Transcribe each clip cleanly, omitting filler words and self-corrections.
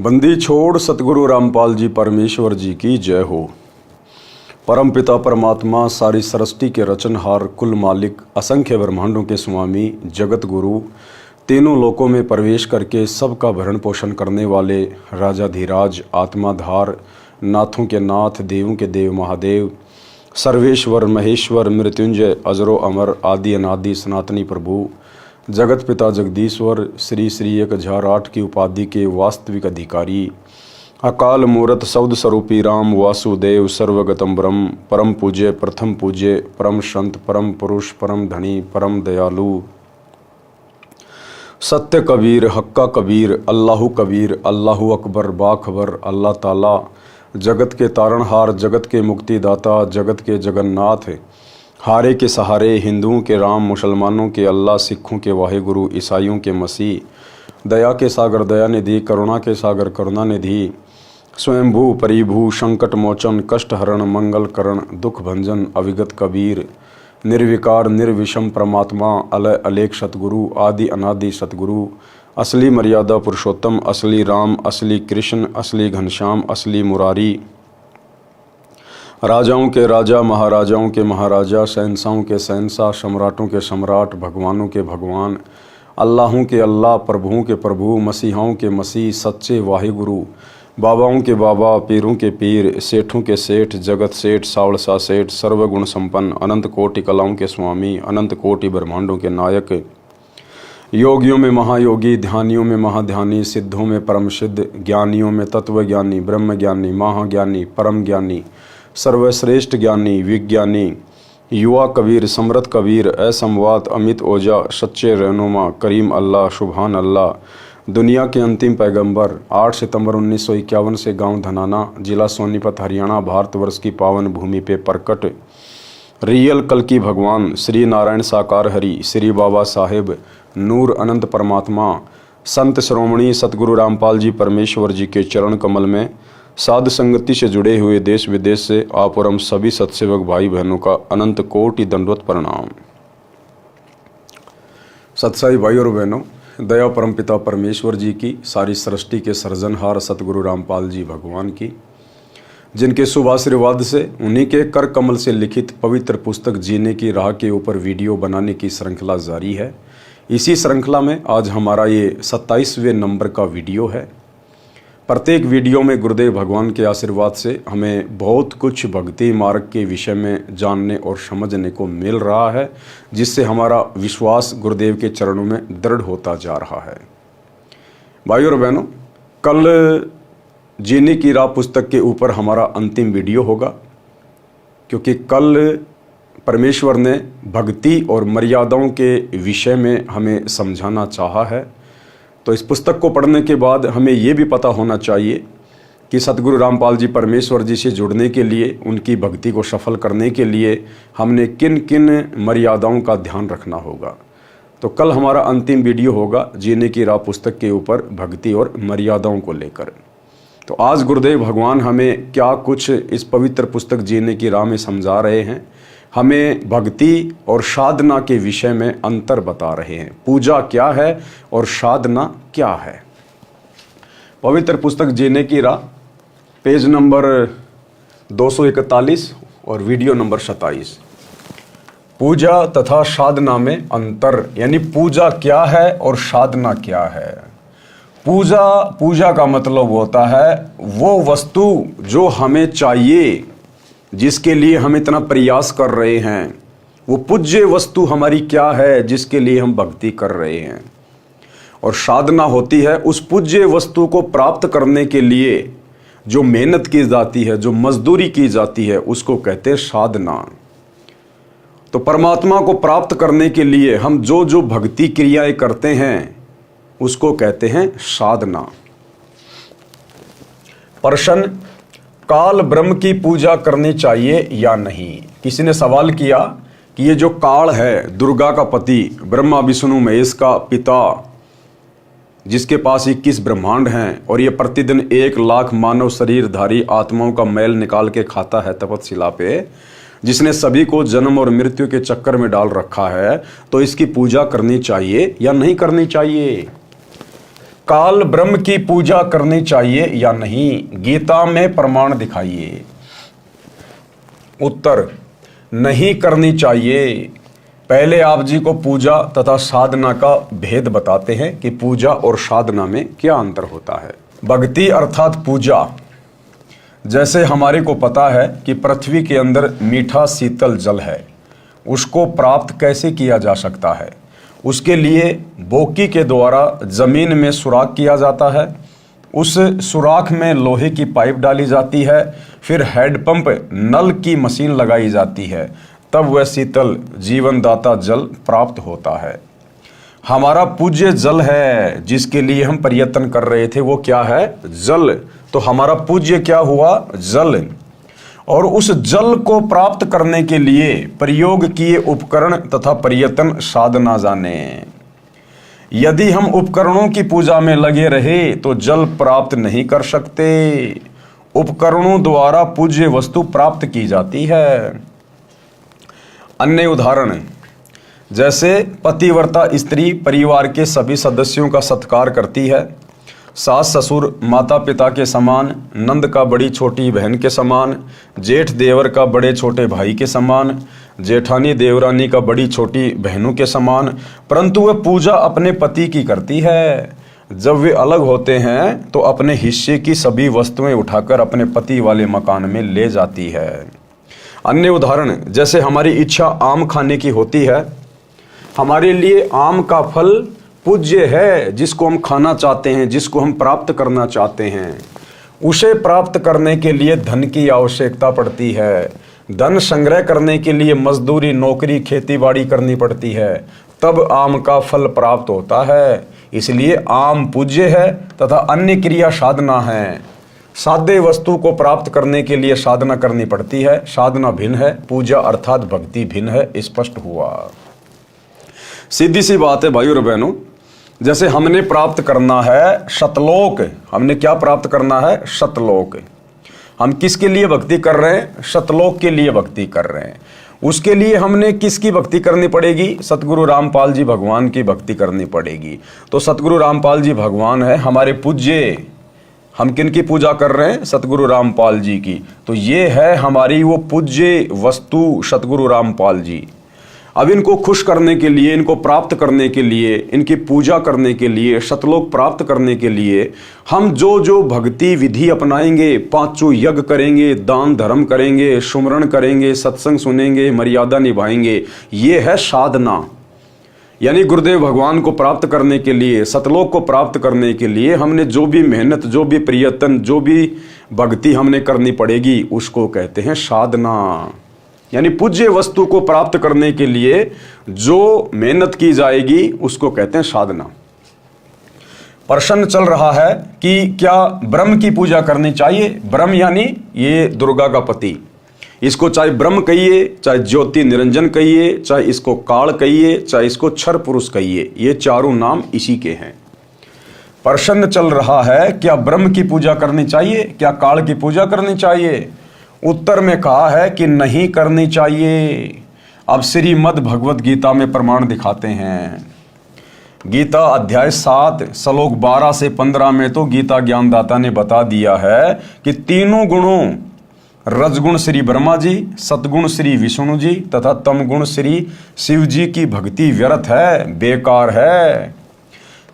बंदी छोड़ सतगुरु रामपाल जी परमेश्वर जी की जय हो। परम पिता परमात्मा सारी सृष्टि के रचनहार कुल मालिक असंख्य ब्रह्मांडों के स्वामी जगत गुरु तीनों लोकों में प्रवेश करके सबका भरण पोषण करने वाले राजाधिराज आत्माधार नाथों के नाथ देवों के देव महादेव सर्वेश्वर महेश्वर मृत्युंजय अजरो अमर आदि अनादि सनातनी प्रभु जगत पिता जगदीश्वर श्री श्री 1008 की उपाधि के वास्तविक अधिकारी अकाल मूरत शब्द स्वरूपी राम वासुदेव सर्वगतम ब्रह्म परम पूज्य प्रथम पूज्य परम संत परम पुरुष परम धनी परम दयालु सत्य कबीर हक्का कबीर अल्लाहु अकबर बाखबर अल्लाह ताला जगत के तारणहार जगत के मुक्तिदाता जगत के जगन्नाथ हारे के सहारे हिंदुओं के राम मुसलमानों के अल्लाह सिखों के वाहिगुरु ईसाइयों के मसीह दया के सागर दया निधि करुणा के सागर करुणा निधि स्वयंभू परिभू संकट मोचन कष्ट हरण मंगल करण दुख भंजन अविगत कबीर निर्विकार निर्विषम परमात्मा अलय अलेख सतगुरु आदि अनादि सतगुरु असली मर्यादा पुरुषोत्तम असली राम असली कृष्ण असली घनश्याम असली मुरारी राजाओं के राजा महाराजाओं के महाराजा शहंशाहों के शहंशाह सम्राटों के सम्राट भगवानों के भगवान अल्लाहों के अल्लाह प्रभुओं के प्रभु मसीहाओं के मसीह सच्चे वाहिगुरु बाबाओं के बाबा पीरों के पीर सेठों के सेठ जगत सेठ सावड़सा सेठ सर्वगुण संपन्न अनंत कोटि कलाओं के स्वामी अनंत कोटि ब्रह्मांडों के नायक योगियों में महायोगी ध्यानियों में महाध्यानी सिद्धों में परम सिद्ध ज्ञानियों में तत्वज्ञानी ब्रह्म ज्ञानी महाज्ञानी परम ज्ञानी सर्वश्रेष्ठ ज्ञानी विज्ञानी युवा कबीर समृद्ध कबीर असंवाद अमित ओजा सच्चे रहनुमा करीम अल्लाह सुभान अल्लाह दुनिया के अंतिम पैगंबर 8 सितंबर 1951 से गांव धनाना जिला सोनीपत हरियाणा भारतवर्ष की पावन भूमि पे प्रकट रियल कल की भगवान श्री नारायण साकार हरि श्री बाबा साहेब नूर अनंत परमात्मा संत श्रोमणी सतगुरु रामपाल जी परमेश्वर जी के चरण कमल में साध संगति से जुड़े हुए देश विदेश से आप और हम सभी सत्सेवक भाई बहनों का अनंत कोटि दंडवत प्रणाम। सत्साई भाई और बहनों, दया परम पिता परमेश्वर जी की सारी सृष्टि के सृजनहार सतगुरु रामपाल जी भगवान की जिनके शुभ आशीर्वाद से उन्हीं के कर कमल से लिखित पवित्र पुस्तक जीने की राह के ऊपर वीडियो बनाने की श्रृंखला जारी है। इसी श्रृंखला में आज हमारा ये 27वें नंबर का वीडियो है। प्रत्येक वीडियो में गुरुदेव भगवान के आशीर्वाद से हमें बहुत कुछ भक्ति मार्ग के विषय में जानने और समझने को मिल रहा है, जिससे हमारा विश्वास गुरुदेव के चरणों में दृढ़ होता जा रहा है। भाई और बहनों, कल जीने की राह पुस्तक के ऊपर हमारा अंतिम वीडियो होगा, क्योंकि कल परमेश्वर ने भक्ति और मर्यादाओं के विषय में हमें समझाना चाहा है। तो इस पुस्तक को पढ़ने के बाद हमें ये भी पता होना चाहिए कि सतगुरु रामपाल जी परमेश्वर जी से जुड़ने के लिए उनकी भक्ति को सफल करने के लिए हमने किन किन मर्यादाओं का ध्यान रखना होगा। तो कल हमारा अंतिम वीडियो होगा जीने की राह पुस्तक के ऊपर भक्ति और मर्यादाओं को लेकर। तो आज गुरुदेव भगवान हमें क्या कुछ इस पवित्र पुस्तक जीने की राह में समझा रहे हैं, हमें भक्ति और साधना के विषय में अंतर बता रहे हैं। पूजा क्या है और साधना क्या है। पवित्र पुस्तक जीने की राह पेज नंबर 241 और वीडियो नंबर 27। पूजा तथा साधना में अंतर, यानी पूजा क्या है और साधना क्या है। पूजा का मतलब होता है वो वस्तु जो हमें चाहिए, जिसके लिए हम इतना प्रयास कर रहे हैं। वो पूज्य वस्तु हमारी क्या है जिसके लिए हम भक्ति कर रहे हैं। और साधना होती है उस पूज्य वस्तु को प्राप्त करने के लिए जो मेहनत की जाती है, जो मजदूरी की जाती है, उसको कहते हैं साधना। तो परमात्मा को प्राप्त करने के लिए हम जो जो भक्ति क्रियाएं करते हैं उसको कहते हैं साधना। प्रश्न, काल ब्रह्म की पूजा करनी चाहिए या नहीं। किसी ने सवाल किया कि ये जो काल है, दुर्गा का पति, ब्रह्मा विष्णु महेश का पिता, जिसके पास 21 ब्रह्मांड हैं और ये प्रतिदिन 1 लाख मानव शरीरधारी आत्माओं का मैल निकाल के खाता है तपतशिला पे, जिसने सभी को जन्म और मृत्यु के चक्कर में डाल रखा है, तो इसकी पूजा करनी चाहिए या नहीं करनी चाहिए। काल ब्रह्म की पूजा करनी चाहिए या नहीं, गीता में प्रमाण दिखाइए। उत्तर, नहीं करनी चाहिए। पहले आप जी को पूजा तथा साधना का भेद बताते हैं कि पूजा और साधना में क्या अंतर होता है। भक्ति अर्थात पूजा, जैसे हमारे को पता है कि पृथ्वी के अंदर मीठा शीतल जल है, उसको प्राप्त कैसे किया जा सकता है। उसके लिए बोकी के द्वारा जमीन में सुराख किया जाता है, उस सुराख में लोहे की पाइप डाली जाती है, फिर हैंडपंप नल की मशीन लगाई जाती है, तब वह शीतल जीवनदाता जल प्राप्त होता है। हमारा पूज्य जल है जिसके लिए हम प्रयत्न कर रहे थे, वो क्या है? जल। तो हमारा पूज्य क्या हुआ? जल। और उस जल को प्राप्त करने के लिए प्रयोग किए उपकरण तथा प्रयत्न साधना जाने। यदि हम उपकरणों की पूजा में लगे रहे तो जल प्राप्त नहीं कर सकते। उपकरणों द्वारा पूज्य वस्तु प्राप्त की जाती है। अन्य उदाहरण, जैसे पतिव्रता स्त्री परिवार के सभी सदस्यों का सत्कार करती है, सास ससुर माता पिता के समान, नंद का बड़ी छोटी बहन के समान, जेठ देवर का बड़े छोटे भाई के समान, जेठानी देवरानी का बड़ी छोटी बहनों के समान, परंतु वह पूजा अपने पति की करती है। जब वे अलग होते हैं तो अपने हिस्से की सभी वस्तुएं उठाकर अपने पति वाले मकान में ले जाती है। अन्य उदाहरण, जैसे हमारी इच्छा आम खाने की होती है, हमारे लिए आम का फल पूज्य है, जिसको हम खाना चाहते हैं, जिसको हम प्राप्त करना चाहते हैं। उसे प्राप्त करने के लिए धन की आवश्यकता पड़ती है। धन संग्रह करने के लिए मजदूरी, नौकरी, खेतीबाड़ी करनी पड़ती है, तब आम का फल प्राप्त होता है। इसलिए आम पूज्य है तथा अन्य क्रिया साधना है। साध्य वस्तु को प्राप्त करने के लिए साधना करनी पड़ती है। साधना भिन्न है, पूजा अर्थात भक्ति भिन्न है। स्पष्ट हुआ। सीधी सी बात है भाइयों और बहनों, जैसे हमने प्राप्त करना है सतलोक। हमने क्या प्राप्त करना है? सतलोक। हम किसके लिए भक्ति कर रहे हैं? सतलोक के लिए भक्ति कर रहे हैं। उसके लिए हमने किसकी भक्ति करनी पड़ेगी? सतगुरु रामपाल जी भगवान की भक्ति करनी पड़ेगी। तो सतगुरु रामपाल जी भगवान है हमारे पूज्य। हम किन की पूजा कर रहे हैं? सतगुरु रामपाल जी की। तो ये है हमारी वो पूज्य वस्तु सतगुरु रामपाल जी। अब इनको खुश करने के लिए, इनको प्राप्त करने के लिए, इनकी पूजा करने के लिए, सतलोक प्राप्त करने के लिए हम जो जो भक्ति विधि अपनाएंगे, पांचों यज्ञ करेंगे, दान धर्म करेंगे, सुमरण करेंगे, सत्संग सुनेंगे, मर्यादा निभाएंगे, ये है साधना। यानी गुरुदेव भगवान को प्राप्त करने के लिए, सतलोक को प्राप्त करने के लिए हमने जो भी मेहनत, जो भी प्रयत्न, जो भी भक्ति हमने करनी पड़ेगी, उसको कहते हैं साधना। यानी पूज्य वस्तु को प्राप्त करने के लिए जो मेहनत की जाएगी उसको कहते हैं साधना। प्रश्न चल रहा है कि क्या ब्रह्म की पूजा करनी चाहिए? ब्रह्म यानी ये दुर्गा का पति। इसको चाहे ब्रह्म कहिए, चाहे ज्योति निरंजन कहिए, चाहे इसको काल कहिए, चाहे इसको क्षर पुरुष कहिए, ये चारों नाम इसी के हैं। प्रश्न चल रहा है क्या ब्रह्म की पूजा करनी चाहिए, क्या काल की पूजा करनी चाहिए? उत्तर में कहा है कि नहीं करनी चाहिए। अब श्रीमद् भगवत गीता में प्रमाण दिखाते हैं। गीता अध्याय 7 श्लोक 12 से 15 में तो गीता ज्ञानदाता ने बता दिया है कि तीनों गुणों, रजगुण श्री ब्रह्मा जी, सतगुण श्री विष्णु जी तथा तमगुण श्री शिव जी की भक्ति व्यर्थ है, बेकार है।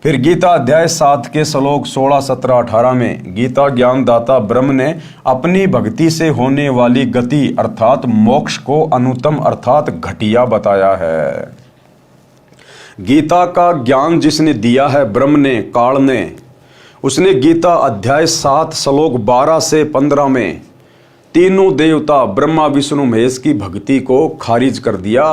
फिर गीता अध्याय 7 के श्लोक 16, 17, 18 में गीता ज्ञानदाता ब्रह्म ने अपनी भक्ति से होने वाली गति अर्थात मोक्ष को अनुत्तम अर्थात घटिया बताया है। गीता का ज्ञान जिसने दिया है ब्रह्म ने, काल ने, उसने गीता अध्याय 7 श्लोक 12 से 15 में तीनों देवता ब्रह्मा विष्णु महेश की भक्ति को खारिज कर दिया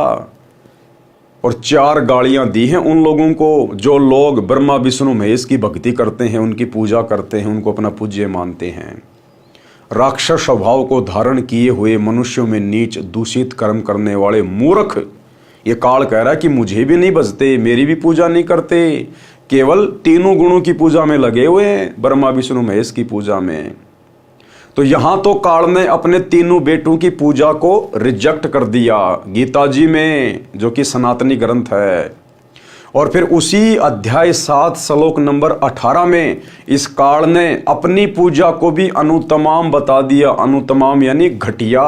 और 4 गालियां दी हैं उन लोगों को जो लोग ब्रह्मा विष्णु महेश की भक्ति करते हैं, उनकी पूजा करते हैं, उनको अपना पूज्य मानते हैं। राक्षस स्वभाव को धारण किए हुए मनुष्यों में नीच दूषित कर्म करने वाले मूर्ख, ये काल कह रहा है कि मुझे भी नहीं बजते, मेरी भी पूजा नहीं करते, केवल तीनों गुणों की पूजा में लगे हुए हैं, ब्रह्मा विष्णु महेश की पूजा में। तो यहां तो काल ने अपने तीनों बेटों की पूजा को रिजेक्ट कर दिया गीता जी में, जो कि सनातनी ग्रंथ है। और फिर उसी अध्याय 7 श्लोक नंबर 18 में इस काल ने अपनी पूजा को भी अनुत्तमाम बता दिया। अनुत्तमाम यानी घटिया,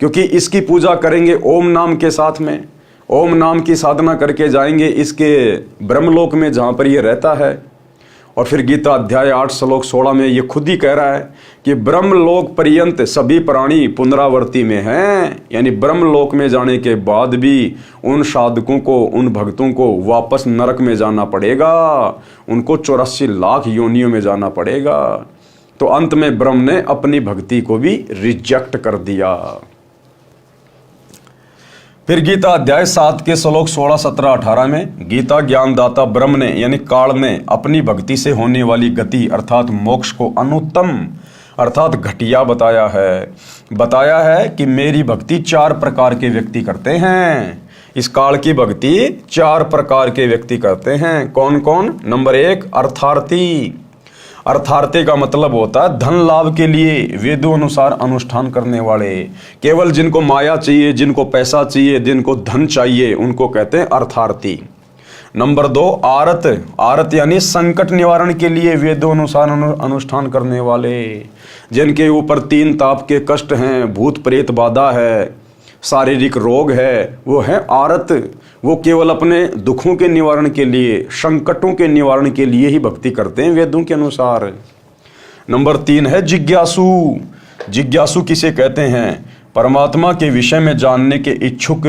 क्योंकि इसकी पूजा करेंगे ओम नाम के साथ में, ओम नाम की साधना करके जाएंगे इसके ब्रह्मलोक में जहाँ पर ये रहता है। और फिर गीता अध्याय 8 श्लोक 16 में ये खुद ही कह रहा है कि ब्रह्मलोक पर्यंत सभी प्राणी पुनरावर्ती में हैं, यानी ब्रह्मलोक में जाने के बाद भी उन साधकों को, उन भक्तों को वापस नरक में जाना पड़ेगा, उनको 84 लाख योनियों में जाना पड़ेगा। तो अंत में ब्रह्म ने अपनी भक्ति को भी रिजेक्ट कर दिया। फिर गीता अध्याय 7 के श्लोक 16, 17, 18 में गीता ज्ञानदाता ब्रह्म ने यानी काल ने अपनी भक्ति से होने वाली गति अर्थात मोक्ष को अनुत्तम अर्थात घटिया बताया है कि मेरी भक्ति 4 प्रकार के व्यक्ति करते हैं। इस काल की भक्ति 4 प्रकार के व्यक्ति करते हैं। कौन कौन? नंबर 1 अर्थार्थी। अर्थार्थी का मतलब होता है धन लाभ के लिए वेदों अनुसार अनुष्ठान करने वाले। केवल जिनको माया चाहिए, जिनको पैसा चाहिए, जिनको धन चाहिए, उनको कहते हैं अर्थार्थी। नंबर 2 आरत। आरत यानी संकट निवारण के लिए वेदों अनुसार अनुष्ठान करने वाले, जिनके ऊपर 3 ताप के कष्ट हैं, भूत प्रेत बाधा है, शारीरिक रोग है, वो है आरत। वो केवल अपने दुखों के निवारण के लिए, संकटों के निवारण के लिए ही भक्ति करते हैं वेदों के अनुसार। नंबर 3 है जिज्ञासु। जिज्ञासु किसे कहते हैं? परमात्मा के विषय में जानने के इच्छुक।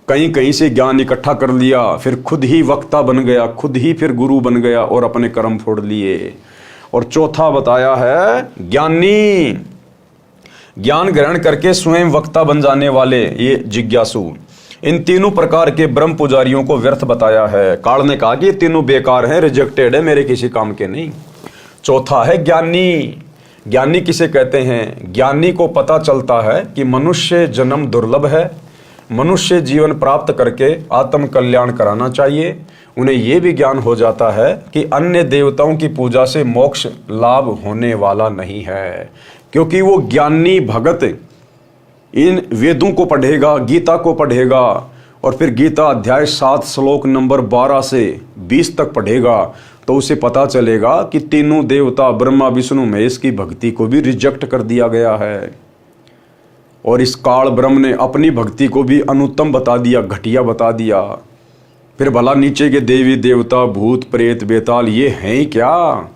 कहीं कहीं से ज्ञान इकट्ठा कर लिया, फिर खुद ही वक्ता बन गया, खुद ही फिर गुरु बन गया और अपने कर्म फोड़ लिए। और चौथा बताया है ज्ञानी। ज्ञान ग्रहण करके स्वयं वक्ता बन जाने वाले, ये जिज्ञासु। इन तीनों प्रकार के ब्रह्म पुजारियों को व्यर्थ बताया है। काल ने कहा कि ये तीनों बेकार हैं, रिजेक्टेड है, मेरे किसी काम के नहीं। चौथा है ज्ञानी। ज्ञानी किसे कहते हैं? ज्ञानी को पता चलता है कि मनुष्य जन्म दुर्लभ है, मनुष्य जीवन प्राप्त करके आत्म कल्याण कराना चाहिए। उन्हें यह भी ज्ञान हो जाता है कि अन्य देवताओं की पूजा से मोक्ष लाभ होने वाला नहीं है, क्योंकि वो ज्ञानी भगत इन वेदों को पढ़ेगा, गीता को पढ़ेगा और फिर गीता अध्याय 7 श्लोक नंबर 12 से 20 तक पढ़ेगा, तो उसे पता चलेगा कि तीनों देवता ब्रह्मा विष्णु महेश की भक्ति को भी रिजेक्ट कर दिया गया है। और इस काल ब्रह्म ने अपनी भक्ति को भी अनुत्तम बता दिया, घटिया बता दिया। फिर भला नीचे के देवी देवता, भूत प्रेत, बेताल ये हैं ही क्या?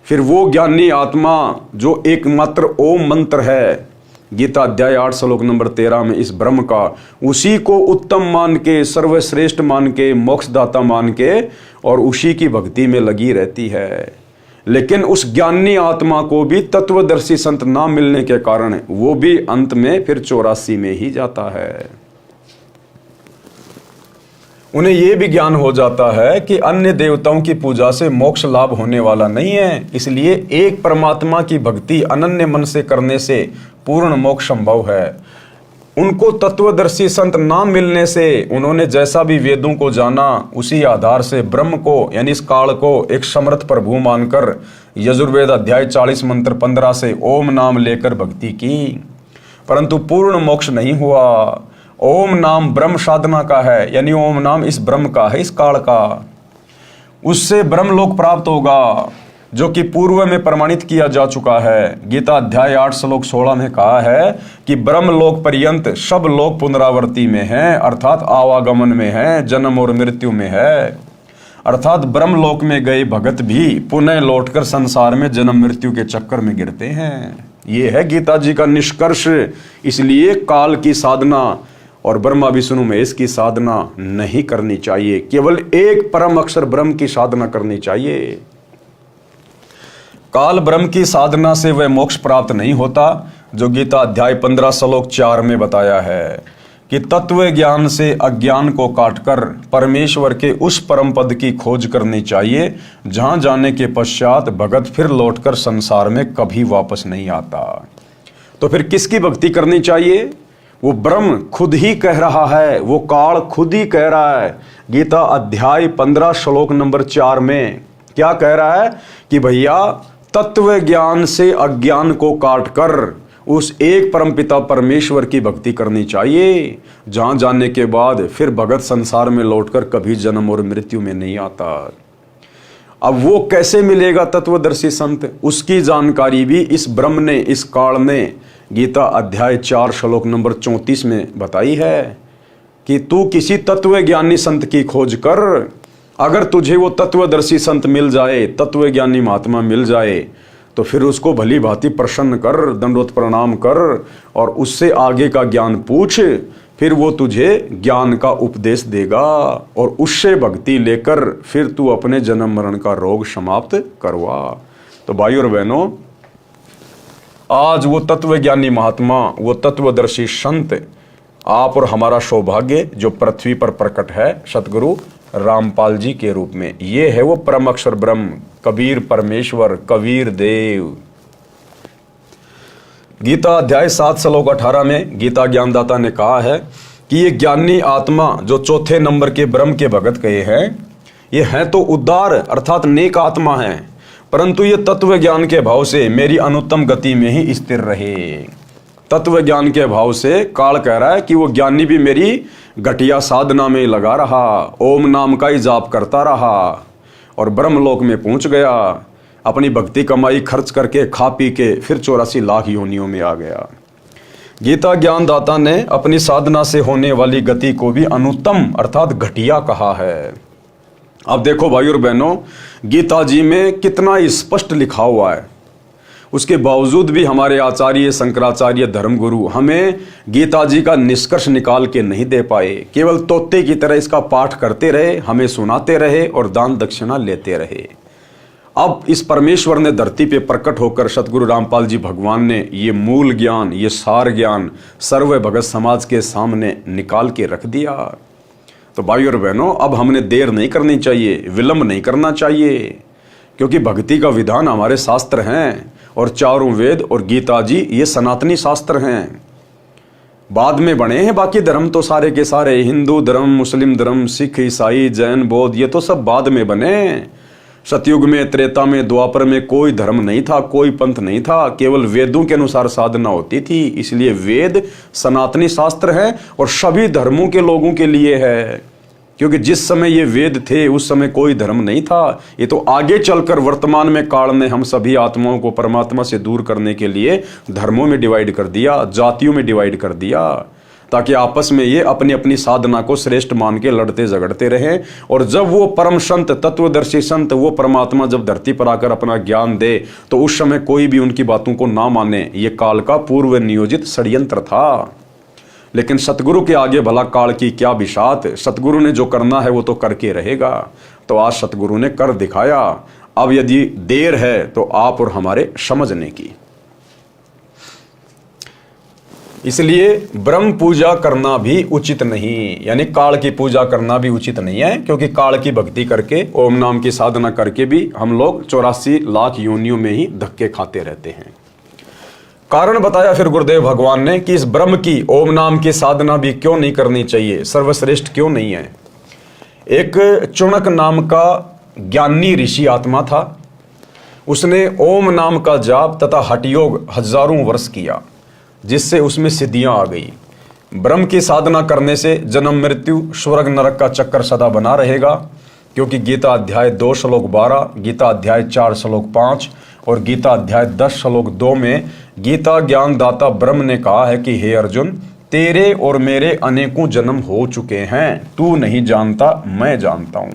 फिर वो ज्ञानी आत्मा जो एकमात्र ओम मंत्र है, गीता अध्याय 8 श्लोक नंबर 13 में इस ब्रह्म का, उसी को उत्तम मान के, सर्वश्रेष्ठ मान के, मोक्षदाता मान के और उसी की भक्ति में लगी रहती है। लेकिन उस ज्ञानी आत्मा को भी तत्वदर्शी संत ना मिलने के कारण वो भी अंत में फिर 84 में ही जाता है। उन्हें यह भी ज्ञान हो जाता है कि अन्य देवताओं की पूजा से मोक्ष लाभ होने वाला नहीं है, इसलिए एक परमात्मा की भक्ति अनन्य मन से करने से पूर्ण मोक्ष संभव है। उनको तत्वदर्शी संत ना मिलने से उन्होंने जैसा भी वेदों को जाना, उसी आधार से ब्रह्म को यानी इस काल को एक समर्थ प्रभु मानकर यजुर्वेद अध्याय 40 मंत्र 15 से ओम नाम लेकर भक्ति की, परंतु पूर्ण मोक्ष नहीं हुआ। ओम नाम ब्रह्म साधना का है, यानी ओम नाम इस ब्रह्म का है, इस काल का। उससे ब्रह्म लोक प्राप्त होगा, जो कि पूर्व में प्रमाणित किया जा चुका है। गीता अध्याय 8 श्लोक 16 में कहा है कि ब्रह्म लोक पर्यंत सब लोग पुनरावर्ती में हैं, अर्थात आवागमन में हैं, जन्म और मृत्यु में है। अर्थात ब्रह्म लोक में गए भगत भी पुनः लौटकर संसार में जन्म मृत्यु के चक्कर में गिरते हैं। ये है गीता जी का निष्कर्ष। इसलिए काल की साधना और ब्रह्मा विष्णु महेश की साधना नहीं करनी चाहिए, केवल एक परम अक्षर ब्रह्म की साधना करनी चाहिए। काल ब्रह्म की साधना से वह मोक्ष प्राप्त नहीं होता, जो गीता अध्याय 15 श्लोक 4 में बताया है कि तत्व ज्ञान से अज्ञान को काटकर परमेश्वर के उस परम पद की खोज करनी चाहिए, जहां जाने के पश्चात भगत फिर लौटकर संसार में कभी वापस नहीं आता। तो फिर किसकी भक्ति करनी चाहिए? वो ब्रह्म खुद ही कह रहा है, वो काल खुद ही कह रहा है। गीता अध्याय 15 श्लोक नंबर 4 में क्या कह रहा है कि भैया तत्व ज्ञान से अज्ञान को काटकर उस एक परमपिता परमेश्वर की भक्ति करनी चाहिए, जहाँ जाने के बाद फिर भगत संसार में लौटकर कभी जन्म और मृत्यु में नहीं आता। अब वो कैसे मिलेगा तत्वदर्शी संत, उसकी जानकारी भी इस ब्रह्म ने, इस काल ने गीता अध्याय 4 श्लोक नंबर 34 में बताई है कि तू किसी तत्वज्ञानी संत की खोज कर। अगर तुझे वो तत्वदर्शी संत मिल जाए, तत्वज्ञानी महात्मा मिल जाए, तो फिर उसको भली भांति प्रसन्न कर, दंडवत प्रणाम कर और उससे आगे का ज्ञान पूछ। फिर वो तुझे ज्ञान का उपदेश देगा और उससे भक्ति लेकर फिर तू अपने जन्म मरण का रोग समाप्त करवा। तो भाई और बहनों, आज वो तत्वज्ञानी महात्मा, वो तत्वदर्शी संत आप और हमारा सौभाग्य जो पृथ्वी पर प्रकट है सतगुरु रामपाल जी के रूप में। ये है वो परम अक्षर ब्रह्म, कबीर परमेश्वर, कबीर देव। गीता अध्याय 7 श्लोक 18 में गीता ज्ञानदाता ने कहा है कि ये ज्ञानी आत्मा जो चौथे नंबर के ब्रह्म के भगत कहे हैं, ये हैं तो उदार अर्थात नेक आत्मा है, परंतु ये तत्व ज्ञान के भाव से मेरी अनुत्तम गति में ही स्थिर रहे। तत्व ज्ञान के भाव से काल कह रहा है कि वो ज्ञानी भी मेरी घटिया साधना में लगा रहा, ओम नाम का ही जाप करता रहा और ब्रह्मलोक में पहुंच गया। अपनी भक्ति कमाई खर्च करके खा पी के फिर 84 लाख योनियों में आ गया। गीता ज्ञानदाता ने अपनी साधना से होने वाली गति को भी अनुत्तम अर्थात घटिया कहा है। अब देखो भाई और बहनों, गीता जी में कितना स्पष्ट लिखा हुआ है, उसके बावजूद भी हमारे आचार्य शंकराचार्य धर्मगुरु हमें गीता जी का निष्कर्ष निकाल के नहीं दे पाए। केवल तोते की तरह इसका पाठ करते रहे, हमें सुनाते रहे और दान दक्षिणा लेते रहे। अब इस परमेश्वर ने धरती पे प्रकट होकर सतगुरु रामपाल जी भगवान ने ये मूल ज्ञान, ये सार ज्ञान सर्व भगत समाज के सामने निकाल के रख दिया। तो भाई और बहनों, अब हमने देर नहीं करनी चाहिए, विलंब नहीं करना चाहिए, क्योंकि भक्ति का विधान हमारे शास्त्र हैं और चारों वेद और गीता जी ये सनातनी शास्त्र हैं। बाद में बने हैं बाकी धर्म तो सारे के सारे, हिंदू धर्म, मुस्लिम धर्म, सिख, ईसाई, जैन, बौद्ध, ये तो सब बाद में बने। सतयुग में, त्रेता में, द्वापर में कोई धर्म नहीं था, कोई पंथ नहीं था, केवल वेदों के अनुसार साधना होती थी। इसलिए वेद सनातनी शास्त्र है और सभी धर्मों के लोगों के लिए है, क्योंकि जिस समय ये वेद थे उस समय कोई धर्म नहीं था। ये तो आगे चलकर वर्तमान में काल ने हम सभी आत्माओं को परमात्मा से दूर करने के लिए धर्मों में डिवाइड कर दिया, जातियों में डिवाइड कर दिया, ताकि आपस में ये अपनी अपनी साधना को श्रेष्ठ मान के लड़ते झगड़ते रहें। और जब वो परम संत, तत्वदर्शी संत, वो परमात्मा जब धरती पर आकर अपना ज्ञान दे तो उस समय कोई भी उनकी बातों को ना माने। ये काल का पूर्व नियोजित षड्यंत्र था। लेकिन सतगुरु के आगे भला काल की क्या बिसात, सतगुरु ने जो करना है वो तो करके रहेगा। तो आज सतगुरु ने कर दिखाया। अब यदि देर है तो आप और हमारे समझने की। इसलिए ब्रह्म पूजा करना भी उचित नहीं, यानी काल की पूजा करना भी उचित नहीं है, क्योंकि काल की भक्ति करके, ओम नाम की साधना करके भी हम लोग 84 लाख योनियों में ही धक्के खाते रहते हैं। कारण बताया फिर गुरुदेव भगवान ने कि इस ब्रह्म की, ओम नाम की साधना भी क्यों नहीं करनी चाहिए, सर्वश्रेष्ठ क्यों नहीं है। एक चुणक नाम का ज्ञानी ऋषि आत्मा था। उसने ओम नाम का जाप तथा हठयोग हजारों वर्ष किया, जिससे उसमें सिद्धियां आ गई। ब्रह्म की साधना करने से जन्म मृत्यु, स्वर्ग नरक का चक्कर सदा बना रहेगा, क्योंकि गीता अध्याय 2 श्लोक 12, गीता अध्याय 4 श्लोक 5 और गीता अध्याय 10 श्लोक 2 में गीता ज्ञानदाता ब्रह्म ने कहा है कि हे अर्जुन, तेरे और मेरे अनेकों जन्म हो चुके हैं, तू नहीं जानता, मैं जानता हूं।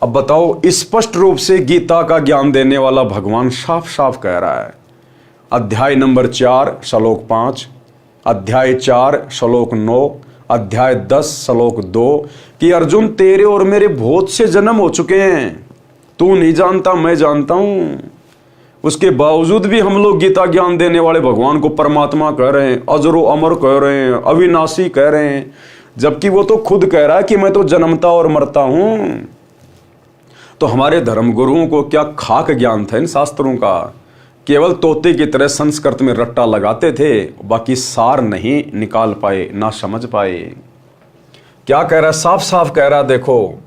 अब बताओ, स्पष्ट रूप से गीता का ज्ञान देने वाला भगवान साफ साफ कह रहा है, अध्याय नंबर 4 श्लोक 5, अध्याय 4 श्लोक 9, अध्याय 10 श्लोक 2 कि अर्जुन, तेरे और मेरे बहुत से जन्म हो चुके हैं, तू नहीं जानता, मैं जानता हूं। उसके बावजूद भी हम लोग गीता ज्ञान देने वाले भगवान को परमात्मा कह रहे हैं, अजरो अमर कह रहे हैं, अविनाशी कह रहे हैं, जबकि वो तो खुद कह रहा है कि मैं तो जन्मता और मरता हूं। तो हमारे धर्म गुरुओं को क्या खाक ज्ञान था इन शास्त्रों का, केवल तोते की तरह संस्कृत में रट्टा लगाते थे, बाकी सार नहीं निकाल पाए, ना समझ पाए। क्या कह रहा है, साफ साफ कह रहा है, देखो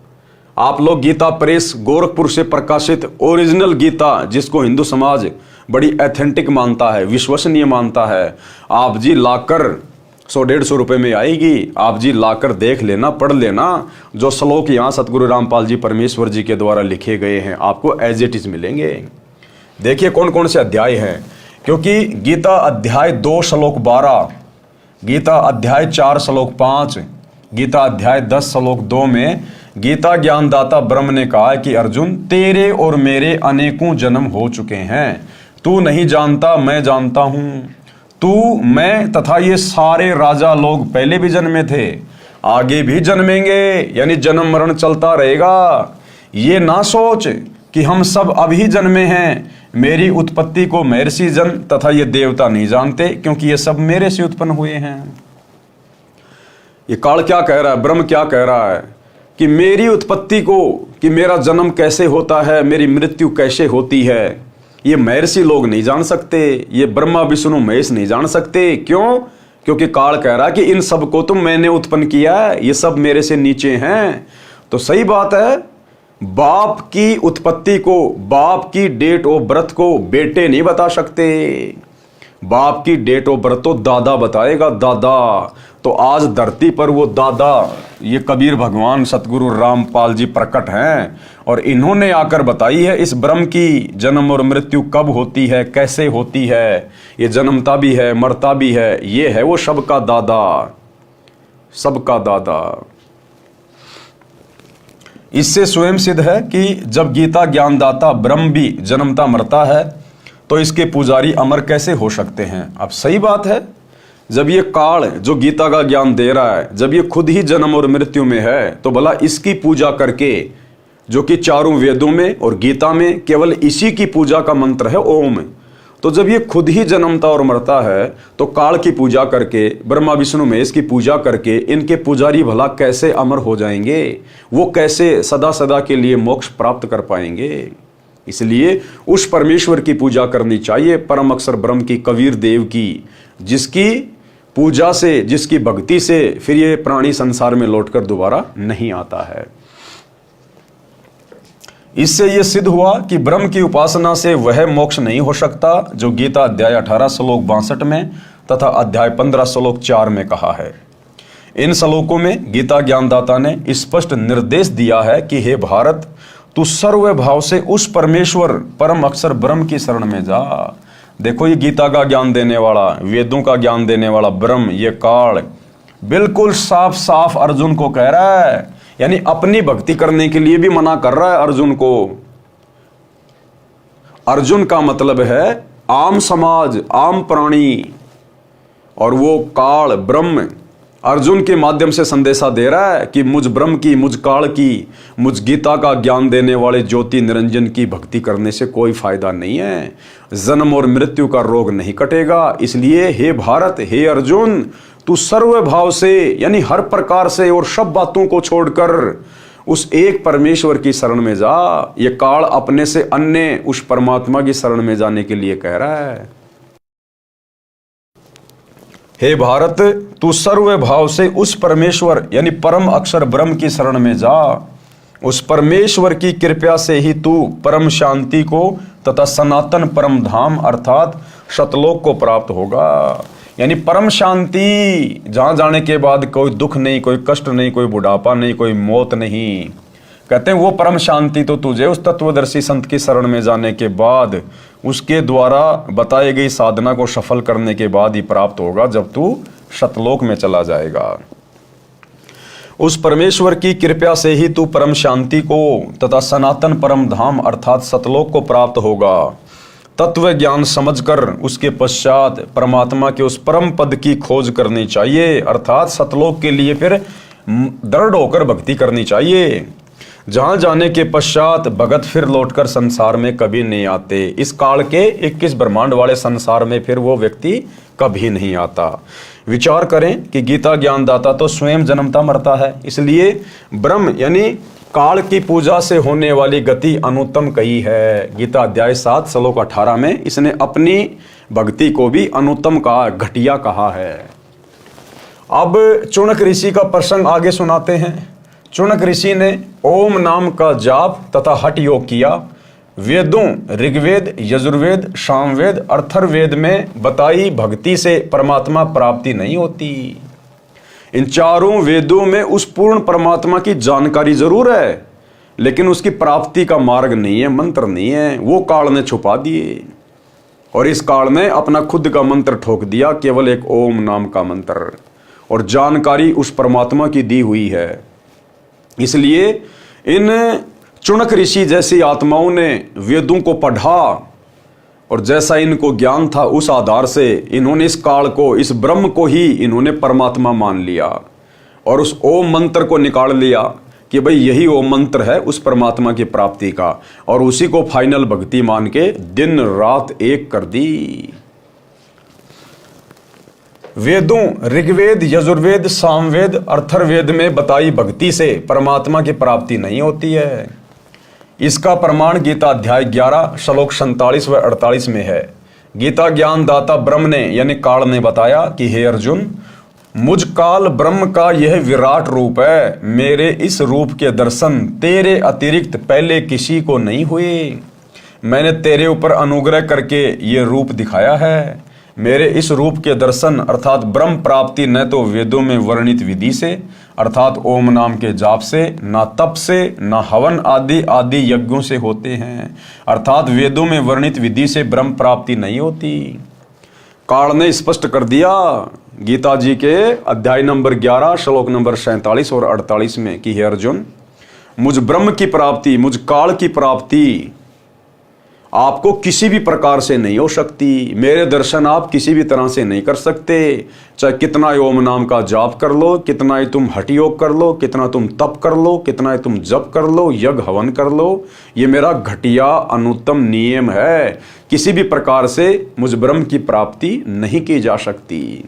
आप लोग गीता प्रेस गोरखपुर से प्रकाशित ओरिजिनल गीता, जिसको हिंदू समाज बड़ी एथेंटिक मानता है, विश्वसनीय मानता है, आप जी लाकर 100-150 रुपए में आएगी। आप जी लाकर देख लेना, पढ़ लेना। जो श्लोक यहाँ सतगुरु रामपाल जी परमेश्वर जी के द्वारा लिखे गए हैं आपको एज इट इज मिलेंगे। देखिए कौन कौन से अध्याय हैं, क्योंकि गीता अध्याय 2 श्लोक 12, गीता अध्याय 4 श्लोक 5, गीता अध्याय 10 श्लोक 2 में गीता ज्ञानदाता ब्रह्म ने कहा कि अर्जुन, तेरे और मेरे अनेकों जन्म हो चुके हैं, तू नहीं जानता मैं जानता हूं। तू, मैं तथा ये सारे राजा लोग पहले भी जन्मे थे, आगे भी जन्मेंगे, यानी जन्म मरण चलता रहेगा। ये ना सोच कि हम सब अभी जन्मे हैं, मेरी उत्पत्ति को महर्षि जन तथा ये देवता नहीं जानते, क्योंकि ये सब मेरे से उत्पन्न हुए हैं। ये काल क्या कह रहा है, ब्रह्म क्या कह रहा है कि मेरी उत्पत्ति को, कि मेरा जन्म कैसे होता है, मेरी मृत्यु कैसे होती है, ये महर्षि लोग नहीं जान सकते, ये ब्रह्मा विष्णु महेश नहीं जान सकते। क्यों? क्योंकि काल कह रहा है कि इन सब को तो मैंने उत्पन्न किया है, ये सब मेरे से नीचे हैं। तो सही बात है, बाप की उत्पत्ति को, बाप की डेट ऑफ बर्थ को बेटे नहीं बता सकते। बाप की डेट ऑफ बर्थ तो दादा बताएगा, दादा। तो आज धरती पर वो दादा, ये कबीर भगवान सतगुरु रामपाल जी प्रकट हैं, और इन्होंने आकर बताई है इस ब्रह्म की जन्म और मृत्यु कब होती है, कैसे होती है। ये जन्मता भी है, मरता भी है, ये है वो सबका दादा, सबका दादा। इससे स्वयं सिद्ध है कि जब गीता ज्ञानदाता ब्रह्म भी जन्मता मरता है, तो इसके पुजारी अमर कैसे हो सकते हैं। अब सही बात है, जब ये काल जो गीता का ज्ञान दे रहा है, जब ये खुद ही जन्म और मृत्यु में है, तो भला इसकी पूजा करके, जो कि चारों वेदों में और गीता में केवल इसी की पूजा का मंत्र है ओम, तो जब ये खुद ही जन्मता और मरता है, तो काल की पूजा करके, ब्रह्मा विष्णु महेश की पूजा करके इनके पुजारी भला कैसे अमर हो जाएंगे, वो कैसे सदा सदा के लिए मोक्ष प्राप्त कर पाएंगे। इसलिए उस परमेश्वर की पूजा करनी चाहिए, परम अक्षर ब्रह्म की, कबीर देव की, जिसकी पूजा से, जिसकी भक्ति से फिर ये प्राणी संसार में लौटकर दोबारा नहीं आता है। इससे यह सिद्ध हुआ कि ब्रह्म की उपासना से वह मोक्ष नहीं हो सकता जो गीता अध्याय 18 श्लोक 62 में तथा अध्याय 15 श्लोक 4 में कहा है। इन श्लोकों में गीता ज्ञानदाता ने स्पष्ट निर्देश दिया है कि हे भारत, तू सर्व भाव से उस परमेश्वर परम अक्षर ब्रह्म की शरण में जा। देखो, ये गीता का ज्ञान देने वाला, वेदों का ज्ञान देने वाला ब्रह्म, ये काल बिल्कुल साफ साफ अर्जुन को कह रहा है, यानी अपनी भक्ति करने के लिए भी मना कर रहा है अर्जुन को। अर्जुन का मतलब है आम समाज, आम प्राणी, और वो काल ब्रह्म अर्जुन के माध्यम से संदेशा दे रहा है कि मुझ ब्रह्म की, मुझ काल की, मुझ गीता का ज्ञान देने वाले ज्योति निरंजन की भक्ति करने से कोई फायदा नहीं है, जन्म और मृत्यु का रोग नहीं कटेगा। इसलिए हे भारत, हे अर्जुन, तू सर्व भाव से, यानी हर प्रकार से और सब बातों को छोड़कर उस एक परमेश्वर की शरण में जा। ये काल अपने से अन्य उस परमात्मा की शरण में जाने के लिए कह रहा है। हे भारत, तू सर्व भाव से उस परमेश्वर यानी परम अक्षर ब्रह्म की शरण में जा। उस परमेश्वर की कृपा से ही तू परम शांति को तथा सनातन परम धाम अर्थात सतलोक को प्राप्त होगा। यानी परम शांति, जहां जाने के बाद कोई दुख नहीं, कोई कष्ट नहीं, कोई बुढ़ापा नहीं, कोई मौत नहीं। कहते हैं वो परम शांति तो तुझे उस तत्वदर्शी संत की शरण में जाने के बाद, उसके द्वारा बताई गई साधना को सफल करने के बाद ही प्राप्त होगा, जब तू सतलोक में चला जाएगा। उस परमेश्वर की कृपा से ही तू परम शांति को तथा सनातन परम धाम अर्थात सतलोक को प्राप्त होगा। तत्व ज्ञान समझकर उसके पश्चात परमात्मा के उस परम पद की खोज करनी चाहिए, अर्थात सतलोक के लिए फिर दृढ़ होकर भक्ति करनी चाहिए। जहां जाने के पश्चात भगत फिर लौटकर संसार में कभी नहीं आते। इस काल के 21 ब्रह्मांड वाले संसार में फिर वो व्यक्ति कभी नहीं आता। विचार करें कि गीता ज्ञानदाता तो स्वयं जन्मता मरता है, इसलिए ब्रह्म यानी काल की पूजा से होने वाली गति अनुत्तम कही है। गीता अध्याय 7 श्लोक 18 में इसने अपनी भक्ति को भी अनुत्तम कहा, घटिया कहा है। अब चुनक ऋषि का प्रसंग आगे सुनाते हैं। चुनक ऋषि ने ओम नाम का जाप तथा हठ योग किया। वेदों ऋग्वेद, यजुर्वेद, सामवेद, अथर्ववेद में बताई भक्ति से परमात्मा प्राप्ति नहीं होती। इन चारों वेदों में उस पूर्ण परमात्मा की जानकारी जरूर है, लेकिन उसकी प्राप्ति का मार्ग नहीं है, मंत्र नहीं है, वो काल ने छुपा दिए। और इस काल ने अपना खुद का मंत्र ठोक दिया, केवल एक ओम नाम का मंत्र, और जानकारी उस परमात्मा की दी हुई है। इसलिए इन चुनक ऋषि जैसी आत्माओं ने वेदों को पढ़ा और जैसा इनको ज्ञान था उस आधार से इन्होंने इस काल को, इस ब्रह्म को ही इन्होंने परमात्मा मान लिया और उस ओम मंत्र को निकाल लिया कि भाई यही ओम मंत्र है उस परमात्मा की प्राप्ति का, और उसी को फाइनल भक्ति मान के दिन रात एक कर दी। वेदों ऋग्वेद, यजुर्वेद, सामवेद, अथर्ववेद में बताई भक्ति से परमात्मा की प्राप्ति नहीं होती है। इसका प्रमाण गीता अध्याय 11 श्लोक 47 व 48 में है। गीता ज्ञान दाता ब्रह्म ने यानी काल ने बताया कि हे अर्जुन, मुझ काल ब्रह्म का यह विराट रूप है। मेरे इस रूप के दर्शन तेरे अतिरिक्त पहले किसी को नहीं हुए। मैंने तेरे ऊपर अनुग्रह करके ये रूप दिखाया है। मेरे इस रूप के दर्शन अर्थात ब्रह्म प्राप्ति न तो वेदों में वर्णित विधि से अर्थात ओम नाम के जाप से, ना तप से, ना हवन आदि आदि यज्ञों से होते हैं। अर्थात वेदों में वर्णित विधि से ब्रह्म प्राप्ति नहीं होती। काल ने स्पष्ट कर दिया गीता जी के अध्याय नंबर 11 श्लोक नंबर 47 और 48 में कि हे अर्जुन, मुझ ब्रह्म की प्राप्ति, मुझ काल की प्राप्ति आपको किसी भी प्रकार से नहीं हो सकती। मेरे दर्शन आप किसी भी तरह से नहीं कर सकते। चाहे कितना ओम नाम का जाप कर लो, कितना ही तुम हठ योग कर लो, कितना तुम तप कर लो, कितना ही तुम जप कर लो, यज्ञ हवन कर लो, ये मेरा घटिया अनुत्तम नियम है। किसी भी प्रकार से मुझ ब्रह्म की प्राप्ति नहीं की जा सकती।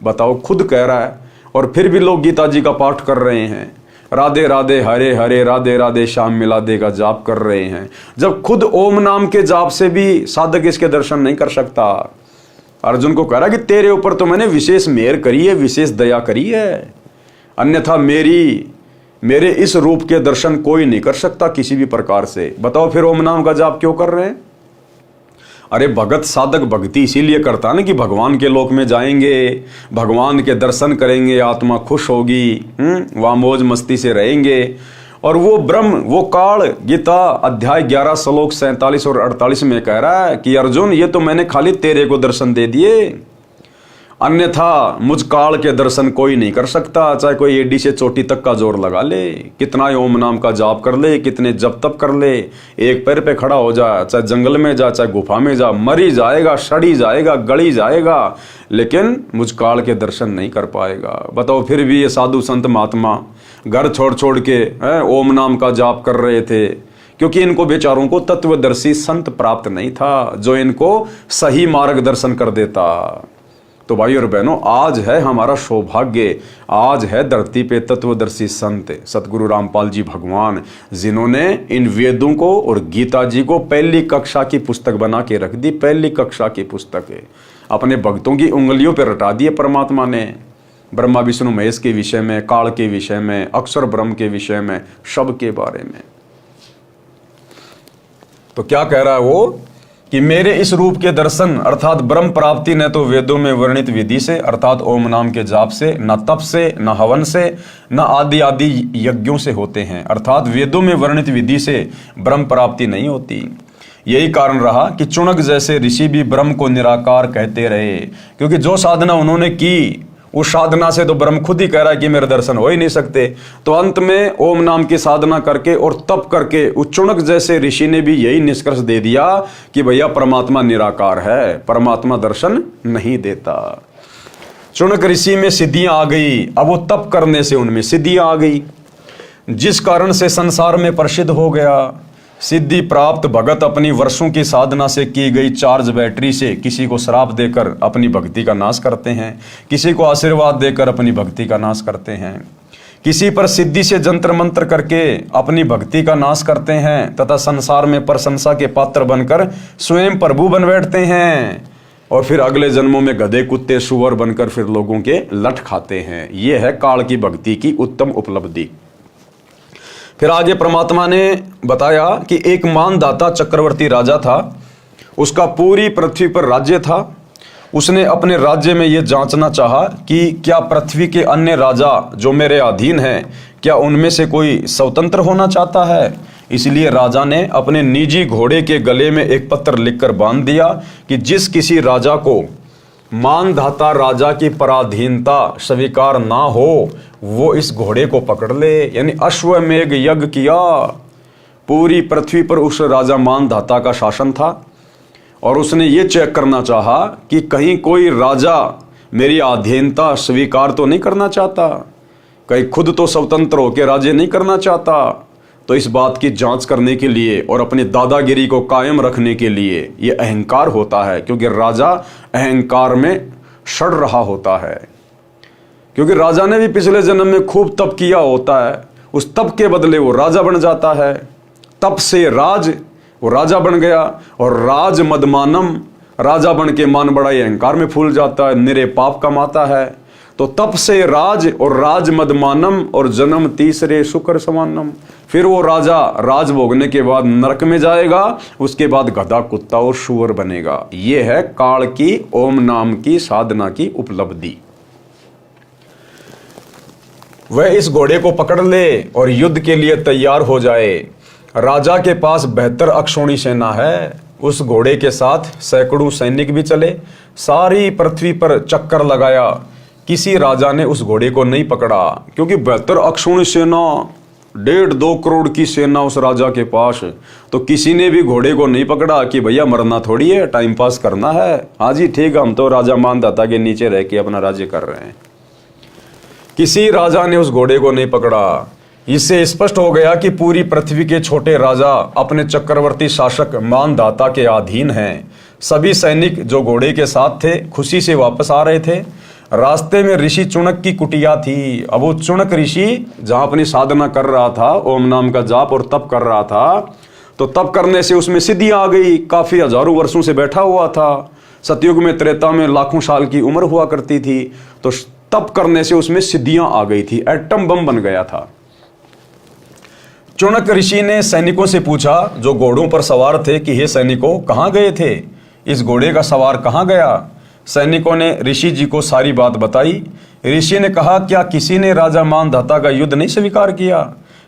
बताओ, खुद कह रहा है और फिर भी लोग गीता जी का पाठ कर रहे हैं। राधे राधे हरे हरे राधे राधे श्याम मिलादे का जाप कर रहे हैं, जब खुद ओम नाम के जाप से भी साधक इसके दर्शन नहीं कर सकता। अर्जुन को कह रहा कि तेरे ऊपर तो मैंने विशेष मेहर करी है, विशेष दया करी है, अन्यथा मेरे इस रूप के दर्शन कोई नहीं कर सकता किसी भी प्रकार से। बताओ फिर ओम नाम का जाप क्यों कर रहे हैं? अरे भगत साधक भक्ति इसीलिए करता ना कि भगवान के लोक में जाएंगे, भगवान के दर्शन करेंगे, आत्मा खुश होगी, वहाँ मौज मस्ती से रहेंगे। और वो ब्रह्म, वो काल गीता अध्याय 11 श्लोक 47 और 48 में कह रहा है कि अर्जुन, ये तो मैंने खाली तेरे को दर्शन दे दिए, अन्यथा मुझ काल के दर्शन कोई नहीं कर सकता। चाहे कोई एडी से चोटी तक का जोर लगा ले, कितना ओम नाम का जाप कर ले, कितने जप तप कर ले, एक पैर पे खड़ा हो जा, चाहे जंगल में जा, चाहे गुफा में जा, मरी जाएगा, सड़ी जाएगा, गली जाएगा, लेकिन मुझ काल के दर्शन नहीं कर पाएगा। बताओ फिर भी ये साधु संत महात्मा घर छोड़ छोड़ के ओम नाम का जाप कर रहे थे, क्योंकि इनको बेचारों को तत्वदर्शी संत प्राप्त नहीं था जो इनको सही मार्गदर्शन कर देता। तो भाई और बहनों, आज है हमारा सौभाग्य, आज है धरती पे तत्वदर्शी संत सतगुरु रामपाल जी भगवान, जिन्होंने इन वेदों को और गीता जी को पहली कक्षा की पुस्तक बना के रख दी। पहली कक्षा की पुस्तक है, अपने भक्तों की उंगलियों पर रटा दिए परमात्मा ने। ब्रह्मा विष्णु महेश के विषय में, काल के विषय में, अक्षर ब्रह्म के विषय में, सब के बारे में। तो क्या कह रहा है वो कि मेरे इस रूप के दर्शन अर्थात ब्रह्म प्राप्ति न तो वेदों में वर्णित विधि से अर्थात ओम नाम के जाप से, न तप से, न हवन से, न आदि आदि यज्ञों से होते हैं। अर्थात वेदों में वर्णित विधि से ब्रह्म प्राप्ति नहीं होती। यही कारण रहा कि चुनक जैसे ऋषि भी ब्रह्म को निराकार कहते रहे, क्योंकि जो साधना उन्होंने की उस साधना से तो ब्रह्म खुद ही कह रहा है कि मेरे दर्शन हो ही नहीं सकते। तो अंत में ओम नाम की साधना करके और तप करके उस चुनक जैसे ऋषि ने भी यही निष्कर्ष दे दिया कि भैया परमात्मा निराकार है, परमात्मा दर्शन नहीं देता। चुनक ऋषि में सिद्धियां आ गई, अब वो तप करने से उनमें सिद्धियां आ गई, जिस कारण से संसार में प्रसिद्ध हो गया। सिद्धि प्राप्त भगत अपनी वर्षों की साधना से की गई चार्ज बैटरी से किसी को श्राप देकर अपनी भक्ति का नाश करते हैं, किसी को आशीर्वाद देकर अपनी भक्ति का नाश करते हैं, किसी पर सिद्धि से जंत्र मंत्र करके अपनी भक्ति का नाश करते हैं तथा संसार में प्रशंसा के पात्र बनकर स्वयं प्रभु बन बैठते हैं, और फिर अगले जन्मों में गधे कुत्ते सुअर बनकर फिर लोगों के लठ खाते हैं। ये है काल की भक्ति की उत्तम उपलब्धि। फिर आगे परमात्मा ने बताया कि एक मानदाता चक्रवर्ती राजा था, उसका पूरी पृथ्वी पर राज्य था। उसने अपने राज्य में यह जांचना चाहा कि क्या पृथ्वी के अन्य राजा जो मेरे अधीन हैं, क्या उनमें से कोई स्वतंत्र होना चाहता है। इसलिए राजा ने अपने निजी घोड़े के गले में एक पत्र लिखकर बांध दिया कि जिस किसी राजा को मानधाता राजा की पराधीनता स्वीकार ना हो, वो इस घोड़े को पकड़ ले। यानी अश्वमेघ यज्ञ किया। पूरी पृथ्वी पर उस राजा मानधाता का शासन था और उसने ये चेक करना चाहा कि कहीं कोई राजा मेरी अधीनता स्वीकार तो नहीं करना चाहता, कहीं खुद तो स्वतंत्र होकर राज्य नहीं करना चाहता। तो इस बात की जांच करने के लिए और अपनी दादागिरी को कायम रखने के लिए ये अहंकार होता है, क्योंकि राजा अहंकार में सड़ रहा होता है। क्योंकि राजा ने भी पिछले जन्म में खूब तप किया होता है, उस तप के बदले वो राजा बन जाता है। तप से राज, वो राजा बन गया। और राज मदमानम, राजा बन के मान बड़ा अहंकार में फूल जाता है, निरे पाप कमाता है। तो तप से राज और राज मदमानम और जन्म तीसरे शुक्र समानम। फिर वो राजा राज भोगने के बाद नरक में जाएगा, उसके बाद गधा, कुत्ता और शुअर बनेगा। ये है काल की ओम नाम की साधना की उपलब्धि। वह इस घोड़े को पकड़ ले और युद्ध के लिए तैयार हो जाए। राजा के पास बेहतर अक्षौणी सेना है, उस घोड़े के साथ सैकड़ों सैनिक भी चले। सारी पृथ्वी पर चक्कर लगाया, किसी राजा ने उस घोड़े को नहीं पकड़ा, क्योंकि बेहतर अक्षौणी सेना, 1.5-2 करोड़ की सेना उस राजा के पास। तो किसी ने भी घोड़े को नहीं पकड़ा कि भैया मरना थोड़ी है, टाइम पास करना है। हाँ जी ठीक है, हम तो राजा मानदाता के नीचे रह के अपना राज्य कर रहे हैं। किसी राजा ने उस घोड़े को नहीं पकड़ा। इससे स्पष्ट हो गया कि पूरी पृथ्वी के छोटे राजा अपने चक्रवर्ती शासक मानदाता के अधीन हैं। सभी सैनिक जो घोड़े के साथ थे खुशी से वापस आ रहे थे। रास्ते में ऋषि चुनक की कुटिया थी। अब वो चुनक ऋषि जहां अपनी साधना कर रहा था, ओम नाम का जाप और तप कर रहा था, तो तप करने से उसमें सिद्धि आ गई। काफी हजारों वर्षों से बैठा हुआ था। सतयुग में, त्रेता में लाखों साल की उम्र हुआ करती थी। तो तप करने से उसमें सिद्धियां आ गई थी, एटम बम बन गया था। चुनक ऋषि ने सैनिकों से पूछा जो घोड़ों पर सवार थे कि हे सैनिकों, कहां गए थे, इस घोड़े का सवार कहां गया। सैनिकों ने ऋषि जी को सारी बात बताई। ऋषि ने कहा, क्या किसी ने राजा मानधाता का युद्ध नहीं स्वीकार किया।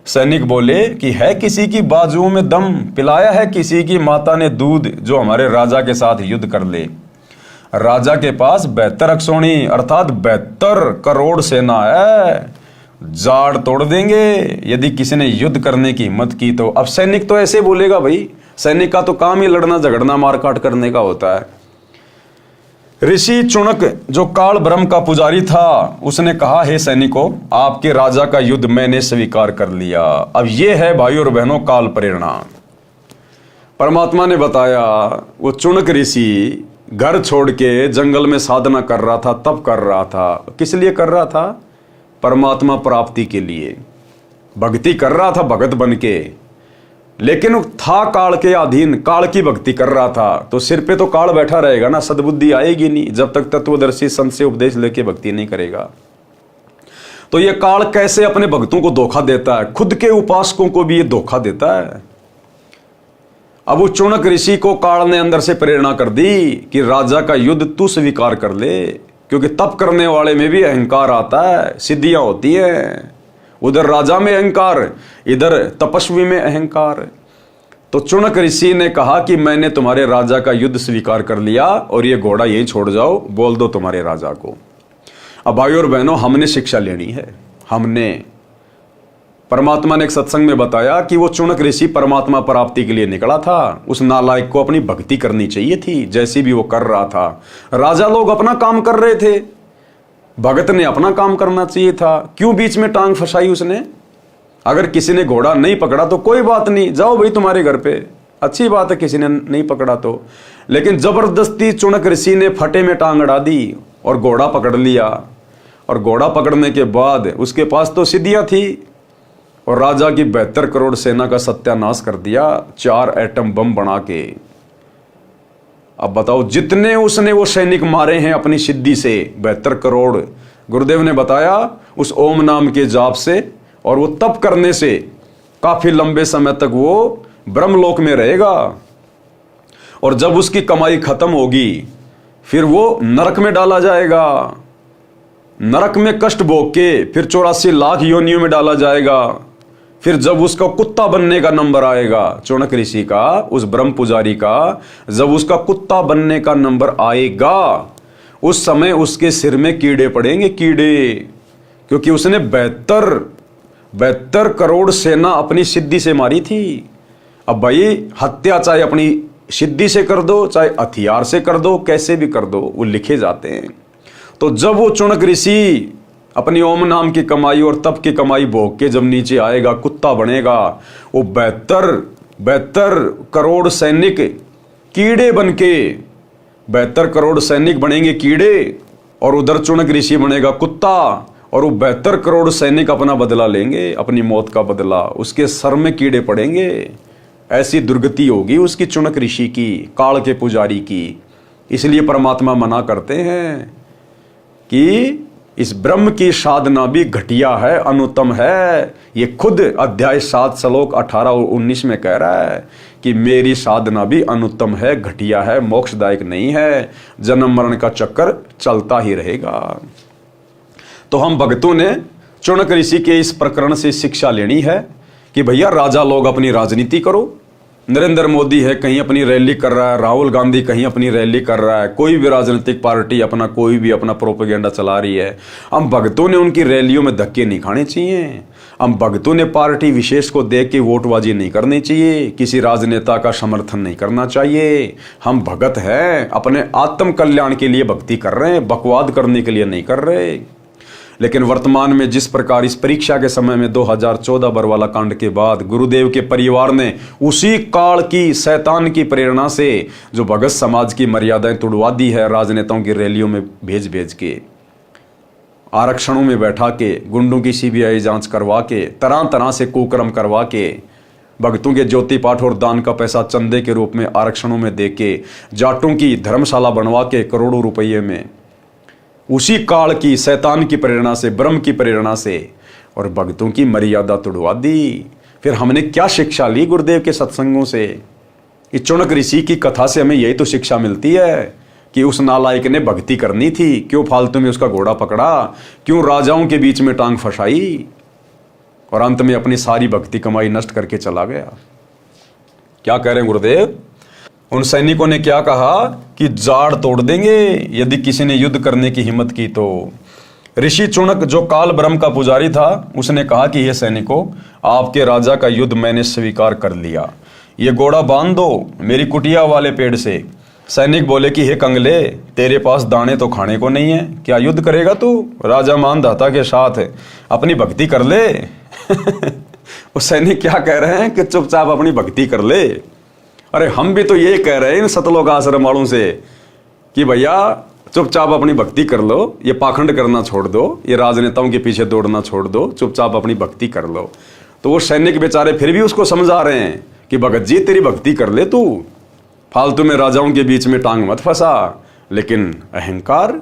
सैनिक बोले कि है किसी की बाजुओं में दम, पिलाया है किसी की माता ने दूध जो हमारे राजा के साथ युद्ध कर ले। राजा के पास 72 अक्षौणी अर्थात 72 करोड़ सेना है, जाड़ तोड़ देंगे यदि किसी ने युद्ध करने की हिम्मत की तो। अब सैनिक तो ऐसे बोलेगा, भाई सैनिक का तो काम ही लड़ना झगड़ना मारकाट करने का होता है। ऋषि चुनक जो काल ब्रह्म का पुजारी था, उसने कहा, हे सैनिकों, आपके राजा का युद्ध मैंने स्वीकार कर लिया। अब ये है भाई और बहनों काल प्रेरणा। परमात्मा ने बताया, वो चुनक ऋषि घर छोड़ के जंगल में साधना कर रहा था, तप कर रहा था। किस लिए कर रहा था? परमात्मा प्राप्ति के लिए भक्ति कर रहा था, भगत बन के। लेकिन था काल के अधीन, काल की भक्ति कर रहा था, तो सिर पे तो काल बैठा रहेगा ना, सद्बुद्धि आएगी नहीं जब तक तत्वदर्शी संत से उपदेश लेके भक्ति नहीं करेगा। तो ये काल कैसे अपने भक्तों को धोखा देता है, खुद के उपासकों को भी ये धोखा देता है। अब वो चुनक ऋषि को काल ने अंदर से प्रेरणा कर दी कि राजा का युद्ध तू स्वीकार कर ले, क्योंकि तप करने वाले में भी अहंकार आता है, सिद्धियां होती हैं। उधर राजा में अहंकार, इधर तपस्वी में अहंकार। तो चुनक ऋषि ने कहा कि मैंने तुम्हारे राजा का युद्ध स्वीकार कर लिया और ये घोड़ा यही छोड़ जाओ, बोल दो तुम्हारे राजा को। अब भाई और बहनों, हमने शिक्षा लेनी है। हमने परमात्मा ने एक सत्संग में बताया कि वो चुनक ऋषि परमात्मा प्राप्ति के लिए निकला था। उस नालायक को अपनी भक्ति करनी चाहिए थी, जैसी भी वो कर रहा था। राजा लोग अपना काम कर रहे थे, भगत ने अपना काम करना चाहिए था। क्यों बीच में टांग फंसाई उसने? अगर किसी ने घोड़ा नहीं पकड़ा तो कोई बात नहीं, जाओ भाई तुम्हारे घर पे, अच्छी बात है किसी ने नहीं पकड़ा तो। लेकिन जबरदस्ती चुनक ऋषि ने फटे में टांग अड़ा दी और घोड़ा पकड़ लिया। और घोड़ा पकड़ने के बाद उसके पास तो सिद्धियां थी और राजा की 72 करोड़ सेना का सत्यानाश कर दिया 4 एटम बम बना के। अब बताओ, जितने उसने वो सैनिक मारे हैं अपनी सिद्धि से, 72 करोड़, गुरुदेव ने बताया उस ओम नाम के जाप से और वो तप करने से काफी लंबे समय तक वो ब्रह्मलोक में रहेगा, और जब उसकी कमाई खत्म होगी फिर वो नरक में डाला जाएगा। नरक में कष्ट भोग के फिर 84 लाख योनियों में डाला जाएगा। फिर जब उसका कुत्ता बनने का नंबर आएगा, चौनक ऋषि का, उस ब्रह्म पुजारी का, जब उसका कुत्ता बनने का नंबर आएगा, उस समय उसके सिर में कीड़े पड़ेंगे, कीड़े, क्योंकि उसने 72 करोड़ सेना अपनी सिद्धि से मारी थी। अब भाई हत्या चाहे अपनी सिद्धि से कर दो, चाहे हथियार से कर दो, कैसे भी कर दो, वो लिखे जाते हैं। तो जब वो चौनक ऋषि अपनी ओम नाम की कमाई और तप की कमाई भोग के जब नीचे आएगा, कुत्ता बनेगा, वो 72 करोड़ सैनिक कीड़े बन के, 72 करोड़ सैनिक बनेंगे कीड़े, और उधर चौनक ऋषि बनेगा कुत्ता, और वो 72 करोड़ सैनिक अपना बदला लेंगे, अपनी मौत का बदला, उसके सर में कीड़े पड़ेंगे। ऐसी दुर्गति होगी उसकी, चौनक ऋषि की, काल के पुजारी की। इसलिए परमात्मा मना करते हैं कि इस ब्रह्म की साधना भी घटिया है, अनुत्तम है। ये खुद अध्याय 7 श्लोक 18 और 19 में कह रहा है कि मेरी साधना भी अनुत्तम है, घटिया है, मोक्षदायक नहीं है, जन्म मरण का चक्कर चलता ही रहेगा। तो हम भक्तों ने चौनक ऋषि के इस प्रकरण से शिक्षा लेनी है कि भैया राजा लोग अपनी राजनीति करो। नरेंद्र मोदी है कहीं अपनी रैली कर रहा है, राहुल गांधी कहीं अपनी रैली कर रहा है, कोई भी राजनीतिक पार्टी अपना कोई भी अपना प्रोपेगेंडा चला रही है। हम भक्तों ने उनकी रैलियों में धक्के नहीं खाने चाहिए। हम भक्तों ने पार्टी विशेष को देख के वोटबाजी नहीं करनी चाहिए, किसी राजनेता का समर्थन नहीं करना चाहिए। हम भगत हैं, अपने आत्म कल्याण के लिए भक्ति कर रहे हैं, बकवाद करने के लिए नहीं कर रहे। लेकिन वर्तमान में जिस प्रकार इस परीक्षा के समय में 2014 बरवाला कांड के बाद गुरुदेव के परिवार ने उसी काल की शैतान की प्रेरणा से जो भगत समाज की मर्यादाएं तुड़वा दी है, राजनेताओं की रैलियों में भेज भेज के, आरक्षणों में बैठा के, गुंडों की सीबीआई जांच करवा के, तरह तरह से कुकर्म करवा के, भक्तों के ज्योति पाठ और दान का पैसा चंदे के रूप में आरक्षणों में दे के, जाटों की धर्मशाला बनवा के करोड़ों रुपये में, उसी काल की शैतान की प्रेरणा से, ब्रह्म की प्रेरणा से, और भक्तों की मर्यादा तुड़वा दी। फिर हमने क्या शिक्षा ली गुरुदेव के सत्संगों से? इस चौनक ऋषि की कथा से हमें यही तो शिक्षा मिलती है कि उस नालायक ने भक्ति करनी थी, क्यों फालतू में उसका घोड़ा पकड़ा, क्यों राजाओं के बीच में टांग फंसाई, और अंत में अपनी सारी भक्ति कमाई नष्ट करके चला गया। क्या कह रहे हैं गुरुदेव? उन सैनिकों ने क्या कहा कि जाड़ तोड़ देंगे यदि किसी ने युद्ध करने की हिम्मत की तो। ऋषि चौनक जो काल ब्रह्म का पुजारी था, उसने कहा कि ये सैनिकों, आपके राजा का युद्ध मैंने स्वीकार कर लिया, ये घोड़ा बांध दो मेरी कुटिया वाले पेड़ से। सैनिक बोले कि हे कंगले, तेरे पास दाने तो खाने को नहीं है, क्या युद्ध करेगा तू? राजा मानदाता के साथ अपनी भक्ति कर ले। वो सैनिक क्या कह रहे हैं कि चुपचाप अपनी भक्ति कर ले। अरे हम भी तो ये कह रहे हैं इन सतलोक आश्रम वालों से कि भैया चुपचाप अपनी भक्ति कर लो, ये पाखंड करना छोड़ दो, ये राजनेताओं के पीछे दौड़ना छोड़ दो, चुपचाप अपनी भक्ति कर लो। तो वो सैनिक बेचारे फिर भी उसको समझा रहे हैं कि भगत जी तेरी भक्ति कर ले, तू फालतू में राजाओं के बीच में टांग मत फंसा। लेकिन अहंकार,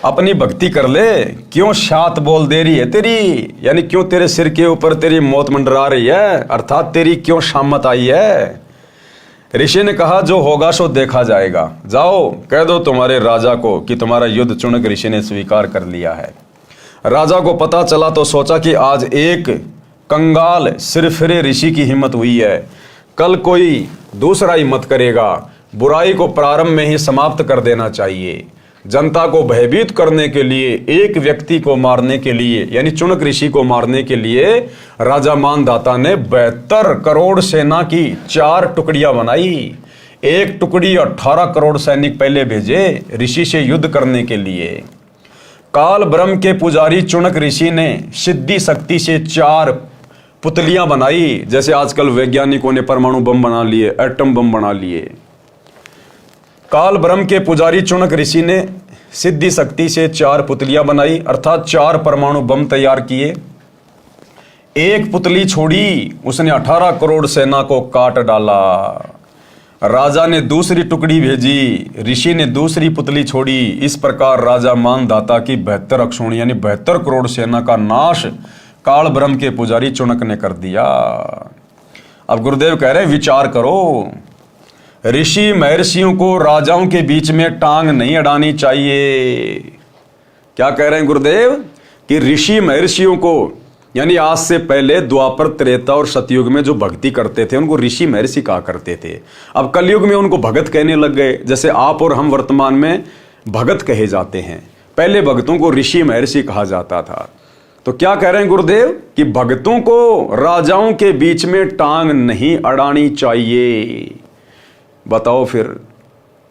अपनी भक्ति कर ले, क्यों शात बोल दे रही है तेरी, यानी क्यों तेरे सिर के ऊपर तेरी मौत मंडरा रही है, अर्थात तेरी क्यों शामत आई है। ऋषि ने कहा जो होगा सो देखा जाएगा, जाओ कह दो तुम्हारे राजा को कि तुम्हारा युद्ध चौनक ऋषि ने स्वीकार कर लिया है। राजा को पता चला तो सोचा कि आज एक कंगाल सिरफिरे ऋषि की हिम्मत हुई है, कल कोई दूसरा हिम्मत करेगा। बुराई को प्रारंभ में ही समाप्त कर देना चाहिए। जनता को भयभीत करने के लिए, एक व्यक्ति को मारने के लिए, यानी चौनक ऋषि को मारने के लिए राजा मानदाता ने 72 करोड़ सेना की 4 टुकड़ियां बनाई। एक टुकड़ी 18 करोड़ सैनिक पहले भेजे ऋषि से युद्ध करने के लिए। काल ब्रह्म के पुजारी चौनक ऋषि ने सिद्धि शक्ति से 4 पुतलियां बनाई, जैसे आजकल वैज्ञानिकों ने परमाणु बम बना लिए, एटम बम बना लिए। काल ब्रह्म के पुजारी चौनक ऋषि ने सिद्धि शक्ति से 4 पुतलियां बनाई, अर्थात 4 परमाणु बम तैयार किए। एक पुतली छोड़ी, उसने 18 करोड़ सेना को काट डाला। राजा ने दूसरी टुकड़ी भेजी, ऋषि ने दूसरी पुतली छोड़ी। इस प्रकार राजा मानदाता की 72 अक्षोणी यानी 72 करोड़ सेना का नाश काल ब्रह्म के पुजारी चुनक ने कर दिया। अब गुरुदेव कह रहे विचार करो, ऋषि महर्षियों को राजाओं के बीच में टांग नहीं अड़ानी चाहिए। क्या कह रहे हैं गुरुदेव कि ऋषि महर्षियों को, यानी आज से पहले द्वापर, त्रेता और सतयुग में जो भक्ति करते थे उनको ऋषि महर्षि कहा करते थे। अब कलयुग में उनको भगत कहने लग गए, जैसे आप और हम वर्तमान में भगत कहे जाते हैं। पहले भक्तों को ऋषि महर्षि कहा जाता था। तो क्या कह रहे हैं गुरुदेव कि भक्तों को राजाओं के बीच में टांग नहीं अड़ानी चाहिए। बताओ फिर,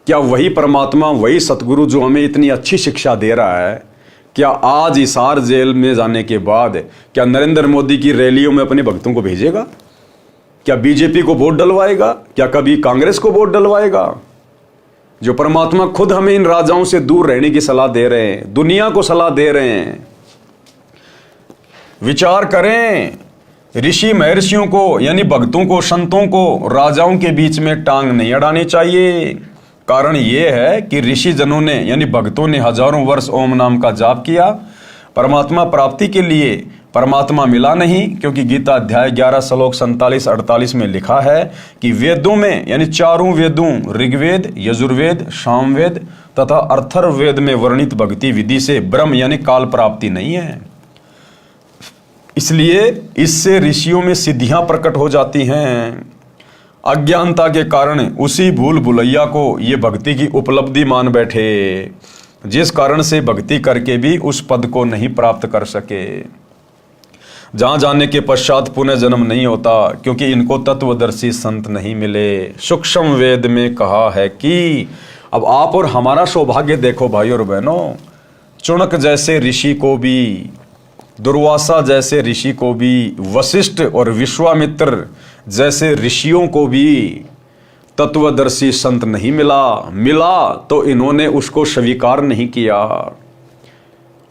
क्या वही परमात्मा, वही सतगुरु जो हमें इतनी अच्छी शिक्षा दे रहा है, क्या आज हिसार जेल में जाने के बाद क्या नरेंद्र मोदी की रैलियों में अपने भक्तों को भेजेगा? क्या बीजेपी को वोट डलवाएगा? क्या कभी कांग्रेस को वोट डलवाएगा? जो परमात्मा खुद हमें इन राजाओं से दूर रहने की सलाह दे रहे हैं, दुनिया को सलाह दे रहे हैं। विचार करें, ऋषि महर्षियों को यानी भक्तों को, संतों को राजाओं के बीच में टांग नहीं अड़ानी चाहिए। कारण यह है कि ऋषि जनों ने यानी भक्तों ने हजारों वर्ष ओम नाम का जाप किया परमात्मा प्राप्ति के लिए। परमात्मा मिला नहीं, क्योंकि गीता अध्याय 11 श्लोक 47-48 में लिखा है कि वेदों में यानी चारों वेदों ऋग्वेद, यजुर्वेद, सामवेद तथा अथर्ववेद में वर्णित भक्ति विधि से ब्रह्म यानी काल प्राप्ति नहीं है। इसलिए इससे ऋषियों में सिद्धियां प्रकट हो जाती हैं। अज्ञानता के कारण उसी भूल भुलैया को ये भक्ति की उपलब्धि मान बैठे, जिस कारण से भक्ति करके भी उस पद को नहीं प्राप्त कर सके। जहां जाने के पश्चात पुनः जन्म नहीं होता, क्योंकि इनको तत्वदर्शी संत नहीं मिले। सूक्ष्म वेद में कहा है कि अब आप और हमारा सौभाग्य देखो भाई और बहनों, चुनक जैसे ऋषि को भी, दुर्वासा जैसे ऋषि को भी, वशिष्ठ और विश्वामित्र जैसे ऋषियों को भी तत्वदर्शी संत नहीं मिला तो इन्होंने उसको स्वीकार नहीं किया।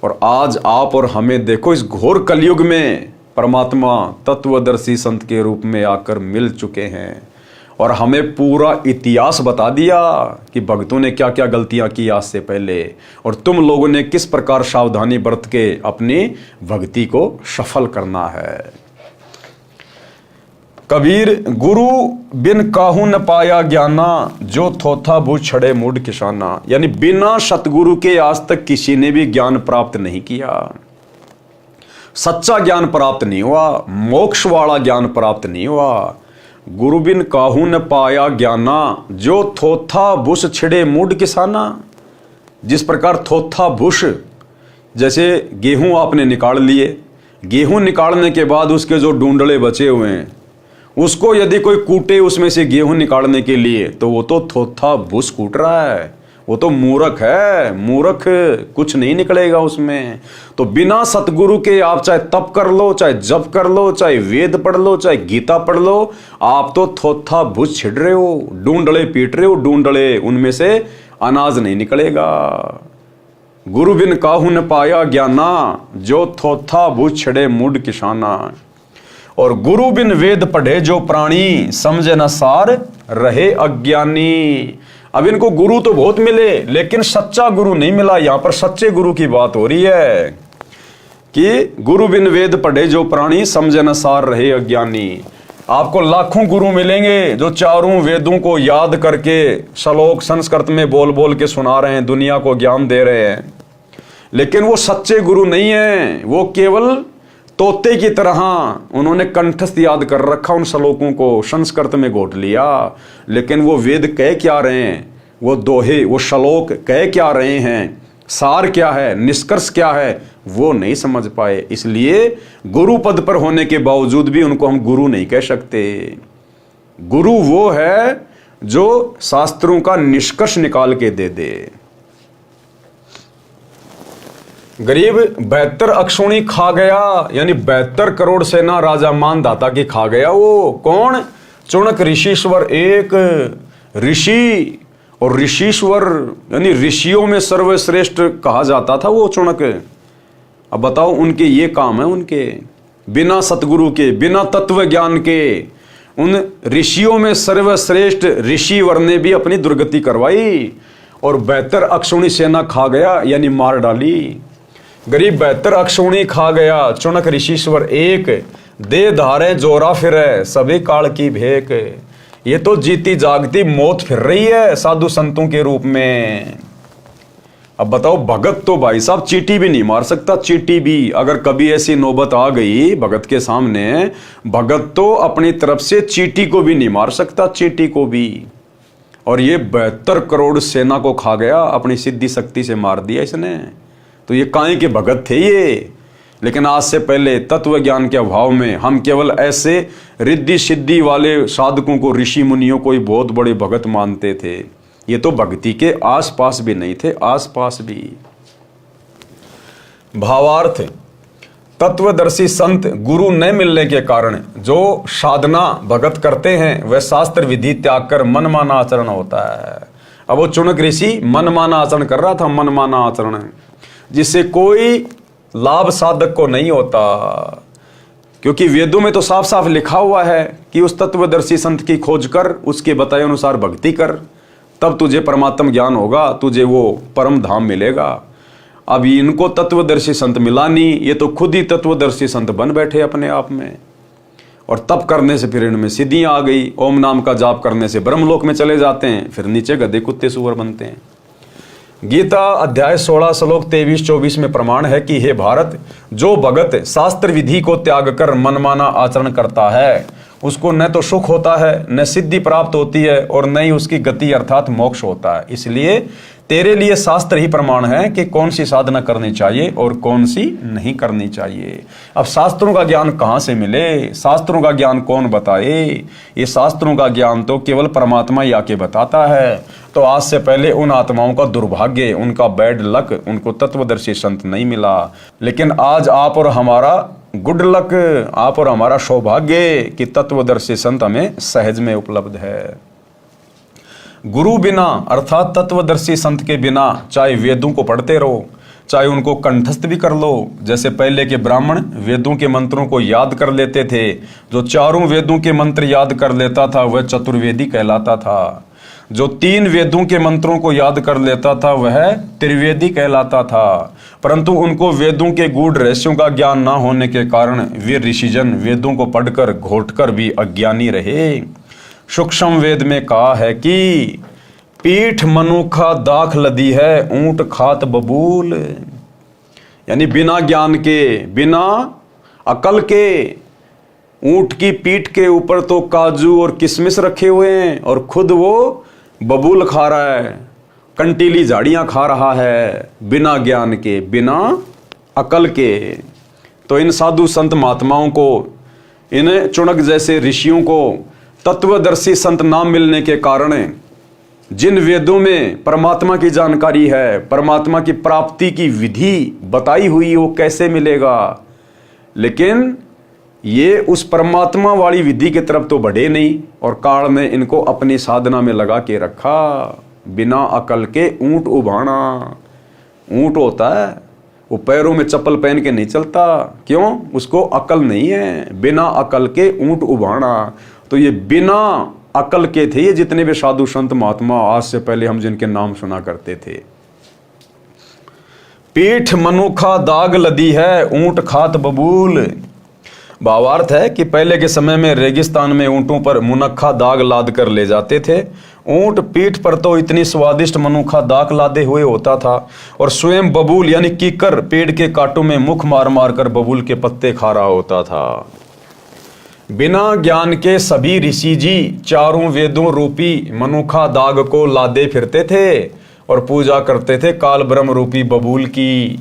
और आज आप और हमें देखो, इस घोर कलयुग में परमात्मा तत्वदर्शी संत के रूप में आकर मिल चुके हैं और हमें पूरा इतिहास बता दिया कि भक्तों ने क्या क्या गलतियां की आज से पहले, और तुम लोगों ने किस प्रकार सावधानी बरत के अपनी भक्ति को सफल करना है। कबीर, गुरु बिन काहू न पाया ज्ञाना, जो थोथा भू छड़े मूड किसाना। यानी बिना सतगुरु के आज तक किसी ने भी ज्ञान प्राप्त नहीं किया, सच्चा ज्ञान प्राप्त नहीं हुआ, मोक्ष वाला ज्ञान प्राप्त नहीं हुआ। गुरु बिन काहू न पाया ज्ञाना, जो थोथा भूस छिड़े मूड किसाना। जिस प्रकार थोथा भूस, जैसे गेहूं आपने निकाल लिए, गेहूं निकालने के बाद उसके जो डूंडले बचे हुए हैं उसको यदि कोई कूटे उसमें से गेहूं निकालने के लिए, तो वो तो थोथा भूस कूट रहा है, वो तो मूर्ख है, मूर्ख, कुछ नहीं निकलेगा उसमें। तो बिना सतगुरु के आप चाहे तप कर लो, चाहे जप कर लो, चाहे वेद पढ़ लो, चाहे गीता पढ़ लो, आप तो थोथा भूस छिड़ रहे हो, डूंडले पीट रहे हो, डूंडले, उनमें से अनाज नहीं निकलेगा। गुरु बिन काहू न पाया ज्ञाना, जो थोथा भूस छिड़े मूड किसाना। और गुरु बिन वेद पढ़े जो प्राणी, समझे न सार रहे अज्ञानी। अब इनको गुरु तो बहुत मिले लेकिन सच्चा गुरु नहीं मिला। यहां पर सच्चे गुरु की बात हो रही है कि गुरु बिन वेद पढ़े जो प्राणी, समझे न सार रहे अज्ञानी। आपको लाखों गुरु मिलेंगे जो चारों वेदों को याद करके श्लोक संस्कृत में बोल बोल के सुना रहे हैं, दुनिया को ज्ञान दे रहे हैं, लेकिन वो सच्चे गुरु नहीं है। वो केवल तोते की तरह उन्होंने कंठस्थ याद कर रखा, उन श्लोकों को संस्कृत में घोट लिया, लेकिन वो वेद कह क्या रहे हैं, वो दोहे, वो श्लोक कह क्या रहे हैं, सार क्या है, निष्कर्ष क्या है, वो नहीं समझ पाए। इसलिए गुरु पद पर होने के बावजूद भी उनको हम गुरु नहीं कह सकते। गुरु वो है जो शास्त्रों का निष्कर्ष निकाल के दे दे। गरीब 72 अक्षौणी खा गया, यानी 72 करोड़ सेना राजा मानधाता की खा गया। वो कौन? चुनक ऋषिश्वर, एक ऋषि और ऋषिश्वर यानी ऋषियों में सर्वश्रेष्ठ कहा जाता था वो चुनक। अब बताओ, उनके ये काम है, उनके बिना सतगुरु के, बिना तत्व ज्ञान के, उन ऋषियों में सर्वश्रेष्ठ ऋषिवर ने भी अपनी दुर्गति करवाई और 72 अक्षौणी सेना खा गया, यानी मार डाली। गरीब 72 अक्षुणी खा गया, चुनक ऋषीश्वर एक, दे धारे जोरा फिरे सभी काल की भेक। ये तो जीती जागती मौत फिर रही है साधु संतों के रूप में। अब बताओ, भगत तो भाई साहब चींटी भी नहीं मार सकता, चींटी भी। अगर कभी ऐसी नौबत आ गई भगत के सामने, भगत तो अपनी तरफ से चींटी को भी नहीं मार सकता, चींटी को भी। और ये 72 करोड़ सेना को खा गया, अपनी सिद्धि शक्ति से मार दिया इसने। तो ये काहे के भगत थे ये। लेकिन आज से पहले तत्व ज्ञान के अभाव में हम केवल ऐसे रिद्धि सिद्धि वाले साधकों को, ऋषि मुनियों को ही बहुत बड़े भगत मानते थे। ये तो भक्ति के आसपास भी नहीं थे, आसपास भी। भावार्थ, तत्वदर्शी संत गुरु न मिलने के कारण जो साधना भगत करते हैं वह शास्त्र विधि त्याग कर मनमाना आचरण होता है। अब वो चुनक ऋषि मनमाना आचरण कर रहा था, मनमाना आचरण, जिससे कोई लाभ साधक को नहीं होता। क्योंकि वेदों में तो साफ साफ लिखा हुआ है कि उस तत्वदर्शी संत की खोज कर, उसके बताए अनुसार भक्ति कर, तब तुझे परमात्म ज्ञान होगा, तुझे वो परम धाम मिलेगा। अब इनको तत्वदर्शी संत मिला नहीं, ये तो खुद ही तत्वदर्शी संत बन बैठे अपने आप में। और तब करने से फिर इनमें सिद्धियां आ गई। ओम नाम का जाप करने से ब्रह्मलोक में चले जाते हैं, फिर नीचे गधे कुत्ते सुअर बनते हैं। गीता अध्याय 16 श्लोक 23-24 में प्रमाण है कि हे भारत, जो भगत शास्त्र विधि को त्याग कर मनमाना आचरण करता है उसको न तो सुख होता है, न सिद्धि प्राप्त होती है, और न ही उसकी गति अर्थात मोक्ष होता है। इसलिए तेरे लिए शास्त्र ही प्रमाण है कि कौन सी साधना करनी चाहिए और कौन सी नहीं करनी चाहिए। अब शास्त्रों का ज्ञान कहाँ से मिले, शास्त्रों का ज्ञान कौन बताए? ये शास्त्रों का ज्ञान तो केवल परमात्मा ही आके बताता है। तो आज से पहले उन आत्माओं का दुर्भाग्य, उनका बैड लक, उनको तत्वदर्शी संत नहीं मिला। लेकिन आज आप और हमारा गुड लक, आप और हमारा सौभाग्य कि तत्वदर्शी संत हमें सहज में उपलब्ध है। गुरु बिना अर्थात तत्वदर्शी संत के बिना चाहे वेदों को पढ़ते रहो, चाहे उनको कंठस्थ भी कर लो। जैसे पहले के ब्राह्मण वेदों के मंत्रों को याद कर लेते थे, जो चारों वेदों के मंत्र याद कर लेता था वह चतुर्वेदी कहलाता था। जो 3 वेदों के मंत्रों को याद कर लेता था वह त्रिवेदी कहलाता था। परंतु उनको वेदों के गूढ़ रहस्यों का ज्ञान ना होने के कारण वे ऋषिजन वेदों को पढ़कर घोटकर भी अज्ञानी रहे। सूक्ष्म वेद में कहा है कि पीठ मनुखा दाख लदी है, ऊंट खात बबूल। यानी बिना ज्ञान के, बिना अकल के ऊंट की पीठ के ऊपर तो काजू और किशमिश रखे हुए हैं और खुद वो बबूल खा रहा है, कंटीली झाड़ियां खा रहा है, बिना ज्ञान के, बिना अकल के। तो इन साधु संत महात्माओं को, इन चुनक जैसे ऋषियों को तत्वदर्शी संत ना मिलने के कारण जिन वेदों में परमात्मा की जानकारी है, परमात्मा की प्राप्ति की विधि बताई हुई, वो कैसे मिलेगा? लेकिन ये उस परमात्मा वाली विधि की तरफ तो बढ़े नहीं, और काल ने इनको अपनी साधना में लगा के रखा। बिना अकल के ऊंट उभाना। ऊंट होता है वो पैरों में चप्पल पहन के नहीं चलता, क्यों? उसको अकल नहीं है। बिना अकल के ऊंट उभाना। तो ये बिना अकल के थे ये जितने भी साधु संत महात्मा आज से पहले हम जिनके नाम सुना करते थे। पीठ मनुखा दाग लदी है, ऊंट खात बबूल। भावार्थ है कि पहले के समय में रेगिस्तान में ऊंटों पर मुनक्खा दाग लाद कर ले जाते थे। ऊंट पीठ पर तो इतनी स्वादिष्ट मनुखा दाग लादे हुए होता था, और स्वयं बबूल यानी कीकर पेड़ के कांटों में मुख मार मार कर बबूल के पत्ते खा रहा होता था। बिना ज्ञान के सभी ऋषि जी चारों वेदों रूपी मनुखा दाग को लादे फिरते थे और पूजा करते थे काल ब्रह्म रूपी बबूल की,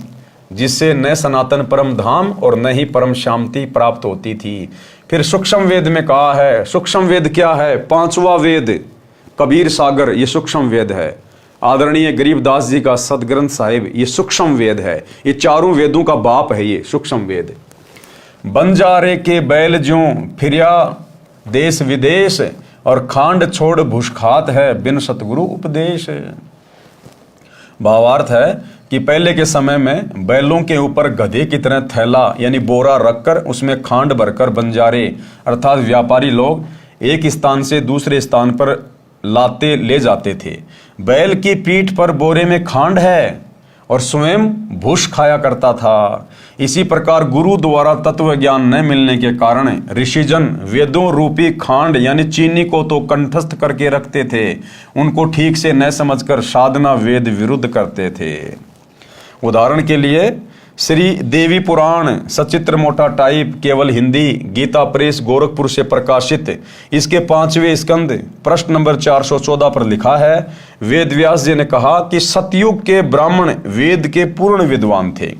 जिससे न सनातन परम धाम और न ही परम शांति प्राप्त होती थी। फिर सूक्ष्म वेद में कहा है, सूक्ष्म वेद क्या है? 5वां वेद कबीर सागर, ये सूक्ष्म वेद है। आदरणीय गरीबदास जी का सदग्रंथ साहिब, ये सूक्ष्म वेद है। ये चारों वेदों का बाप है ये सूक्ष्म वेद। बंजारे के बैल ज्यों फिरिया देश विदेश, और खांड छोड़ भुषखात है बिन सतगुरु उपदेश। भावार्थ है कि पहले के समय में बैलों के ऊपर गधे की तरह थैला यानी बोरा रखकर उसमें खांड भरकर बंजारे अर्थात व्यापारी लोग एक स्थान से दूसरे स्थान पर लाते ले जाते थे। बैल की पीठ पर बोरे में खांड है और स्वयं भूष खाया करता था। इसी प्रकार गुरु द्वारा तत्व ज्ञान न मिलने के कारण ऋषिजन वेदों रूपी खांड यानी चीनी को तो कंठस्थ करके रखते थे, उनको ठीक से न समझकर साधना वेद विरुद्ध करते थे। उदाहरण के लिए श्री देवी पुराण सचित्र मोटा टाइप केवल हिंदी गीता प्रेस गोरखपुर से प्रकाशित, इसके 5वें स्कंद प्रश्न नंबर 414 पर लिखा है, वेद व्यास जी ने कहा कि सतयुग के ब्राह्मण वेद के पूर्ण विद्वान थे।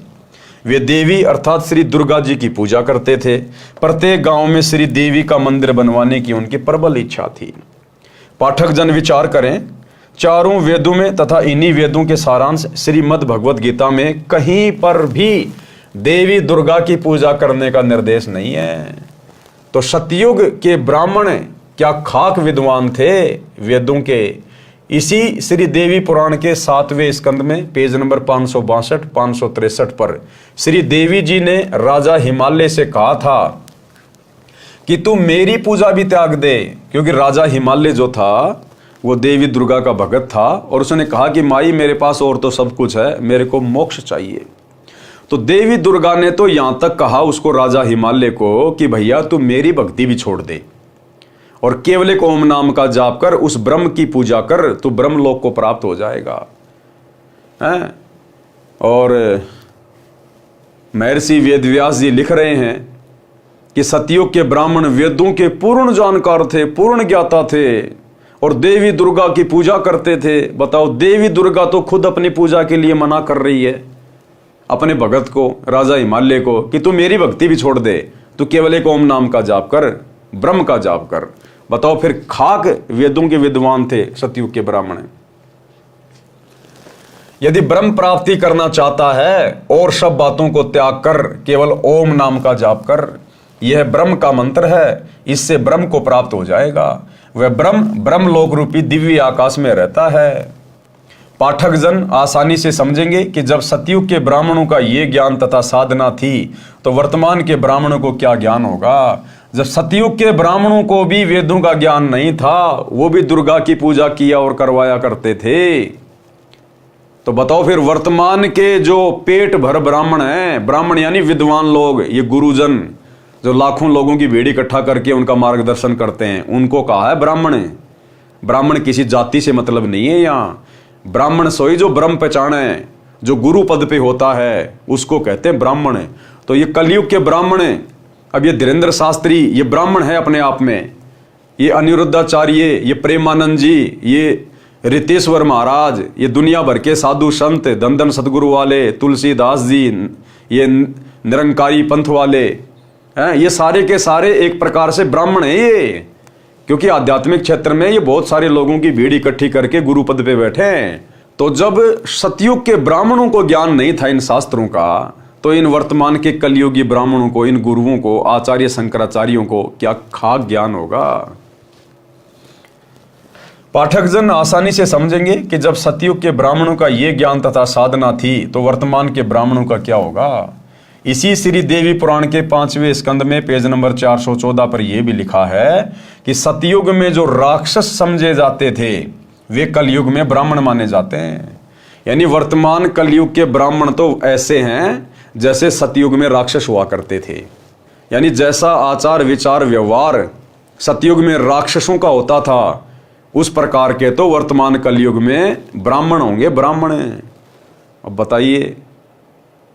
वे देवी अर्थात श्री दुर्गा जी की पूजा करते थे। प्रत्येक गांव में श्री देवी का मंदिर बनवाने की उनकी प्रबल इच्छा थी। पाठक जन विचार करें, चारों वेदों में तथा इन्हीं वेदों के सारांश श्रीमद् भगवत गीता में कहीं पर भी देवी दुर्गा की पूजा करने का निर्देश नहीं है। तो सतयुग के ब्राह्मण क्या खाक विद्वान थे वेदों के। इसी श्री देवी पुराण के 7वें स्कंद में पेज नंबर 562 563 पर श्री देवी जी ने राजा हिमालय से कहा था कि तू मेरी पूजा भी त्याग दे, क्योंकि राजा हिमालय जो था वो देवी दुर्गा का भगत था और उसने कहा कि माई मेरे पास और तो सब कुछ है, मेरे को मोक्ष चाहिए। तो देवी दुर्गा ने तो यहां तक कहा उसको, राजा हिमालय को, कि भैया तू मेरी भक्ति भी छोड़ दे और केवल एक ओम नाम का जाप कर, उस ब्रह्म की पूजा कर, तू ब्रह्मलोक को प्राप्त हो जाएगा। हैं? और महर्षि वेदव्यास जी लिख रहे हैं कि सतयुग के ब्राह्मण वेदों के पूर्ण जानकार थे, पूर्ण ज्ञाता थे और देवी दुर्गा की पूजा करते थे। बताओ, देवी दुर्गा तो खुद अपनी पूजा के लिए मना कर रही है अपने भगत को, राजा हिमालय को, कि तू मेरी भक्ति भी छोड़ दे, तू केवल एक ओम नाम का जाप कर, ब्रह्म का जाप कर। बताओ, फिर खाक वेदों के विद्वान थे सतयुग के ब्राह्मण। यदि ब्रह्म प्राप्ति करना चाहता है और सब बातों को त्याग कर केवल ओम नाम का जाप कर, यह ब्रह्म का मंत्र है, इससे ब्रह्म को प्राप्त हो जाएगा। वह ब्रह्मलोक रूपी दिव्य आकाश में रहता है। पाठक जन आसानी से समझेंगे कि जब सतयुग के ब्राह्मणों का ये ज्ञान तथा साधना थी तो वर्तमान के ब्राह्मणों को क्या ज्ञान होगा। जब सतयुग के ब्राह्मणों को भी वेदों का ज्ञान नहीं था, वो भी दुर्गा की पूजा किया और करवाया करते थे। तो बताओ, फिर वर्तमान के जो पेट भर ब्राह्मण हैं, ब्राह्मण यानी विद्वान लोग, ये गुरुजन जो लाखों लोगों की भीड़ इकट्ठा करके उनका मार्गदर्शन करते हैं, उनको कहा है ब्राह्मण। ब्राह्मण किसी जाति से मतलब नहीं है। यहाँ ब्राह्मण सोई जो ब्रह्म पहचाने, जो गुरु पद पे होता है, उसको कहते हैं ब्राह्मण। तो ये कलयुग के ब्राह्मण, अब ये धीरेन्द्र शास्त्री ये ब्राह्मण है अपने आप में, ये अनिरुद्धाचार्य, ये प्रेमानंद जी, ये रितेश्वर महाराज, ये दुनिया भर के साधु संत, दंदन सतगुरु वाले, तुलसीदास जी, ये निरंकारी पंथ वाले हैं, ये सारे के सारे एक प्रकार से ब्राह्मण है ये, क्योंकि आध्यात्मिक क्षेत्र में ये बहुत सारे लोगों की भीड़ इकट्ठी करके गुरु पद पे बैठे हैं। तो जब सतयुग के ब्राह्मणों को ज्ञान नहीं था इन शास्त्रों का, तो इन वर्तमान के कलयुगी ब्राह्मणों को, इन गुरुओं को, आचार्य शंकराचार्यों को क्या खाक ज्ञान होगा। पाठक जन आसानी से समझेंगे कि जब सतयुग के ब्राह्मणों का ये ज्ञान तथा साधना थी तो वर्तमान के ब्राह्मणों का क्या होगा। इसी श्री देवी पुराण के 5वें स्कंद में पेज नंबर 414 पर यह भी लिखा है कि सतयुग में जो राक्षस समझे जाते थे वे कलयुग में ब्राह्मण माने जाते हैं। यानी वर्तमान कलयुग के ब्राह्मण तो ऐसे हैं जैसे सतयुग में राक्षस हुआ करते थे। यानी जैसा आचार विचार व्यवहार सतयुग में राक्षसों का होता था, उस प्रकार के तो वर्तमान कलयुग में ब्राह्मण होंगे, ब्राह्मण। अब बताइए,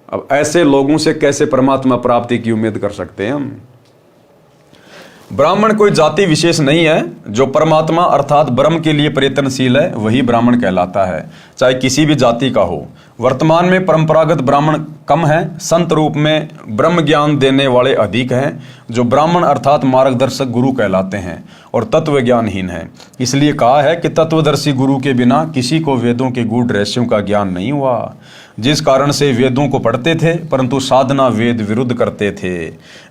अब ऐसे लोगों से कैसे परमात्मा प्राप्ति की उम्मीद कर सकते हैं हम। ब्राह्मण कोई जाति विशेष नहीं है, जो परमात्मा अर्थात ब्रह्म के लिए प्रयत्नशील है वही ब्राह्मण कहलाता है, चाहे किसी भी जाति का हो। वर्तमान में परंपरागत ब्राह्मण कम हैं, संत रूप में ब्रह्म ज्ञान देने वाले अधिक हैं, जो ब्राह्मण अर्थात मार्गदर्शक गुरु कहलाते हैं और तत्व ज्ञानहीन हैं। इसलिए कहा है कि तत्वदर्शी गुरु के बिना किसी को वेदों के गूढ़ रहस्यों का ज्ञान नहीं हुआ। जिस कारण से वेदों को पढ़ते थे परंतु साधना वेद विरुद्ध करते थे।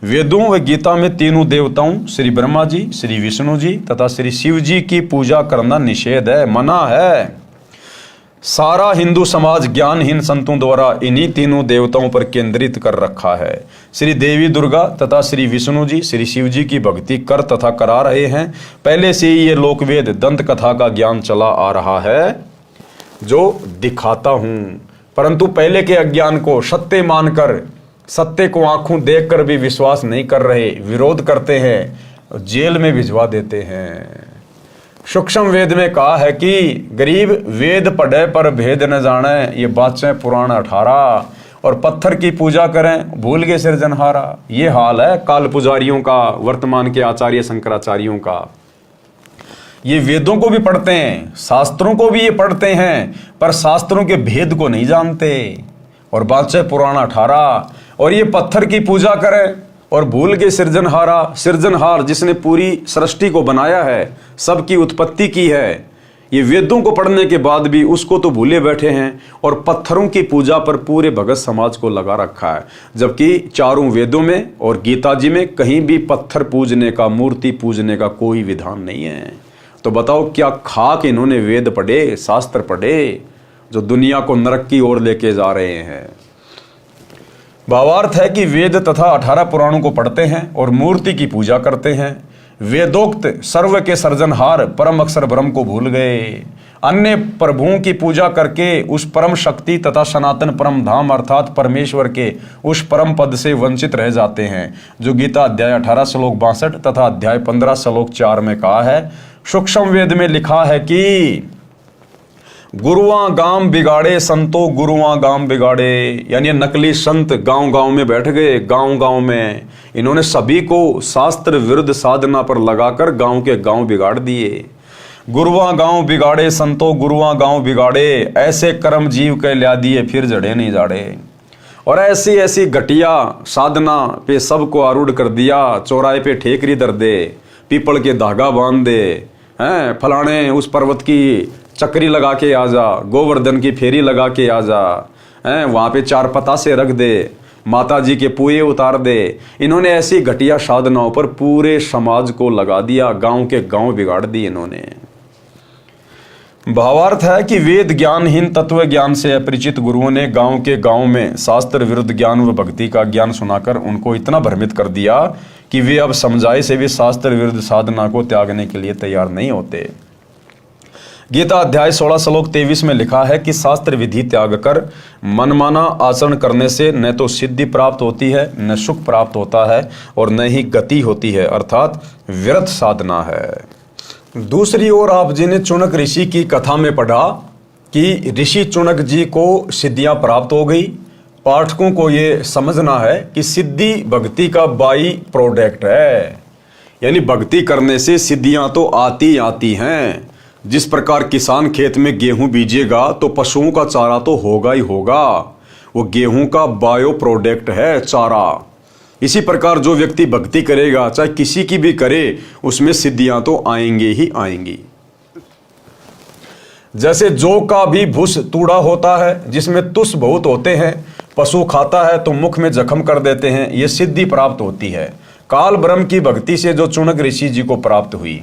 वेदों व गीता में तीनों देवताओं श्री ब्रह्मा जी, श्री विष्णु जी तथा श्री शिव जी की पूजा करना निषेध है, मना है। सारा हिंदू समाज ज्ञानहीन संतों द्वारा इन्हीं तीनों देवताओं पर केंद्रित कर रखा है। श्री देवी दुर्गा तथा श्री विष्णु जी, श्री शिव जी की भक्ति कर तथा करा रहे हैं। पहले से ही ये लोकवेद दंत कथा का ज्ञान चला आ रहा है, जो दिखाता हूं। परंतु पहले के अज्ञान को सत्य मानकर, सत्य को आंखों देखकर भी विश्वास नहीं कर रहे, विरोध करते हैं, जेल में भिजवा देते हैं। सूक्ष्म वेद में कहा है कि गरीब वेद पढ़े पर भेद न जाने, ये बातें पुराण 18, और पत्थर की पूजा करें भूल गए सृजनहारा। ये हाल है काल पुजारियों का, वर्तमान के आचार्य शंकराचार्यों का। ये वेदों को भी पढ़ते हैं, शास्त्रों को भी ये पढ़ते हैं, पर शास्त्रों के भेद को नहीं जानते, और बातें पुराण 18, और ये पत्थर की पूजा करें और भूल गए सृजनहारा। सृजनहार जिसने पूरी सृष्टि को बनाया है, सबकी उत्पत्ति की है, ये वेदों को पढ़ने के बाद भी उसको तो भूले बैठे हैं और पत्थरों की पूजा पर पूरे भगत समाज को लगा रखा है। जबकि चारों वेदों में और गीता जी में कहीं भी पत्थर पूजने का, मूर्ति पूजने का कोई विधान नहीं है। तो बताओ क्या खाक इन्होंने वेद पढ़े, शास्त्र पढ़े, जो दुनिया को नरक की ओर लेके जा रहे हैं। भावार्थ है कि वेद तथा 18 पुराणों को पढ़ते हैं और मूर्ति की पूजा करते हैं। वेदोक्त सर्व के सर्जनहार परम अक्षर ब्रह्म को भूल गए। अन्य प्रभुओं की पूजा करके उस परम शक्ति तथा सनातन परम धाम अर्थात परमेश्वर के उस परम पद से वंचित रह जाते हैं, जो गीता अध्याय 18 श्लोक 62 तथा अध्याय 15 श्लोक 4 में कहा है। सूक्ष्म वेद में लिखा है कि गुरुआ गांव बिगाड़े संतो गुरुआ गांव बिगाड़े, यानी नकली संत गांव गांव में बैठ गए। गांव गांव में इन्होंने सभी को शास्त्र विरुद्ध साधना पर लगाकर गांव के गांव बिगाड़ दिए। गुरुआ गांव बिगाड़े संतो गुरुआ गांव बिगाड़े, ऐसे कर्म जीव के ल्या दिए फिर जड़े नहीं जाड़े। और ऐसी ऐसी घटिया साधना पे सबको आरूढ़ कर दिया। चौराहे पे ठेकरी दर दे, पीपल के धागा बांध दे, हैं फलाने उस पर्वत की चक्री लगा के आ जा, गोवर्धन की फेरी लगा के आ जा, हैं वहाँ पे 4 पतासे रख दे, माता जी के पुए उतार दे। इन्होंने ऐसी घटिया साधनाओं पर पूरे समाज को लगा दिया, गांव के गांव बिगाड़ दिए इन्होंने। भावार्थ है कि वेद ज्ञानहीन तत्व ज्ञान से अपरिचित गुरुओं ने गांव के गांव में शास्त्र विरुद्ध ज्ञान व भक्ति का ज्ञान सुनाकर उनको इतना भ्रमित कर दिया कि वे अब समझाए से भी शास्त्र विरुद्ध साधना को त्यागने के लिए तैयार नहीं होते। गीता अध्याय 16 श्लोक 23 में लिखा है कि शास्त्र विधि त्याग कर मनमाना आचरण करने से न तो सिद्धि प्राप्त होती है, न सुख प्राप्त होता है, और न ही गति होती है, अर्थात व्यर्थ साधना है। दूसरी ओर आप जी ने चुनक ऋषि की कथा में पढ़ा कि ऋषि चुनक जी को सिद्धियां प्राप्त हो गई। पाठकों को ये समझना है कि सिद्धि भक्ति का बाई प्रोडक्ट है, यानी भक्ति करने से सिद्धियां तो आती आती हैं। जिस प्रकार किसान खेत में गेहूं बीजेगा तो पशुओं का चारा तो होगा ही होगा, वो गेहूं का बायो प्रोडक्ट है चारा। इसी प्रकार जो व्यक्ति भक्ति करेगा, चाहे किसी की भी करे, उसमें सिद्धियां तो आएंगे ही आएंगी। जैसे जौ का भी भूस तूड़ा होता है जिसमें तुस बहुत होते हैं, पशु खाता है तो मुख में जख्म कर देते हैं, ये सिद्धि प्राप्त होती है। काल ब्रह्म की भक्ति से जो चुनक ऋषि जी को प्राप्त हुई,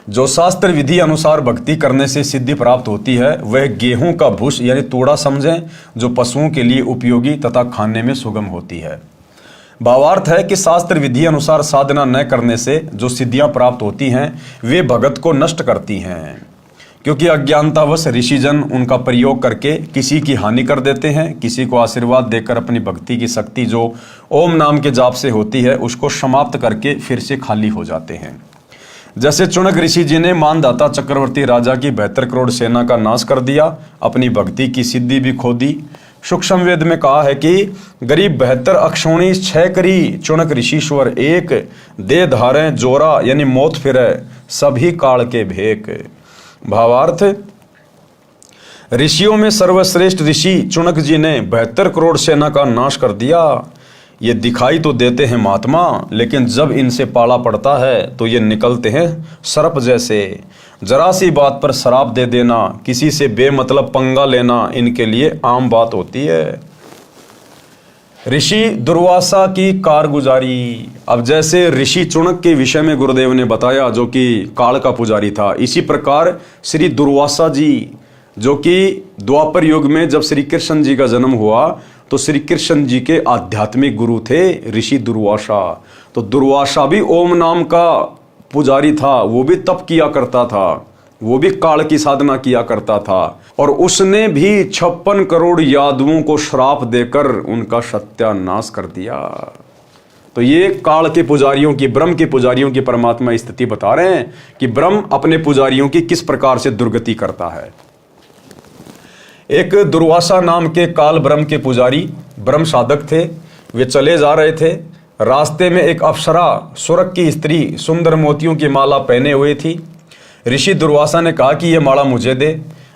जो शास्त्र विधि अनुसार भक्ति करने से सिद्धि प्राप्त होती है, वह गेहूं का भूस यानी तूड़ा समझें, जो पशुओं के लिए उपयोगी तथा खाने में सुगम होती है। भावार्थ है कि शास्त्र विधि अनुसार साधना न करने से जो सिद्धियां प्राप्त होती हैं, वे भगत को नष्ट करती हैं, क्योंकि अज्ञानतावश ऋषिजन उनका प्रयोग करके किसी की हानि कर देते हैं, किसी को आशीर्वाद देकर अपनी भक्ति की शक्ति जो ओम नाम के जाप से होती है उसको समाप्त करके फिर से खाली हो जाते हैं। जैसे चुनक ऋषि जी ने मानदाता चक्रवर्ती राजा की 72 करोड़ सेना का नाश कर दिया, अपनी भक्ति की सिद्धि भी खो दी। सूक्ष्म वेद में कहा है कि गरीब 72 अक्षोणी 6 करी, चुनक ऋषिश्वर एक, दे धारे जोरा यानी मौत फिरे, सभी काल के भेक। भावार्थ, ऋषियों में सर्वश्रेष्ठ ऋषि चुनक जी ने 72 करोड़ सेना का नाश कर दिया। ये दिखाई तो देते हैं महात्मा, लेकिन जब इनसे पाला पड़ता है तो ये निकलते हैं सर्प जैसे। जरा सी बात पर शराप दे देना, किसी से बेमतलब पंगा लेना इनके लिए आम बात होती है। ऋषि दुर्वासा की कारगुजारी। अब जैसे ऋषि चुनक के विषय में गुरुदेव ने बताया जो कि काल का पुजारी था, इसी प्रकार श्री दुर्वासा जी जो कि द्वापर युग में जब श्री कृष्ण जी का जन्म हुआ तो श्री कृष्ण जी के आध्यात्मिक गुरु थे ऋषि दुर्वासा। तो दुर्वासा भी ओम नाम का पुजारी था, वो भी तप किया करता था, वो भी काल की साधना किया करता था और उसने भी 56 करोड़ यादवों को श्राप देकर उनका सत्यानाश कर दिया। तो ये काल के पुजारियों की, ब्रह्म के पुजारियों की परमात्मा स्थिति बता रहे हैं कि ब्रह्म अपने पुजारियों की किस प्रकार से दुर्गति करता है। एक दुर्वासा नाम के काल ब्रह्म के पुजारी ब्रह्म साधक थे। वे चले जा रहे थे। रास्ते में एक अप्सरा स्वर्ग की स्त्री सुंदर मोतियों की माला पहने हुए थी। ऋषि दुर्वासा ने कहा कि ये माला मुझे दे।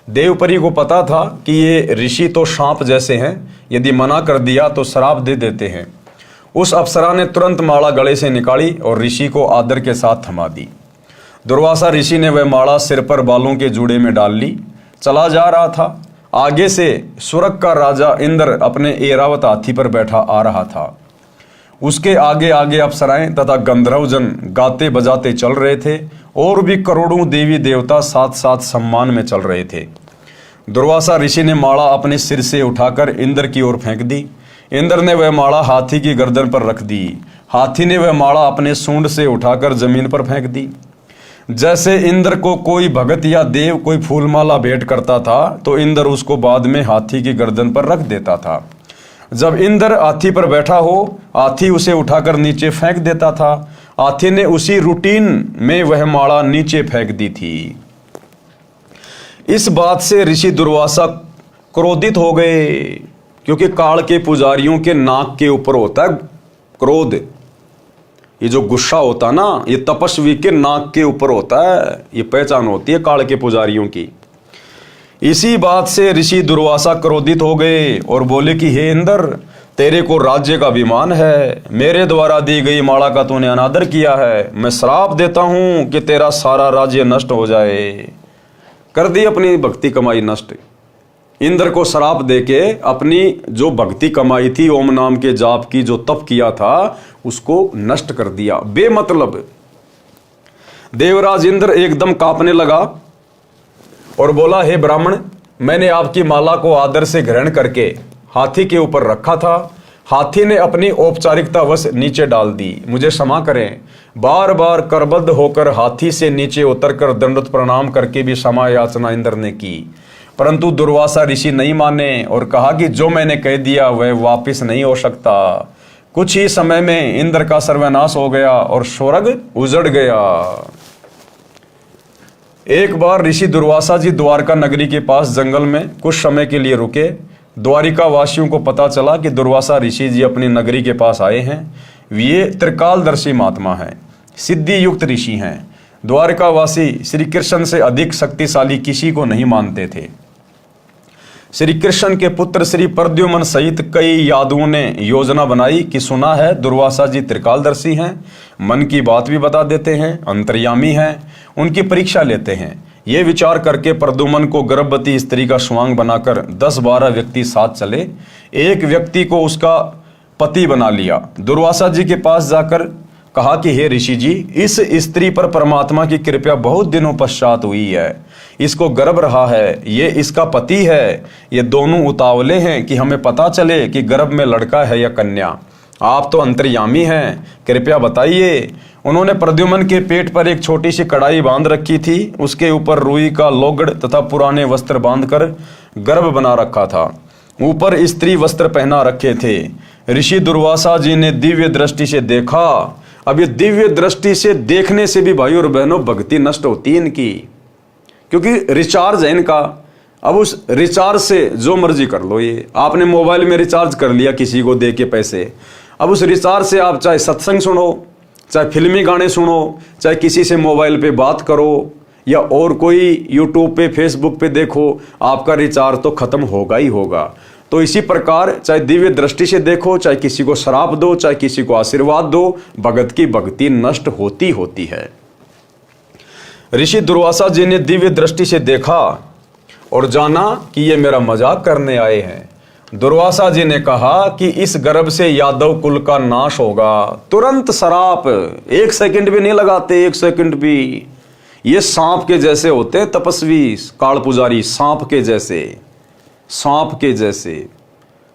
देवपरी को पता था कि ये ऋषि तो सांप जैसे हैं, यदि मना कर दिया तो श्राप दे देते हैं। उस अप्सरा ने तुरंत माला गले से निकाली और ऋषि को आदर के साथ थमा दी। दुर्वासा ऋषि ने वह माला सिर पर बालों के जूड़े में डाल ली। चला जा रहा था। आगे से स्वर्ग का राजा इंद्र अपने ऐरावत हाथी पर बैठा आ रहा था। उसके आगे आगे अप्सराएं तथा गंधर्वजन गाते बजाते चल रहे थे और भी करोड़ों देवी देवता साथ साथ सम्मान में चल रहे थे। दुर्वासा ऋषि ने माला अपने सिर से उठाकर इंद्र की ओर फेंक दी। इंद्र ने वह माला हाथी की गर्दन पर रख दी। हाथी ने वह माला अपने सूंड से उठाकर जमीन पर फेंक दी। जैसे इंद्र को कोई भगत या देव कोई फूलमाला भेंट करता था तो इंद्र उसको बाद में हाथी की गर्दन पर रख देता था। जब इंद्र हाथी पर बैठा हो, हाथी उसे उठाकर नीचे फेंक देता था। हाथी ने उसी रूटीन में वह माला नीचे फेंक दी थी। इस बात से ऋषि दुर्वासा क्रोधित हो गए, क्योंकि काल के पुजारियों के नाक के ऊपर होता है क्रोध। ये जो गुस्सा होता ना, ये तपस्वी के नाक के ऊपर होता है। ये पहचान होती है काल के पुजारियों की। इसी बात से ऋषि दुर्वासा क्रोधित हो गए और बोले कि हे इंद्र, तेरे को राज्य का अभिमान है। मेरे द्वारा दी गई माला का तूने अनादर किया है। मैं श्राप देता हूं कि तेरा सारा राज्य नष्ट हो जाए। कर दी अपनी भक्ति कमाई नष्ट। इंद्र को श्राप देके अपनी जो भक्ति कमाई थी, ओम नाम के जाप की जो तप किया था, उसको नष्ट कर दिया बेमतलब। देवराज इंद्र एकदम कांपने लगा और बोला, हे ब्राह्मण, मैंने आपकी माला को आदर से ग्रहण करके हाथी के ऊपर रखा था। हाथी ने अपनी औपचारिकतावश नीचे डाल दी। मुझे क्षमा करें। बार बार करबद्ध होकर हाथी से नीचे उतरकर दंडवत प्रणाम करके भी क्षमा याचना इंद्र ने की, परंतु दुर्वासा ऋषि नहीं माने और कहा कि जो मैंने कह दिया वह वापस नहीं हो सकता। कुछ ही समय में इंद्र का सर्वनाश हो गया और स्वर्ग उजड़ गया। एक बार ऋषि दुर्वासा जी द्वारका नगरी के पास जंगल में कुछ समय के लिए रुके। द्वारिका वासियों को पता चला कि दुर्वासा ऋषि जी अपनी नगरी के पास आए हैं। ये त्रिकालदर्शी महात्मा हैं, सिद्धि युक्त ऋषि हैं। द्वारकावासी श्री कृष्ण से अधिक शक्तिशाली किसी को नहीं मानते थे। श्री कृष्ण के पुत्र श्री प्रद्युम्न सहित कई यादवों ने योजना बनाई कि सुना है दुर्वासा जी त्रिकालदर्शी हैं, मन की बात भी बता देते हैं, अंतर्यामी हैं, उनकी परीक्षा लेते हैं। ये विचार करके प्रद्युम्न को गर्भवती स्त्री का स्वांग बनाकर 10-12 व्यक्ति साथ चले। एक व्यक्ति को उसका पति बना लिया। दुर्वासा जी के पास जाकर कहा कि हे ऋषि जी, इस स्त्री पर परमात्मा की कृपा बहुत दिनों पश्चात हुई है। इसको गर्भ रहा है, ये इसका पति है। ये दोनों उतावले हैं कि हमें पता चले कि गर्भ में लड़का है या कन्या। आप तो अंतर्यामी हैं, कृपया बताइए। उन्होंने प्रद्युम्न के पेट पर एक छोटी सी कड़ाई बांध रखी थी। उसके ऊपर रुई का लोगड़ तथा पुराने वस्त्र बांधकर गर्भ बना रखा था। ऊपर स्त्री वस्त्र पहना रखे थे। ऋषि दुर्वासा जी ने दिव्य दृष्टि से देखा। अब ये दिव्य दृष्टि से देखने से भी भाई और बहनों भक्ति नष्ट होती है इनकी, क्योंकि रिचार्ज है इनका। अब उस रिचार्ज से जो मर्जी कर लो। ये आपने मोबाइल में रिचार्ज कर लिया किसी को दे के पैसे, अब उस रिचार्ज से आप चाहे सत्संग सुनो, चाहे फिल्मी गाने सुनो, चाहे किसी से मोबाइल पे बात करो, या और कोई यूट्यूब पे फेसबुक पे देखो, आपका रिचार्ज तो खत्म होगा ही होगा। तो इसी प्रकार चाहे दिव्य दृष्टि से देखो, चाहे किसी को श्राप दो, चाहे किसी को आशीर्वाद दो, भगत की भक्ति नष्ट होती होती है। ऋषि दुर्वासा जी ने दिव्य दृष्टि से देखा और जाना कि ये मेरा मजाक करने आए हैं। दुर्वासा जी ने कहा कि इस गर्भ से यादव कुल का नाश होगा। तुरंत श्राप, 1 सेकंड भी नहीं लगाते, 1 सेकंड भी। ये सांप के जैसे होते हैं तपस्वी काल पुजारी, सांप के जैसे, सांप के जैसे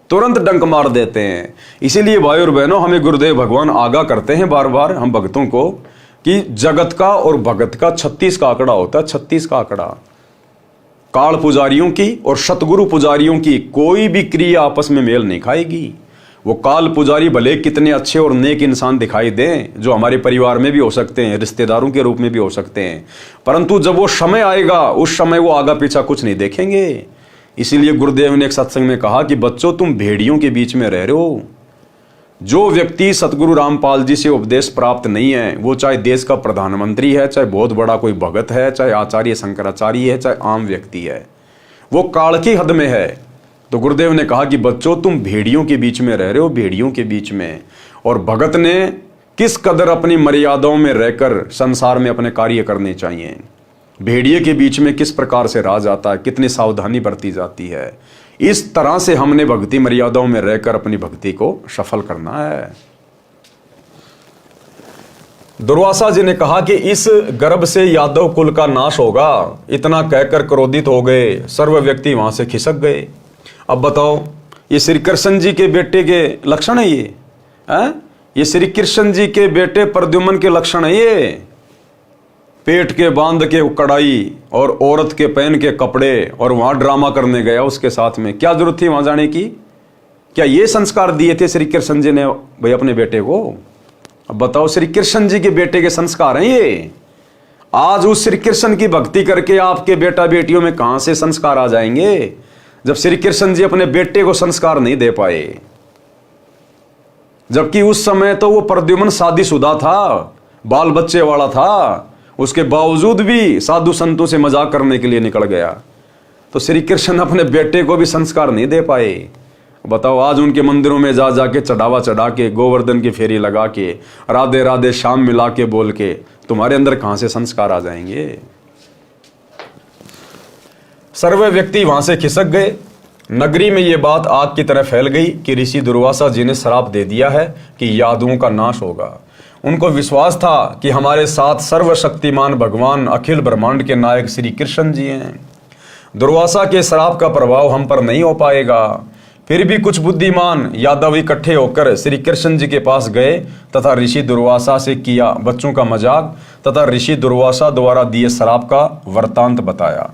तुरंत डंक मार देते हैं। इसीलिए भाई और बहनों, हमें गुरुदेव भगवान आगाह करते हैं बार बार हम भक्तों को कि जगत का और भगत का 36 का आंकड़ा होता है, 36 का आंकड़ा। काल पुजारियों की और सतगुरु पुजारियों की कोई भी क्रिया आपस में मेल नहीं खाएगी। वो काल पुजारी भले कितने अच्छे और नेक इंसान दिखाई दें, जो हमारे परिवार में भी हो सकते हैं, रिश्तेदारों के रूप में भी हो सकते हैं, परंतु जब वो समय आएगा उस समय वो आगा पीछा कुछ नहीं देखेंगे। इसीलिए गुरुदेव ने एक सत्संग में कहा कि बच्चों, तुम भेड़ियों के बीच में रह रहे हो। जो व्यक्ति सतगुरु रामपाल जी से उपदेश प्राप्त नहीं है, वो चाहे देश का प्रधानमंत्री है, चाहे बहुत बड़ा कोई भगत है, चाहे आचार्य शंकराचार्य है, चाहे आम व्यक्ति है, वो काल की हद में है। तो गुरुदेव ने कहा कि बच्चों, तुम भेड़ियों के बीच में रह रहे हो, भेड़ियों के बीच में। और भगत ने किस कदर अपनी मर्यादाओं में रहकर संसार में अपने कार्य करने चाहिए, भेड़िए के बीच में किस प्रकार से राज आता है, कितनी सावधानी बरती जाती है, इस तरह से हमने भक्ति मर्यादाओं में रहकर अपनी भक्ति को सफल करना है। दुर्वासा जी ने कहा कि इस गर्भ से यादव कुल का नाश होगा। इतना कहकर क्रोधित हो गए, सर्व व्यक्ति वहां से खिसक गए। अब बताओ, ये श्री कृष्ण जी के बेटे के लक्षण है ये? ये श्री कृष्ण जी के बेटे प्रद्युम्न के लक्षण है ये? पेट के बांध के कड़ाई और औरत के पहन के कपड़े और वहां ड्रामा करने गया उसके साथ में। क्या जरूरत थी वहां जाने की? क्या ये संस्कार दिए थे श्री कृष्ण जी ने भाई अपने बेटे को? अब बताओ, श्री कृष्ण जी के बेटे के संस्कार हैं ये। आज उस श्री कृष्ण की भक्ति करके आपके बेटा बेटियों में कहां से संस्कार आ जाएंगे, जब श्री कृष्ण जी अपने बेटे को संस्कार नहीं दे पाए? जबकि उस समय तो वो प्रद्युम्न शादीशुदा था, बाल बच्चे वाला था, उसके बावजूद भी साधु संतों से मजाक करने के लिए निकल गया। तो श्री कृष्ण अपने बेटे को भी संस्कार नहीं दे पाए। बताओ, आज उनके मंदिरों में जा जाके चढ़ावा चढ़ा के, गोवर्धन की फेरी लगा के, राधे राधे श्याम मिला के बोल के तुम्हारे अंदर कहां से संस्कार आ जाएंगे? सर्वे व्यक्ति वहां से खिसक गए। नगरी में यह बात आग की तरह फैल गई कि ऋषि दुर्वासा जी ने श्राप दे दिया है कि यादवों का नाश होगा। उनको विश्वास था कि हमारे साथ सर्वशक्तिमान भगवान अखिल ब्रह्मांड के नायक श्री कृष्ण जी हैं। दुर्वासा के श्राप का प्रभाव हम पर नहीं हो पाएगा। फिर भी कुछ बुद्धिमान यादव इकट्ठे होकर श्री कृष्ण जी के पास गए तथा ऋषि दुर्वासा से किया बच्चों का मजाक तथा ऋषि दुर्वासा द्वारा दिए श्राप का वृत्तांत बताया।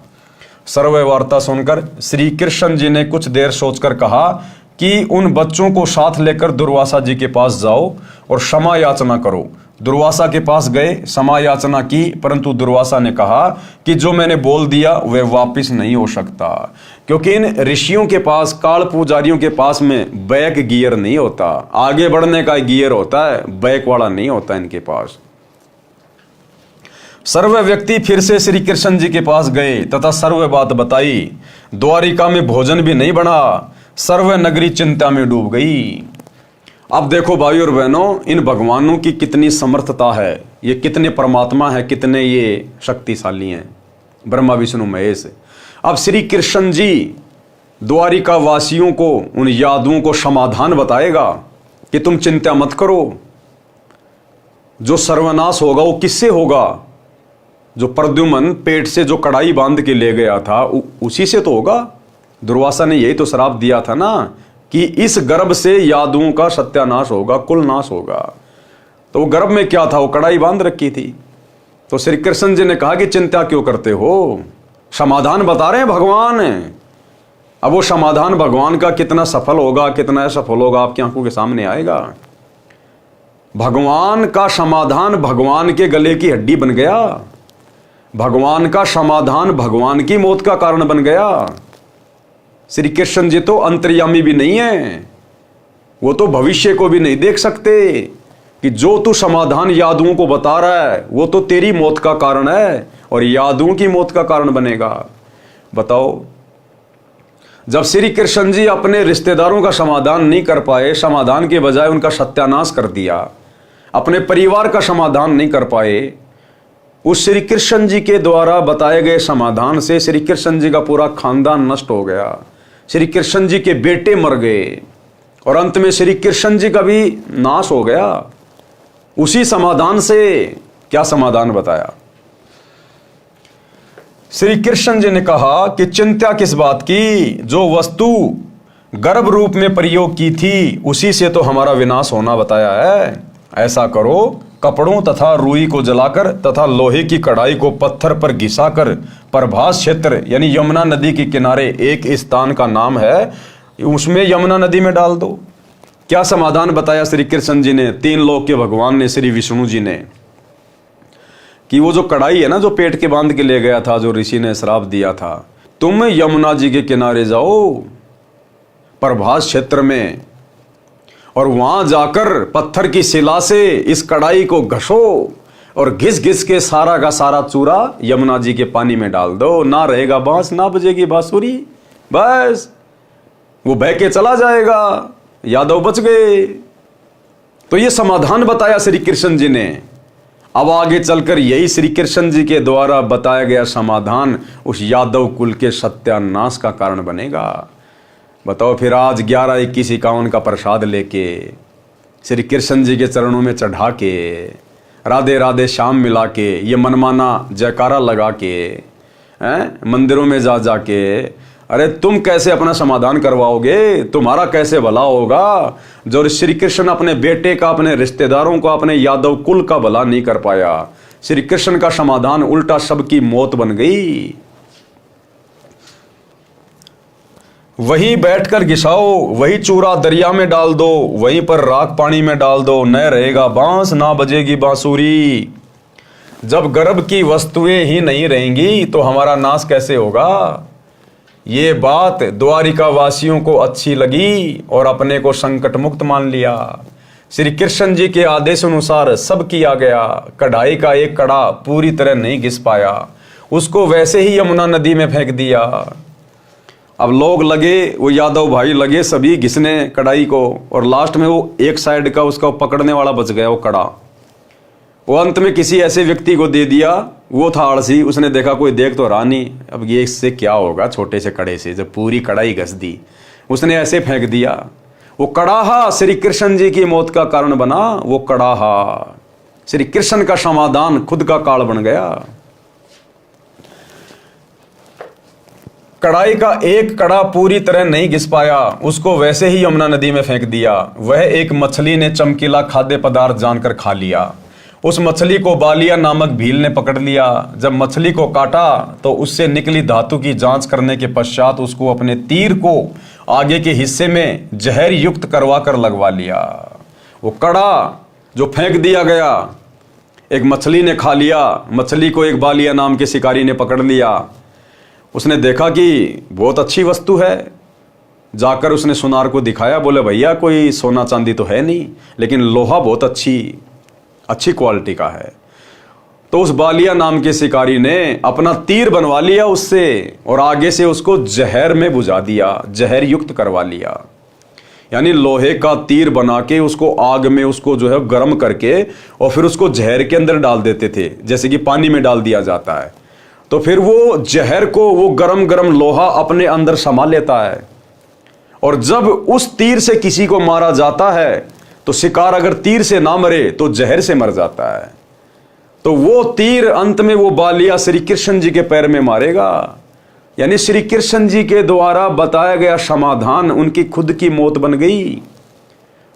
सर्व वार्ता सुनकर श्री कृष्ण जी ने कुछ देर सोचकर कहा कि उन बच्चों को साथ लेकर दुर्वासा जी के पास जाओ और क्षमा याचना करो। दुर्वासा के पास गए, क्षमा याचना की, परंतु दुर्वासा ने कहा कि जो मैंने बोल दिया वह वापस नहीं हो सकता, क्योंकि इन ऋषियों के पास, काल पुजारियों के पास में बैक गियर नहीं होता, आगे बढ़ने का गियर होता है, बैक वाला नहीं होता इनके पास। सर्व व्यक्ति फिर से श्री कृष्ण जी के पास गए तथा सर्व बात बताई। द्वारिका में भोजन भी नहीं बना, सर्व नगरी चिंता में डूब गई। अब देखो भाई और बहनों, इन भगवानों की कितनी समर्थता है, ये कितने परमात्मा है, कितने ये शक्तिशाली हैं, ब्रह्मा विष्णु महेश। अब श्री कृष्ण जी द्वारिका वासियों को, उन यादवों को समाधान बताएगा कि तुम चिंता मत करो, जो सर्वनाश होगा वो किससे होगा? जो प्रद्युम्न पेट से जो कड़ाई बांध के ले गया था उसी से तो होगा। दुर्वासा ने यही तो श्राप दिया था ना कि इस गर्भ से यादवों का सत्यानाश होगा, कुल नाश होगा। तो वो गर्भ में क्या था? वो कड़ाई बांध रखी थी। तो श्री कृष्ण जी ने कहा कि चिंता क्यों करते हो, समाधान बता रहे हैं भगवान। अब वो समाधान भगवान का कितना सफल होगा, कितना असफल होगा, आपकी आंखों के सामने आएगा। भगवान का समाधान भगवान के गले की हड्डी बन गया। भगवान का समाधान भगवान की मौत का कारण बन गया। श्री कृष्ण जी तो अंतर्यामी भी नहीं है, वो तो भविष्य को भी नहीं देख सकते कि जो तू समाधान यादवों को बता रहा है वो तो तेरी मौत का कारण है और यादवों की मौत का कारण बनेगा। बताओ, जब श्री कृष्ण जी अपने रिश्तेदारों का समाधान नहीं कर पाए, समाधान के बजाय उनका सत्यानाश कर दिया, अपने परिवार का समाधान नहीं कर पाए, उस श्री कृष्ण जी के द्वारा बताए गए समाधान से श्री कृष्ण जी का पूरा खानदान नष्ट हो गया, श्री कृष्ण जी के बेटे मर गए और अंत में श्री कृष्ण जी का भी नाश हो गया। उसी समाधान से क्या समाधान बताया? श्री कृष्ण जी ने कहा कि चिंता किस बात की, जो वस्तु गर्भ रूप में प्रयोग की थी उसी से तो हमारा विनाश होना बताया है। ऐसा करो, कपड़ों तथा रुई को जलाकर तथा लोहे की कढ़ाई को पत्थर पर घिसाकर प्रभास क्षेत्र यानी यमुना नदी के किनारे एक स्थान का नाम है, उसमें यमुना नदी में डाल दो। क्या समाधान बताया श्री कृष्ण जी ने, तीन लोक के भगवान ने, श्री विष्णु जी ने, कि वो जो कढ़ाई है ना, जो पेट के बांध के ले गया था, जो ऋषि ने श्राप दिया था, तुम यमुना जी के किनारे जाओ प्रभास क्षेत्र में और वहां जाकर पत्थर की शिला से इस कढ़ाई को घसो और घिस घिस के सारा का सारा चूरा यमुना जी के पानी में डाल दो। ना रहेगा बांस, ना बजेगी बांसुरी, बस वो बह के चला जाएगा, यादव बच गए। तो ये समाधान बताया श्री कृष्ण जी ने। अब आगे चलकर यही श्री कृष्ण जी के द्वारा बताया गया समाधान उस यादव कुल के सत्यानाश का कारण बनेगा। बताओ फिर आज 11-21-51 का प्रसाद लेके श्री कृष्ण जी के चरणों में चढ़ा के राधे राधे श्याम मिला के ये मनमाना जयकारा लगा के मंदिरों में जा जाके, अरे तुम कैसे अपना समाधान करवाओगे? तुम्हारा कैसे भला होगा? जो श्री कृष्ण अपने बेटे का, अपने रिश्तेदारों का, अपने यादव कुल का भला नहीं कर पाया, श्री कृष्ण का समाधान उल्टा सबकी मौत बन गई। वहीं बैठकर घिसाओ, वही चूरा दरिया में डाल दो, वहीं पर राख पानी में डाल दो, न रहेगा बांस, ना बजेगी बांसुरी। जब गर्भ की वस्तुएं ही नहीं रहेंगी तो हमारा नाश कैसे होगा? ये बात द्वारिका वासियों को अच्छी लगी और अपने को संकट मुक्त मान लिया। श्री कृष्ण जी के आदेश अनुसार सब किया गया। कढ़ाई का एक कड़ा पूरी तरह नहीं घिस पाया, उसको वैसे ही यमुना नदी में फेंक दिया। अब लोग लगे, वो यादव भाई लगे सभी घिसने कढ़ाई को, और लास्ट में वो एक साइड का उसका पकड़ने वाला बच गया, वो कड़ा। वो अंत में किसी ऐसे व्यक्ति को दे दिया, वो था आलसी, उसने देखा कोई देख तो रहा नहीं, अब ये इससे क्या होगा छोटे से कड़े से, जब पूरी कढ़ाई घस दी, उसने ऐसे फेंक दिया। वो कड़ाहा श्री कृष्ण जी की मौत का कारण बना। वो कड़ाहा श्री कृष्ण का समाधान खुद का काल बन गया। कढ़ाई का एक कड़ा पूरी तरह नहीं घिस पाया, उसको वैसे ही यमुना नदी में फेंक दिया। वह एक मछली ने चमकीला खाद्य पदार्थ जानकर खा लिया। उस मछली को बालिया नामक भील ने पकड़ लिया। जब मछली को काटा तो उससे निकली धातु की जांच करने के पश्चात उसको अपने तीर को आगे के हिस्से में जहर युक्त करवा कर लगवा लिया। वो कड़ा जो फेंक दिया गया, एक मछली ने खा लिया। मछली को एक बालिया नाम के शिकारी ने पकड़ लिया। उसने देखा कि बहुत अच्छी वस्तु है, जाकर उसने सुनार को दिखाया, बोले भैया कोई सोना चांदी तो है नहीं, लेकिन लोहा बहुत अच्छी क्वालिटी का है। तो उस बालिया नाम के शिकारी ने अपना तीर बनवा लिया उससे और आगे से उसको जहर में बुझा दिया, जहर युक्त करवा लिया। यानी लोहे का तीर बना के उसको आग में उसको जो है गर्म करके और फिर उसको जहर के अंदर डाल देते थे, जैसे कि पानी में डाल दिया जाता है। तो फिर वो जहर को वो गरम गरम लोहा अपने अंदर समा लेता है, और जब उस तीर से किसी को मारा जाता है तो शिकार अगर तीर से ना मरे तो जहर से मर जाता है। तो वो तीर अंत में वो बालिया श्री कृष्ण जी के पैर में मारेगा। यानी श्री कृष्ण जी के द्वारा बताया गया समाधान उनकी खुद की मौत बन गई।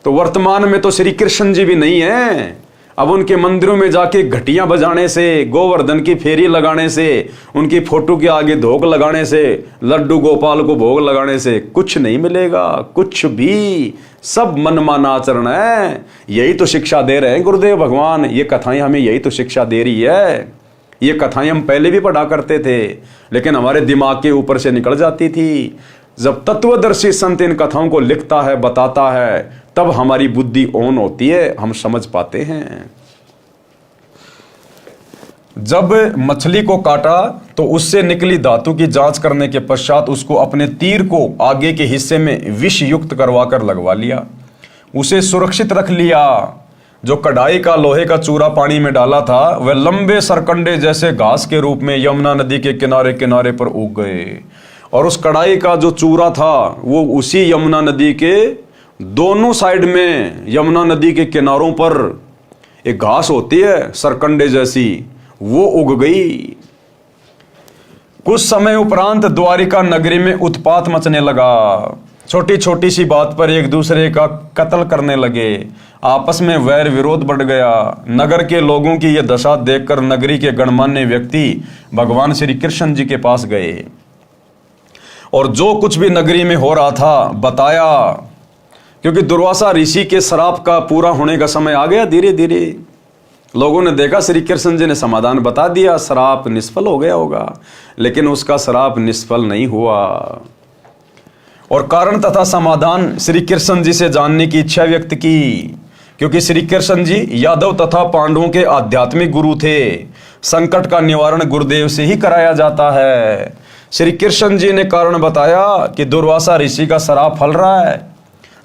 तो वर्तमान में तो श्री कृष्ण जी भी नहीं है। अब उनके मंदिरों में जाके घटियां बजाने से, गोवर्धन की फेरी लगाने से, उनकी फोटो के आगे धोख लगाने से, लड्डू गोपाल को भोग लगाने से कुछ नहीं मिलेगा, कुछ भी। सब मनमाना आचरण है। यही तो शिक्षा दे रहे हैं गुरुदेव भगवान। ये कथाएं हमें यही तो शिक्षा दे रही है। ये कथाएं हम पहले भी पढ़ा करते थे, लेकिन हमारे दिमाग के ऊपर से निकल जाती थी। जब तत्वदर्शी संत इन कथाओं को लिखता है, बताता है, तब हमारी बुद्धि ऑन होती है, हम समझ पाते हैं। जब मछली को काटा तो उससे निकली धातु की जांच करने के पश्चात उसको अपने तीर को आगे के हिस्से में विष युक्त करवाकर लगवा लिया, उसे सुरक्षित रख लिया। जो कढ़ाई का लोहे का चूरा पानी में डाला था वह लंबे सरकंडे जैसे घास के रूप में यमुना नदी के किनारे किनारे पर उग गए, और उस कढ़ाई का जो चूरा था वो उसी यमुना नदी के दोनों साइड में, यमुना नदी के किनारों पर एक घास होती है सरकंडे जैसी, वो उग गई। कुछ समय उपरांत द्वारिका नगरी में उत्पात मचने लगा। छोटी छोटी सी बात पर एक दूसरे का कत्ल करने लगे, आपस में वैर विरोध बढ़ गया। नगर के लोगों की यह दशा देखकर नगरी के गणमान्य व्यक्ति भगवान श्री कृष्ण जी के पास गए और जो कुछ भी नगरी में हो रहा था बताया, क्योंकि दुर्वासा ऋषि के श्राप का पूरा होने का समय आ गया। धीरे धीरे लोगों ने देखा श्री कृष्ण जी ने समाधान बता दिया, श्राप निष्फल हो गया होगा, लेकिन उसका श्राप निष्फल नहीं हुआ। और कारण तथा समाधान श्री कृष्ण जी से जानने की इच्छा व्यक्त की, क्योंकि श्री कृष्ण जी यादव तथा पांडवों के आध्यात्मिक गुरु थे। संकट का निवारण गुरुदेव से ही कराया जाता है। श्री कृष्ण जी ने कारण बताया कि दुर्वासा ऋषि का श्राप फल रहा है,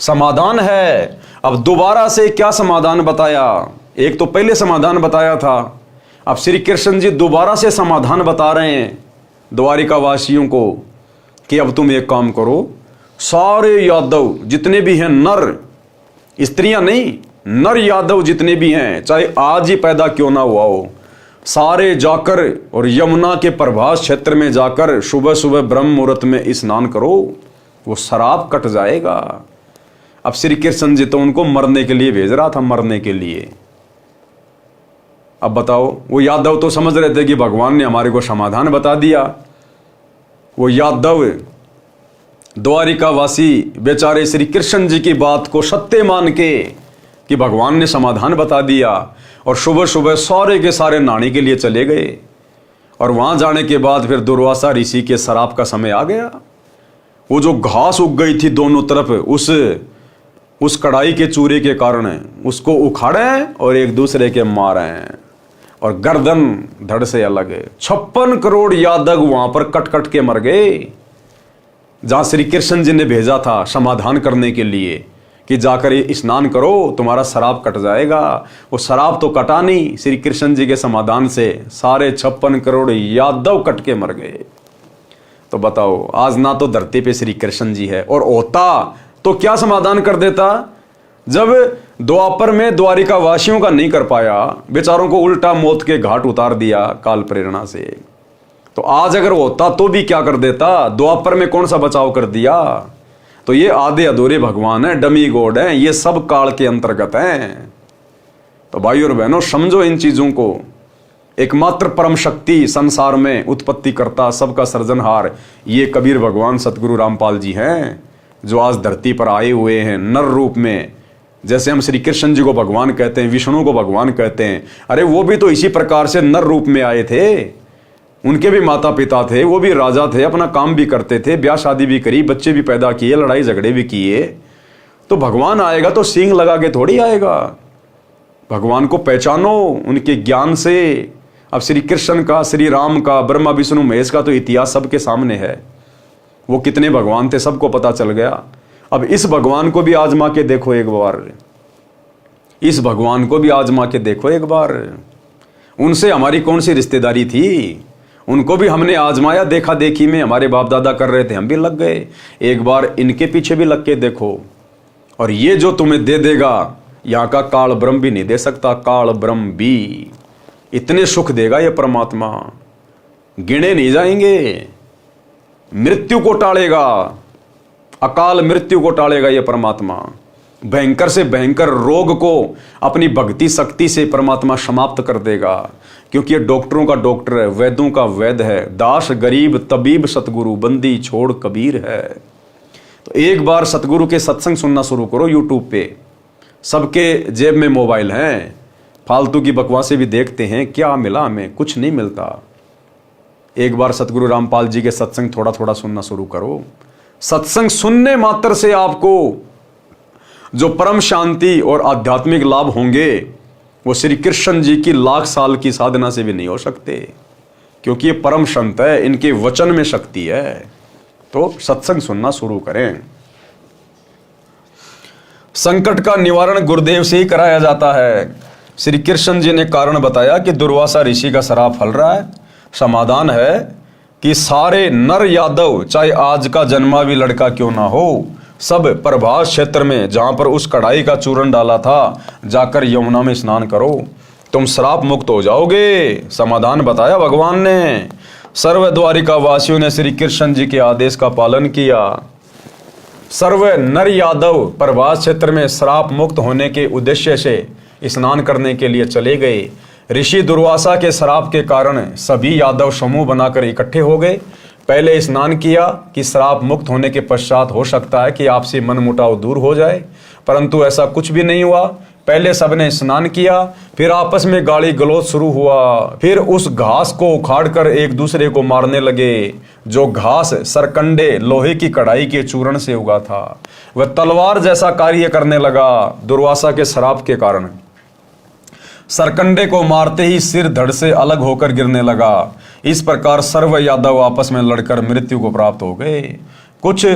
समाधान है। अब दोबारा से क्या समाधान बताया? एक तो पहले समाधान बताया था, अब श्री कृष्ण जी दोबारा से समाधान बता रहे हैं द्वारिका वासियों को कि अब तुम एक काम करो, सारे यादव जितने भी हैं, नर स्त्रियां नहीं, नर यादव जितने भी हैं, चाहे आज ही पैदा क्यों ना हुआ हो, सारे जाकर और यमुना के प्रभास क्षेत्र में जाकर सुबह सुबह ब्रह्म मुहूर्त में स्नान करो, वो श्राप कट जाएगा। अब श्री कृष्ण जी तो उनको मरने के लिए भेज रहा था, मरने के लिए। अब बताओ, वो यादव तो समझ रहे थे कि भगवान ने हमारे को समाधान बता दिया। वो यादव द्वारिकावासी बेचारे श्री कृष्ण जी की बात को सत्य मान के कि भगवान ने समाधान बता दिया, और सुबह सुबह सारे के सारे नहाने के लिए चले गए। और वहां जाने के बाद फिर दुर्वासा ऋषि के श्राप का समय आ गया। वो जो घास उग गई थी दोनों तरफ, उस कढ़ाई के चूरे के कारण उसको उखाड़े और एक दूसरे के मारे, और गर्दन धड़ से अलग है। 56 करोड़ यादव वहां पर कट कट के मर गए, जहां श्री कृष्ण जी ने भेजा था समाधान करने के लिए कि जाकर स्नान करो, तुम्हारा श्राप कट जाएगा। वो श्राप तो कटा नहीं, श्री कृष्ण जी के समाधान से सारे 56 करोड़ यादव कट के मर गए। तो बताओ, आज ना तो धरती पे श्री कृष्ण जी है, और होता तो क्या समाधान कर देता। जब द्वापर में द्वारिका वासियों का नहीं कर पाया, बेचारों को उल्टा मौत के घाट उतार दिया काल प्रेरणा से, तो आज अगर होता तो भी क्या कर देता। द्वापर में कौन सा बचाव कर दिया। तो ये आधे अधूरे भगवान है, डमी गॉड है, ये सब काल के अंतर्गत हैं। तो भाई और बहनों, समझो इन चीजों को। एकमात्र परम शक्ति संसार में उत्पत्ति करता, सबका सृजनहार, ये कबीर भगवान सतगुरु रामपाल जी हैं, जो आज धरती पर आए हुए हैं नर रूप में। जैसे हम श्री कृष्ण जी को भगवान कहते हैं, विष्णु को भगवान कहते हैं, अरे वो भी तो इसी प्रकार से नर रूप में आए थे। उनके भी माता पिता थे, वो भी राजा थे, अपना काम भी करते थे, ब्याह शादी भी करी, बच्चे भी पैदा किए, लड़ाई झगड़े भी किए। तो भगवान आएगा तो सींग लगा के थोड़ी आएगा। भगवान को पहचानो उनके ज्ञान से। अब श्री कृष्ण का, श्री राम का, ब्रह्मा विष्णु महेश का तो इतिहास सबके सामने है। वो कितने भगवान थे सबको पता चल गया। अब इस भगवान को भी आजमा के देखो एक बार, इस भगवान को भी आजमा के देखो एक बार। उनसे हमारी कौन सी रिश्तेदारी थी, उनको भी हमने आजमाया, देखा देखी में हमारे बाप दादा कर रहे थे, हम भी लग गए। एक बार इनके पीछे भी लग के देखो, और ये जो तुम्हें दे देगा, यहाँ का काल ब्रह्म भी नहीं दे सकता। काल ब्रह्म भी इतने सुख देगा ये परमात्मा, गिने नहीं जाएंगे। मृत्यु को टालेगा, अकाल मृत्यु को टालेगा ये परमात्मा। भयंकर से भयंकर रोग को अपनी भक्ति शक्ति से परमात्मा समाप्त कर देगा, क्योंकि ये डॉक्टरों का डॉक्टर है, वैद्यों का वैद्य है। दास गरीब तबीब सतगुरु, बंदी छोड़ कबीर है। तो एक बार सतगुरु के सत्संग सुनना शुरू करो यूट्यूब पे। सबके जेब में मोबाइल हैं, फालतू की बकवासें भी देखते हैं, क्या मिला हमें, कुछ नहीं मिलता। एक बार सतगुरु रामपाल जी के सत्संग थोड़ा थोड़ा सुनना शुरू करो। सत्संग सुनने मात्र से आपको जो परम शांति और आध्यात्मिक लाभ होंगे, वो श्री कृष्ण जी की लाख साल की साधना से भी नहीं हो सकते, क्योंकि ये परम संत है, इनके वचन में शक्ति है। तो सत्संग सुनना शुरू करें। संकट का निवारण गुरुदेव से ही कराया जाता है। श्री कृष्ण जी ने कारण बताया कि दुर्वासा ऋषि का श्राप फल रहा है। समाधान है कि सारे नर यादव, चाहे आज का जन्मा भी लड़का क्यों ना हो, सब प्रभास क्षेत्र में जहां पर उस कढ़ाई का चूरन डाला था, जाकर यमुना में स्नान करो, तुम श्राप मुक्त हो जाओगे। समाधान बताया भगवान ने। सर्व द्वारिका वासियों ने श्री कृष्ण जी के आदेश का पालन किया। सर्व नर यादव प्रभास क्षेत्र में श्राप मुक्त होने के उद्देश्य से स्नान करने के लिए चले गए। ऋषि दुर्वासा के श्राप के कारण सभी यादव समूह बनाकर इकट्ठे हो गए। पहले स्नान किया कि श्राप मुक्त होने के पश्चात हो सकता है कि आपसे मनमुटाव दूर हो जाए, परंतु ऐसा कुछ भी नहीं हुआ। पहले सबने स्नान किया, फिर आपस में गाली गलौज शुरू हुआ। फिर उस घास को उखाड़कर एक दूसरे को मारने लगे। जो घास सरकंडे लोहे की कढ़ाई के चूर्ण से उगा था वह तलवार जैसा कार्य करने लगा। दुर्वासा के श्राप के कारण सरकंडे को मारते ही सिर धड़ से अलग होकर गिरने लगा। इस प्रकार सर्व यादव आपस में लड़कर मृत्यु को प्राप्त हो गए। कुछ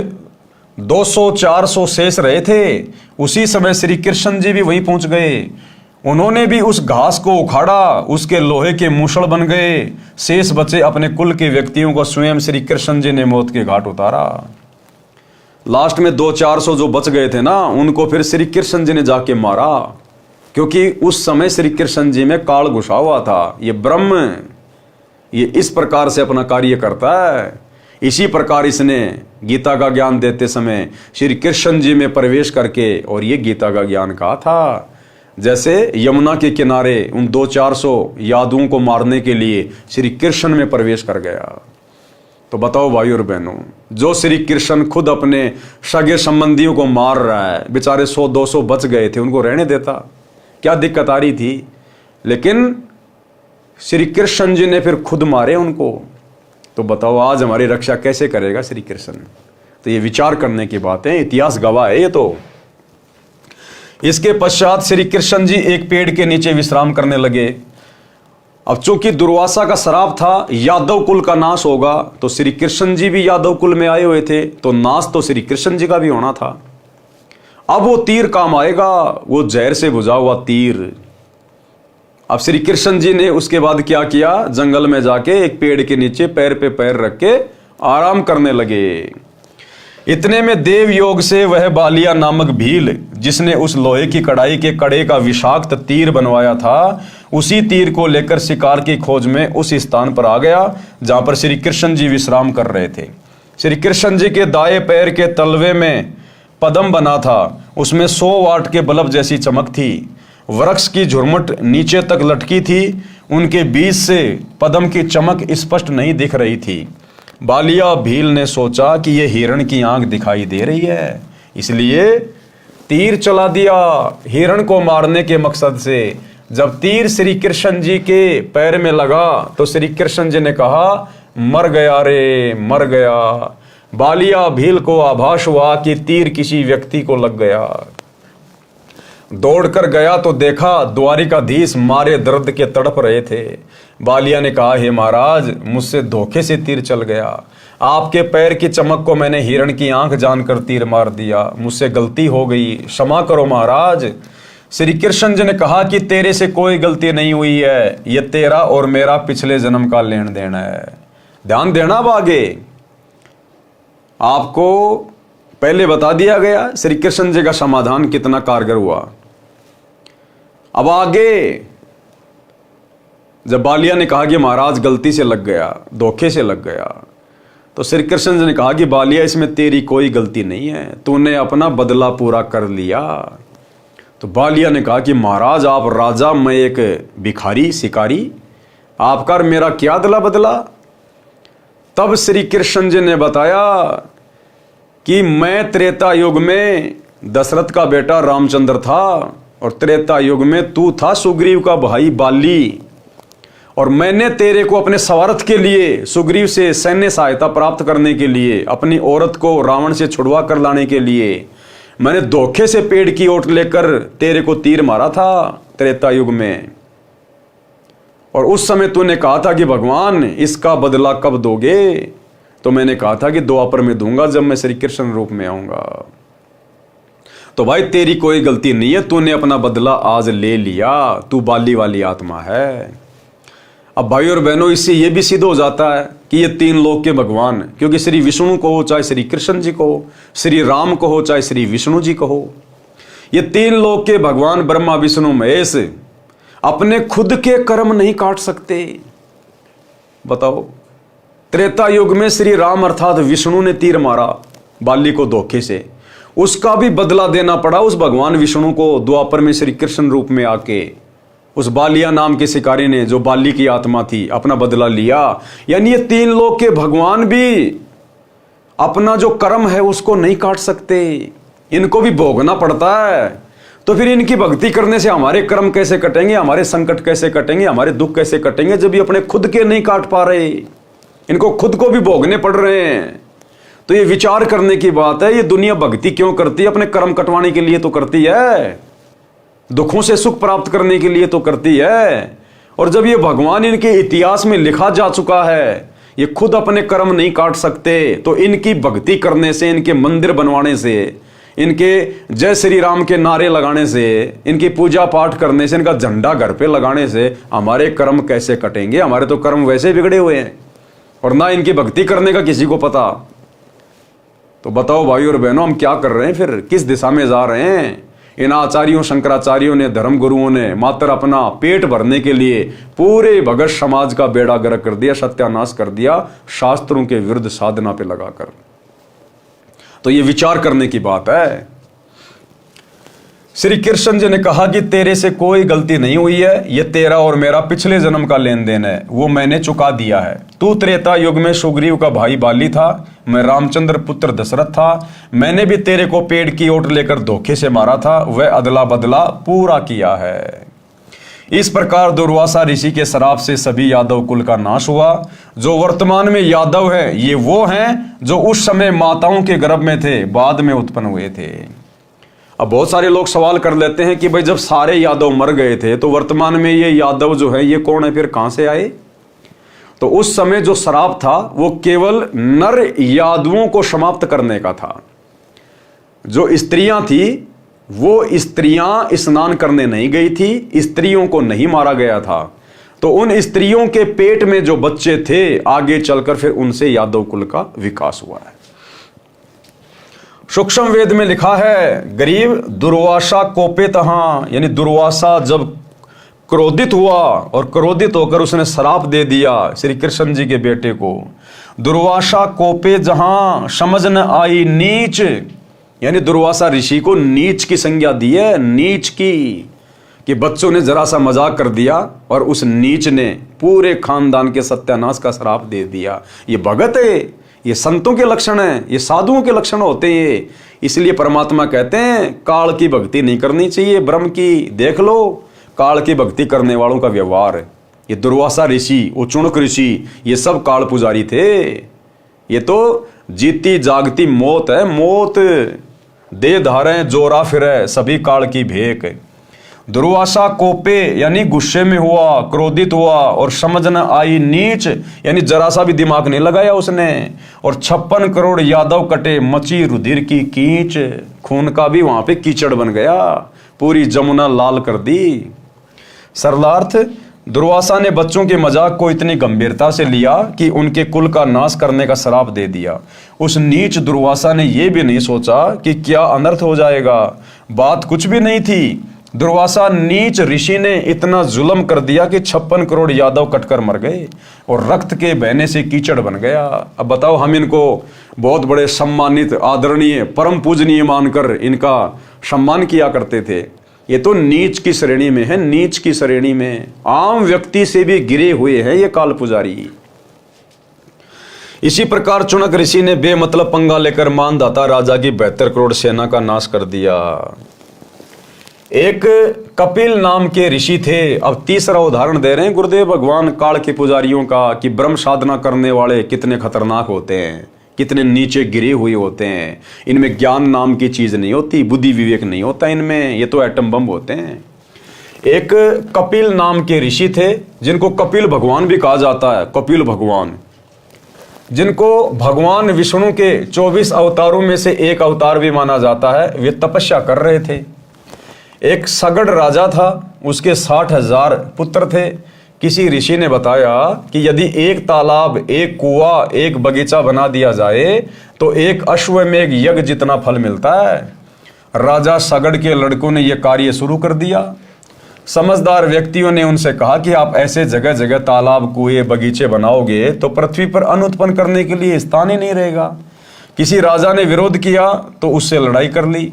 200-400 शेष रहे थे। उसी समय श्री कृष्ण जी भी वहीं पहुंच गए। उन्होंने भी उस घास को उखाड़ा, उसके लोहे के मूषण बन गए। शेष बचे अपने कुल के व्यक्तियों को स्वयं श्री कृष्ण जी ने मौत के घाट उतारा। लास्ट में 200-400 जो बच गए थे ना, उनको फिर श्री कृष्ण जी ने जाके मारा, क्योंकि उस समय श्री कृष्ण जी में काल घुसा हुआ था। ये ब्रह्म ये इस प्रकार से अपना कार्य करता है। इसी प्रकार इसने गीता का ज्ञान देते समय श्री कृष्ण जी में प्रवेश करके और ये गीता का ज्ञान कहा था। जैसे यमुना के किनारे उन 200-400 यादवों को मारने के लिए श्री कृष्ण में प्रवेश कर गया। तो बताओ भाई और बहनों, जो श्री कृष्ण खुद अपने सगे संबंधियों को मार रहा है, बेचारे 100-200 बच गए थे, उनको रहने देता, क्या दिक्कत आ रही थी? लेकिन श्री कृष्ण जी ने फिर खुद मारे उनको। तो बताओ आज हमारी रक्षा कैसे करेगा श्री कृष्ण? तो ये विचार करने की बात है, इतिहास गवाह है ये तो। इसके पश्चात श्री कृष्ण जी एक पेड़ के नीचे विश्राम करने लगे। अब चूंकि दुर्वासा का श्राप था यादव कुल का नाश होगा, तो श्री कृष्ण जी भी यादव कुल में आए हुए थे, तो नाश तो श्री कृष्ण जी का भी होना था। अब वो तीर काम आएगा, वो जहर से बुझा हुआ तीर। अब श्री कृष्ण जी ने उसके बाद क्या किया, जंगल में जाके एक पेड़ के नीचे पैर पे पैर रख के आराम करने लगे। इतने में देव योग से वह बालिया नामक भील, जिसने उस लोहे की कढ़ाई के कड़े का विषाक्त तीर बनवाया था, उसी तीर को लेकर शिकार की खोज में उस स्थान पर आ गया जहां पर श्री कृष्ण जी विश्राम कर रहे थे। श्री कृष्ण जी के दाएं पैर के तलवे में पद्म बना था, उसमें 100 वाट के बल्ब जैसी चमक थी। वृक्ष की झुरमुट नीचे तक लटकी थी, उनके बीच से पद्म की चमक स्पष्ट नहीं दिख रही थी। बालिया भील ने सोचा कि यह हिरण की आंख दिखाई दे रही है, इसलिए तीर चला दिया हिरण को मारने के मकसद से। जब तीर श्री कृष्ण जी के पैर में लगा तो श्री कृष्ण जी ने कहा, मर गया रे, मर गया। बालिया भील को आभास हुआ कि तीर किसी व्यक्ति को लग गया। दौड़कर गया तो देखा द्वारिकाधीश मारे दर्द के तड़प रहे थे। बालिया ने कहा, हे महाराज, मुझसे धोखे से तीर चल गया। आपके पैर की चमक को मैंने हिरण की आंख जानकर तीर मार दिया, मुझसे गलती हो गई, क्षमा करो महाराज। श्री कृष्ण जी ने कहा कि तेरे से कोई गलती नहीं हुई है, ये तेरा और मेरा पिछले जन्म का लेन देन है। ध्यान देना, अब आगे आपको पहले बता दिया गया श्री कृष्ण जी का समाधान कितना कारगर हुआ। अब आगे जब बालिया ने कहा कि महाराज गलती से लग गया, धोखे से लग गया, तो श्री कृष्ण जी ने कहा कि बालिया, इसमें तेरी कोई गलती नहीं है, तूने अपना बदला पूरा कर लिया। तो बालिया ने कहा कि महाराज आप राजा, मैं एक भिखारी शिकारी, आपका और मेरा क्या अदला बदला। तब श्री कृष्ण जी ने बताया कि मैं त्रेता युग में दशरथ का बेटा रामचंद्र था और त्रेता युग में तू था सुग्रीव का भाई बाली, और मैंने तेरे को अपने स्वार्थ के लिए सुग्रीव से सैन्य सहायता प्राप्त करने के लिए, अपनी औरत को रावण से छुड़वा कर लाने के लिए मैंने धोखे से पेड़ की ओट लेकर तेरे को तीर मारा था त्रेता युग में। और उस समय तूने कहा था कि भगवान इसका बदला कब दोगे, तो मैंने कहा था कि द्वापर में दूंगा, जब मैं श्री कृष्ण रूप में आऊंगा। तो भाई तेरी कोई गलती नहीं है, तूने अपना बदला आज ले लिया, तू बाली वाली आत्मा है। अब भाई और बहनों, इससे यह भी सिद्ध हो जाता है कि ये तीन लोक के भगवान, क्योंकि श्री विष्णु को हो चाहे श्री कृष्ण जी को हो, श्री राम को हो चाहे श्री विष्णु जी को हो, ये तीन लोक के भगवान ब्रह्मा विष्णु महेश अपने खुद के कर्म नहीं काट सकते। बताओ, त्रेता युग में श्री राम अर्थात विष्णु ने तीर मारा बाली को धोखे से, उसका भी बदला देना पड़ा उस भगवान विष्णु को द्वापर में श्री कृष्ण रूप में आके। उस बालिया नाम के शिकारी ने, जो बाली की आत्मा थी, अपना बदला लिया। यानी ये तीन लोग के भगवान भी अपना जो कर्म है उसको नहीं काट सकते, इनको भी भोगना पड़ता है। तो फिर इनकी भक्ति करने से हमारे कर्म कैसे कटेंगे, हमारे संकट कैसे कटेंगे, हमारे दुख कैसे कटेंगे, जब ये अपने खुद के नहीं काट पा रहे, इनको खुद को भी भोगने पड़ रहे हैं। तो ये विचार करने की बात है। ये दुनिया भक्ति क्यों करती है? अपने कर्म कटवाने के लिए तो करती है, दुखों से सुख प्राप्त करने के लिए तो करती है। और जब ये भगवान इनके इतिहास में लिखा जा चुका है, ये खुद अपने कर्म नहीं काट सकते, तो इनकी भक्ति करने से, इनके मंदिर बनवाने से, इनके जय श्री राम के नारे लगाने से, इनकी पूजा पाठ करने से, इनका झंडा घर पे लगाने से हमारे कर्म कैसे कटेंगे? हमारे तो कर्म वैसे बिगड़े हुए हैं, और ना इनकी भक्ति करने का किसी को पता। तो बताओ भाई और बहनों, हम क्या कर रहे हैं फिर? किस दिशा में जा रहे हैं? इन आचार्यों, शंकराचार्यों ने, धर्म गुरुओं ने मात्र अपना पेट भरने के लिए पूरे भगत समाज का बेड़ा गर्क कर दिया, सत्यानाश कर दिया, शास्त्रों के विरुद्ध साधना पे लगाकर। तो ये विचार करने की बात है। श्री कृष्ण जी ने कहा कि तेरे से कोई गलती नहीं हुई है, ये तेरा और मेरा पिछले जन्म का लेन देन है, वो मैंने चुका दिया है। तू त्रेता युग में सुग्रीव का भाई बाली था, मैं रामचंद्र पुत्र दशरथ था। मैंने भी तेरे को पेड़ की ओट लेकर धोखे से मारा था, वह अदला बदला पूरा किया है। इस प्रकार दुर्वासा ऋषि के श्राप से सभी यादव कुल का नाश हुआ। जो वर्तमान में यादव है, ये वो हैं जो उस समय माताओं के गर्भ में थे, बाद में उत्पन्न हुए थे। अब बहुत सारे लोग सवाल कर लेते हैं कि भाई जब सारे यादव मर गए थे, तो वर्तमान में ये यादव जो है ये कौन है, फिर कहां से आए? तो उस समय जो श्राप था वो केवल नर यादवों को समाप्त करने का था। जो स्त्रियां थी वो स्त्रियां स्नान करने नहीं गई थी, स्त्रियों को नहीं मारा गया था। तो उन स्त्रियों के पेट में जो बच्चे थे, आगे चलकर फिर उनसे यादव कुल का विकास हुआ है। सूक्ष्म वेद में लिखा है, गरीब दुर्वासा कोपेतहा, यानी दुर्वासा जब क्रोधित हुआ और क्रोधित होकर उसने श्राप दे दिया श्री कृष्ण जी के बेटे को। दुर्वासा कोपे जहां समझ न आई नीच, यानी दुर्वासा ऋषि को नीच की संज्ञा दी है, नीच की, कि बच्चों ने जरा सा मजाक कर दिया और उस नीच ने पूरे खानदान के सत्यानाश का श्राप दे दिया। ये भगत है, ये संतों के लक्षण है, ये साधुओं के लक्षण होते हैं। इसलिए परमात्मा कहते हैं काल की भक्ति नहीं करनी चाहिए, ब्रह्म की। देख लो काल की भक्ति करने वालों का व्यवहार। ये दुर्वासा ऋषि, उचुणक ऋषि, ये सब काल पुजारी थे। ये तो जीती जागती मौत है, मौत। दे धारें जोरा फिरे सभी काल की भेक। दुर्वासा कोपे यानी गुस्से में हुआ, क्रोधित हुआ, और समझ न आई नीच, यानी जरा सा भी दिमाग नहीं लगाया उसने। और 56 करोड़ यादव कटे, मची रुधिर की कीच, खून का भी वहां पे कीचड़ बन गया, पूरी जमुना लाल कर दी। सरलार्थ, दुर्वासा ने बच्चों के मजाक को इतनी गंभीरता से लिया कि उनके कुल का नाश करने का श्राप दे दिया। उस नीच दुर्वासा ने यह भी नहीं सोचा कि क्या अनर्थ हो जाएगा। बात कुछ भी नहीं थी। दुर्वासा नीच ऋषि ने इतना जुल्म कर दिया कि 56 करोड़ यादव कटकर मर गए और रक्त के बहने से कीचड़ बन गया। अब बताओ, हम इनको बहुत बड़े सम्मानित, आदरणीय, परम पूजनीय मानकर इनका सम्मान किया करते थे। ये तो नीच की श्रेणी में है, नीच की श्रेणी में, आम व्यक्ति से भी गिरे हुए हैं ये काल पुजारी। इसी प्रकार चुनक ऋषि ने बेमतलब पंगा लेकर मानधाता राजा की 72 करोड़ सेना का नाश कर दिया। एक कपिल नाम के ऋषि थे। अब तीसरा उदाहरण दे रहे हैं गुरुदेव भगवान काल के पुजारियों का, कि ब्रह्म साधना करने वाले कितने खतरनाक होते हैं, कितने नीचे गिरे हुए होते हैं। इनमें ज्ञान नाम की चीज नहीं होती, बुद्धि विवेक नहीं होता इनमें, ये तो एटम बम होते हैं। एक कपिल नाम के ऋषि थे, जिनको कपिल भगवान भी कहा जाता है, कपिल भगवान, जिनको भगवान विष्णु के 24 अवतारों में से एक अवतार भी माना जाता है। वे तपस्या कर रहे थे। एक सगड़ राजा था, उसके 60,000 पुत्र थे। किसी ऋषि ने बताया कि यदि एक तालाब, एक कुआं, एक बगीचा बना दिया जाए तो एक अश्वमेघ यज्ञ जितना फल मिलता है। राजा सगड़ के लड़कों ने यह कार्य शुरू कर दिया। समझदार व्यक्तियों ने उनसे कहा कि आप ऐसे जगह जगह तालाब, कुएं, बगीचे बनाओगे तो पृथ्वी पर अन्न उत्पन्न करने के लिए स्थान ही नहीं रहेगा। किसी राजा ने विरोध किया तो उससे लड़ाई कर ली।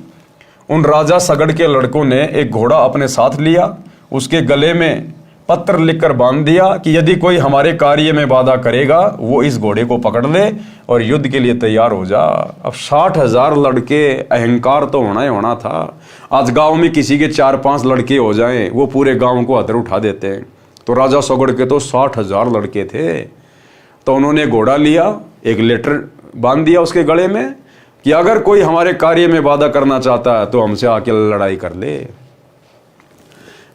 उन राजा सगड़ के लड़कों ने एक घोड़ा अपने साथ लिया, उसके गले में पत्र लिखकर बांध दिया कि यदि कोई हमारे कार्य में बाधा करेगा वो इस घोड़े को पकड़ ले और युद्ध के लिए तैयार हो जा। अब 60,000 लड़के, अहंकार तो होना ही होना था। आज गांव में किसी के 4-5 लड़के हो जाएं, वो पूरे गांव को हथेर उठा देते हैं। तो राजा सगड़ के तो 60,000 लड़के थे। तो उन्होंने घोड़ा लिया, एक लेटर बांध दिया उसके गले में कि अगर कोई हमारे कार्य में बाधा करना चाहता है तो हमसे आके लड़ाई कर ले,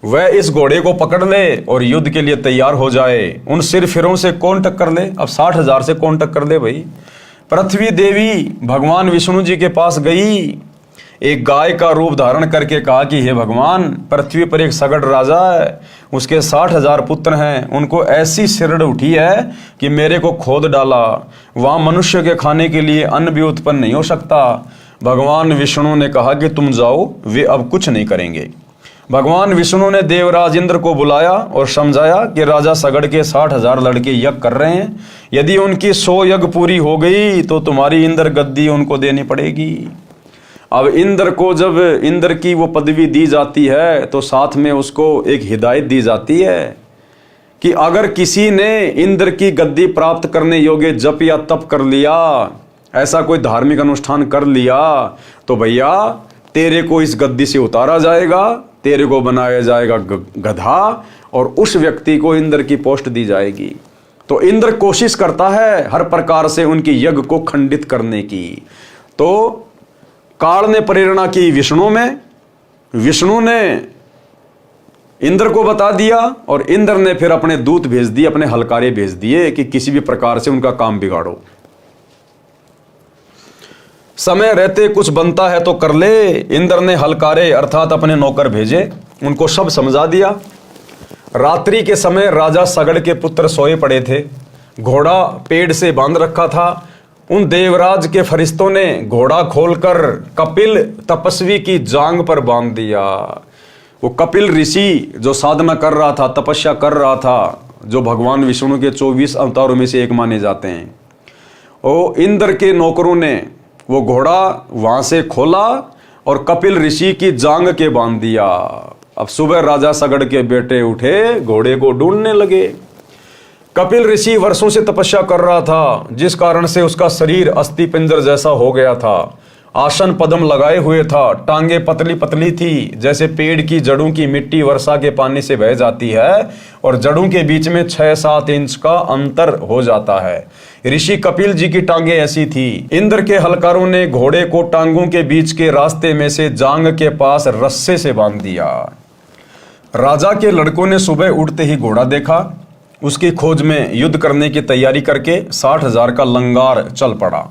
वह इस घोड़े को पकड़ ले और युद्ध के लिए तैयार हो जाए। उन सिरफिरों से कौन टक्कर ले? अब 60,000 से कौन टक्कर ले भाई? पृथ्वी देवी भगवान विष्णु जी के पास गई, एक गाय का रूप धारण करके कहा कि हे भगवान, पृथ्वी पर एक सगड़ राजा है, उसके 60,000 पुत्र हैं, उनको ऐसी सिरड़ उठी है कि मेरे को खोद डाला, वहां मनुष्य के खाने के लिए अन्न भी उत्पन्न नहीं हो सकता। भगवान विष्णु ने कहा कि तुम जाओ, वे अब कुछ नहीं करेंगे। भगवान विष्णु ने देवराज इंद्र को बुलाया और समझाया कि राजा सगड़ के 60,000 लड़के यज्ञ कर रहे हैं, यदि उनकी 100 यज्ञ पूरी हो गई तो तुम्हारी इंद्र गद्दी उनको देनी पड़ेगी। अब इंद्र को जब इंद्र की वो पदवी दी जाती है तो साथ में उसको एक हिदायत दी जाती है कि अगर किसी ने इंद्र की गद्दी प्राप्त करने योग्य जप या तप कर लिया, ऐसा कोई धार्मिक अनुष्ठान कर लिया, तो भैया तेरे को इस गद्दी से उतारा जाएगा, तेरे को बनाया जाएगा गधा और उस व्यक्ति को इंद्र की पोस्ट दी जाएगी। तो इंद्र कोशिश करता है हर प्रकार से उनकी यज्ञ को खंडित करने की। तो काल ने प्रेरणा की विष्णु में, विष्णु ने इंद्र को बता दिया और इंद्र ने फिर अपने दूत भेज दिए, अपने हलकारे भेज दिए कि किसी भी प्रकार से उनका काम बिगाड़ो। समय रहते कुछ बनता है तो कर ले। इंद्र ने हलकारे अर्थात अपने नौकर भेजे, उनको सब समझा दिया। रात्रि के समय राजा सगड़ के पुत्र सोए पड़े थे, घोड़ा पेड़ से बांध रखा था। उन देवराज के फरिश्तों ने घोड़ा खोलकर कपिल तपस्वी की जांग पर बांध दिया। वो कपिल ऋषि जो साधना कर रहा था, तपस्या कर रहा था, जो भगवान विष्णु के 24 अवतारों में से एक माने जाते हैं, वो इंद्र के नौकरों ने वो घोड़ा वहां से खोला और कपिल ऋषि की जांग के बांध दिया। अब सुबह राजा सगड़ के बेटे उठे, घोड़े को ढूंढने लगे। कपिल ऋषि वर्षों से तपस्या कर रहा था, जिस कारण से उसका शरीर अस्थि पिंजर जैसा हो गया था। आसन पद्म लगाए हुए था, टांगे पतली पतली थी, जैसे पेड़ की जड़ों की मिट्टी वर्षा के पानी से बह जाती है और जड़ों के बीच में 6-7 इंच का अंतर हो जाता है। ऋषि कपिल जी की टांगे ऐसी थी। इंद्र के हलकारों ने घोड़े को टांगों के बीच के रास्ते में से जांग के पास रस्से से बांध दिया। राजा के लड़कों ने सुबह उठते ही घोड़ा देखा, उसकी खोज में युद्ध करने की तैयारी करके 60,000 का लंगार चल पड़ा।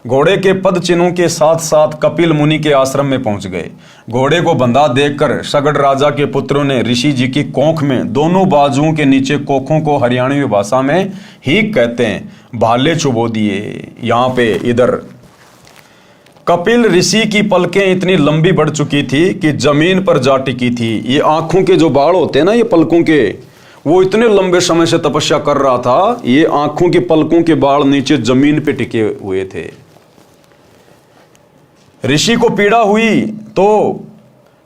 घोड़े के पद चिन्हों के साथ साथ कपिल मुनि के आश्रम में पहुंच गए। घोड़े को बंधा देखकर सगड़ राजा के पुत्रों ने ऋषि जी की कोख में दोनों बाजुओं के नीचे कोखों को हरियाणवी भाषा में हीक कहते हैं, भाले चुबो दिए। यहाँ पे इधर कपिल ऋषि की पलकें इतनी लंबी बढ़ चुकी थी कि जमीन पर जा टिकी थी। ये आंखों के जो बाल होते हैं ना, ये पलकों के, वो इतने लंबे समय से तपस्या कर रहा था, ये आंखों के पलकों के बाल नीचे जमीन पे टिके हुए थे। ऋषि को पीड़ा हुई तो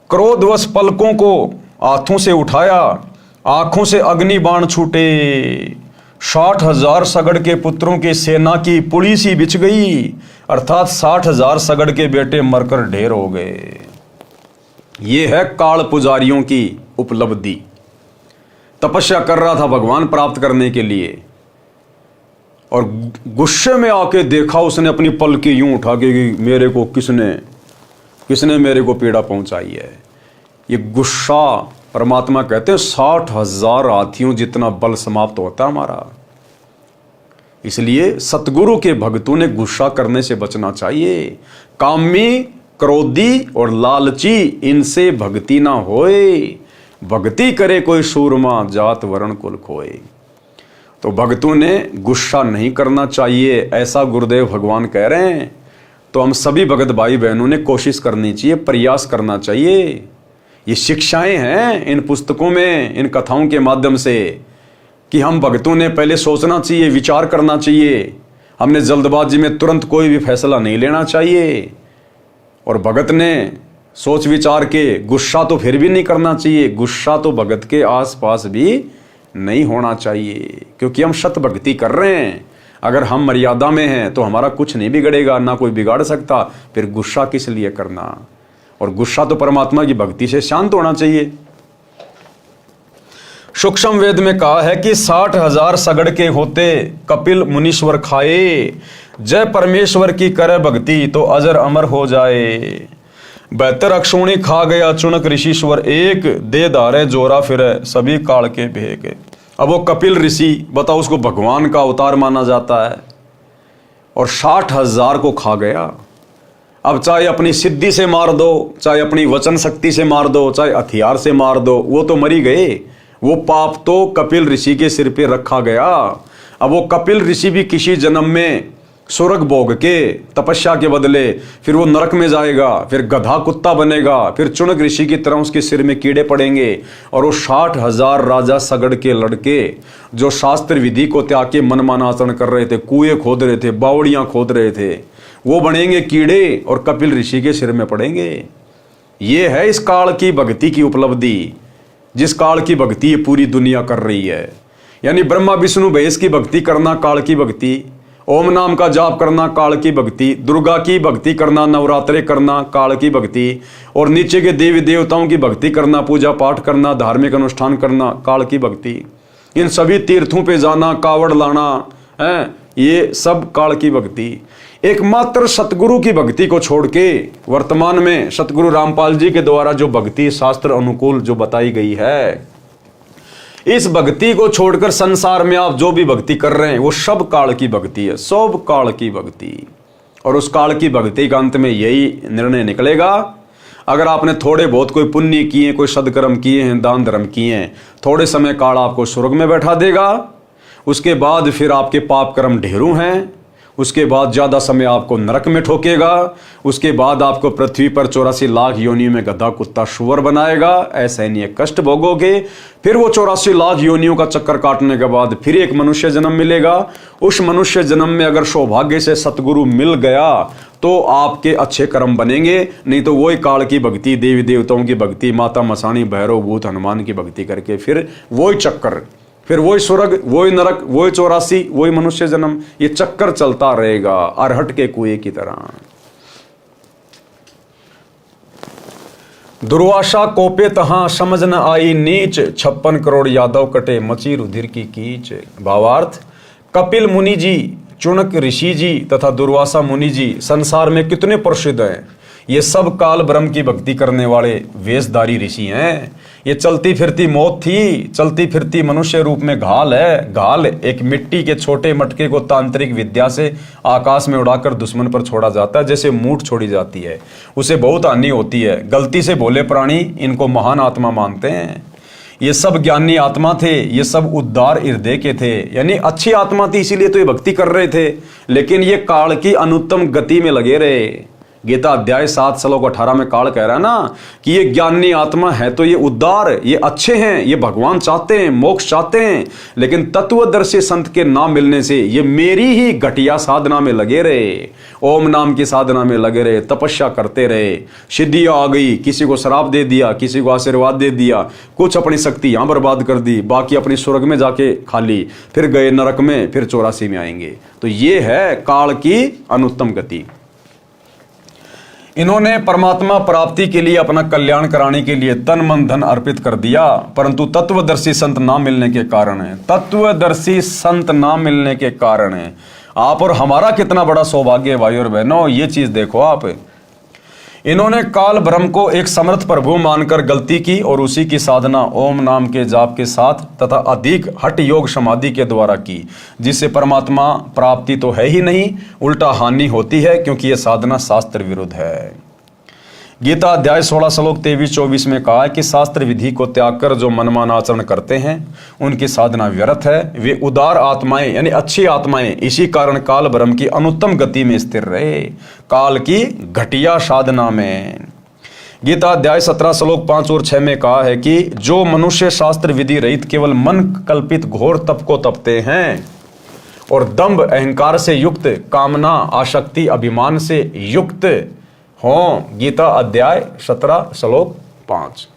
क्रोधवश पलकों को हाथों से उठाया, आंखों से अग्नि बाण छूटे। 60,000 सगड़ के पुत्रों की सेना की पुली सी बिछ गई, अर्थात 60,000 सगड़ के बेटे मरकर ढेर हो गए। ये है काल पुजारियों की उपलब्धि। तपस्या कर रहा था भगवान प्राप्त करने के लिए और गुस्से में आके देखा उसने अपनी पलकी यूं उठा के कि मेरे को किसने मेरे को पीड़ा पहुंचाई है। ये गुस्सा, परमात्मा कहते हैं 60,000 हाथियों जितना बल समाप्त होता हमारा। इसलिए सतगुरु के भक्तों ने गुस्सा करने से बचना चाहिए। कामी, क्रोधी और लालची, इनसे भक्ति ना होए। भक्ति करे कोई सूरमा, जात वर्ण कुल खोए। तो भक्तों ने गुस्सा नहीं करना चाहिए, ऐसा गुरुदेव भगवान कह रहे हैं। तो हम सभी भगत भाई बहनों ने कोशिश करनी चाहिए, प्रयास करना चाहिए। ये शिक्षाएं हैं इन पुस्तकों में, इन कथाओं के माध्यम से, कि हम भक्तों ने पहले सोचना चाहिए, विचार करना चाहिए। हमने जल्दबाजी में तुरंत कोई भी फैसला नहीं लेना चाहिए। और भगत ने सोच विचार के गुस्सा तो फिर भी नहीं करना चाहिए, गुस्सा तो भगत के आसपास भी नहीं होना चाहिए, क्योंकि हम शत भक्ति कर रहे हैं। अगर हम मर्यादा में हैं तो हमारा कुछ नहीं बिगड़ेगा, ना कोई बिगाड़ सकता, फिर गुस्सा किस लिए करना। और गुस्सा तो परमात्मा की भक्ति से शांत होना चाहिए। सूक्ष्म वेद में कहा है कि 60,000 सगड़ के होते कपिल मुनीश्वर खाए, जय परमेश्वर की करे भक्ति तो अजर अमर हो जाए। 72 अक्षोणी खा गया चुनक ऋषिश्वर एक, दे धारे जोरा फिरे सभी काल के भेग। अब वो कपिल ऋषि बताओ, उसको भगवान का अवतार माना जाता है और 60,000 को खा गया। अब चाहे अपनी सिद्धि से मार दो, चाहे अपनी वचन शक्ति से मार दो, चाहे हथियार से मार दो, वो तो मरी गए। वो पाप तो कपिल ऋषि के सिर पे रखा गया। अब वो कपिल ऋषि भी किसी जन्म में स्वर्ग भोग के तपस्या के बदले फिर वो नरक में जाएगा, फिर गधा कुत्ता बनेगा, फिर चुनक ऋषि की तरह उसके सिर में कीड़े पड़ेंगे। और वो 60,000 राजा सगड़ के लड़के जो शास्त्र विधि को त्याग के मनमाना आचरण कर रहे थे, कुएं खोद रहे थे, बावड़ियां खोद रहे थे, वो बनेंगे कीड़े और कपिल ऋषि के सिर में पड़ेंगे। ये है इस काल की भक्ति की उपलब्धि, जिस काल की भक्ति ये पूरी दुनिया कर रही है। यानी ब्रह्मा विष्णु महेश की भक्ति करना काल की भक्ति, ओम नाम का जाप करना काल की भक्ति, दुर्गा की भक्ति करना, नवरात्रे करना काल की भक्ति, और नीचे के देवी देवताओं की भक्ति करना, पूजा पाठ करना, धार्मिक अनुष्ठान करना काल की भक्ति। इन सभी तीर्थों पे जाना, कावड़ लाना है, ये सब काल की भक्ति। एकमात्र सतगुरु की भक्ति को छोड़ के वर्तमान में सतगुरु रामपाल जी के द्वारा जो भक्ति शास्त्र अनुकूल जो बताई गई है, इस भक्ति को छोड़कर संसार में आप जो भी भक्ति कर रहे हैं वो सब काल की भक्ति है, सब काल की भक्ति। और उस काल की भक्ति का अंत में यही निर्णय निकलेगा, अगर आपने थोड़े बहुत कोई पुण्य किए, कोई सदकर्म किए हैं, दान धर्म किए हैं, थोड़े समय काल आपको स्वर्ग में बैठा देगा। उसके बाद फिर आपके पाप कर्म ढेरों हैं, उसके बाद ज़्यादा समय आपको नरक में ठोकेगा, उसके बाद आपको पृथ्वी पर 84 लाख योनियों में गधा कुत्ता शुअर बनाएगा, असहनीय कष्ट भोगोगे। फिर वो 84 लाख योनियों का चक्कर काटने के बाद फिर एक मनुष्य जन्म मिलेगा। उस मनुष्य जन्म में अगर सौभाग्य से सतगुरु मिल गया तो आपके अच्छे कर्म बनेंगे, नहीं तो वही काल की भक्ति, देवी देवताओं की भक्ति, माता मसाणी, भैरव, भूत, हनुमान की भक्ति करके फिर वही चक्कर, फिर वही स्वर्ग, वही नरक, वही 84, वही मनुष्य जन्म, ये चक्कर चलता रहेगा अरहट के कुएं की तरह। दुर्वासा कोपे तहां समझ न आई नीच, 56 करोड़ यादव कटे मची रुधिर की कीच। भावार्थ, कपिल मुनि जी, चुनक ऋषि जी तथा दुर्वासा मुनि जी संसार में कितने प्रसिद्ध हैं। ये सब काल ब्रह्म की भक्ति करने वाले वेशधारी ऋषि हैं। ये चलती फिरती मौत थी, चलती फिरती मनुष्य रूप में घाल है। घाल एक मिट्टी के छोटे मटके को तांत्रिक विद्या से आकाश में उड़ाकर दुश्मन पर छोड़ा जाता है, जैसे मूठ छोड़ी जाती है, उसे बहुत हानि होती है। गलती से भोले प्राणी इनको महान आत्मा मानते हैं। ये सब ज्ञानी आत्मा थे, ये सब उद्धार हृदय के थे, यानी अच्छी आत्मा थी, इसीलिए तो ये भक्ति कर रहे थे। लेकिन ये काल की अनुत्तम गति में लगे रहे। गीता अध्याय 7 श्लोक 18 में काल कह रहा है ना कि ये ज्ञानी आत्मा है तो ये उद्धार, ये अच्छे हैं, ये भगवान चाहते हैं, मोक्ष चाहते हैं। लेकिन तत्वदर्शी संत के नाम मिलने से ये मेरी ही घटिया साधना में लगे रहे, ओम नाम की साधना में लगे रहे, तपस्या करते रहे। सिद्धियां आ गई, किसी को श्राप दे दिया, किसी को आशीर्वाद दे दिया, कुछ अपनी शक्ति यहां बर्बाद कर दी, बाकी अपनी स्वर्ग में जाके खाली, फिर गए नरक में, फिर 84 में आएंगे। तो ये है काल की अनुत्तम गति। इन्होंने परमात्मा प्राप्ति के लिए, अपना कल्याण कराने के लिए तन मन धन अर्पित कर दिया, परंतु तत्वदर्शी संत ना मिलने के कारण है, तत्वदर्शी संत ना मिलने के कारण है। आप और हमारा कितना बड़ा सौभाग्य है भाई और बहनों, ये चीज देखो आप। इन्होंने काल ब्रह्म को एक समर्थ प्रभु मानकर गलती की और उसी की साधना ओम नाम के जाप के साथ तथा अधिक हठ योग समाधि के द्वारा की, जिससे परमात्मा प्राप्ति तो है ही नहीं, उल्टा हानि होती है, क्योंकि यह साधना शास्त्र विरुद्ध है। गीता अध्याय 16 श्लोक 23-24 में कहा है कि शास्त्र विधि को त्याग कर जो मनमाना आचरण करते हैं उनकी साधना व्यर्थ है। वे उदार आत्माएं यानी अच्छी आत्माएं इसी कारण काल ब्रह्म की अनुत्तम गति में स्थिर रहे, काल की घटिया साधना में। गीता अध्याय 17 श्लोक 5 और 6 में कहा है कि जो मनुष्य शास्त्र विधि रहित केवल मन कल्पित घोर तप को तपते हैं और दंभ अहंकार से युक्त, कामना आसक्ति अभिमान से युक्त हों। गीता अध्याय 17 श्लोक 5।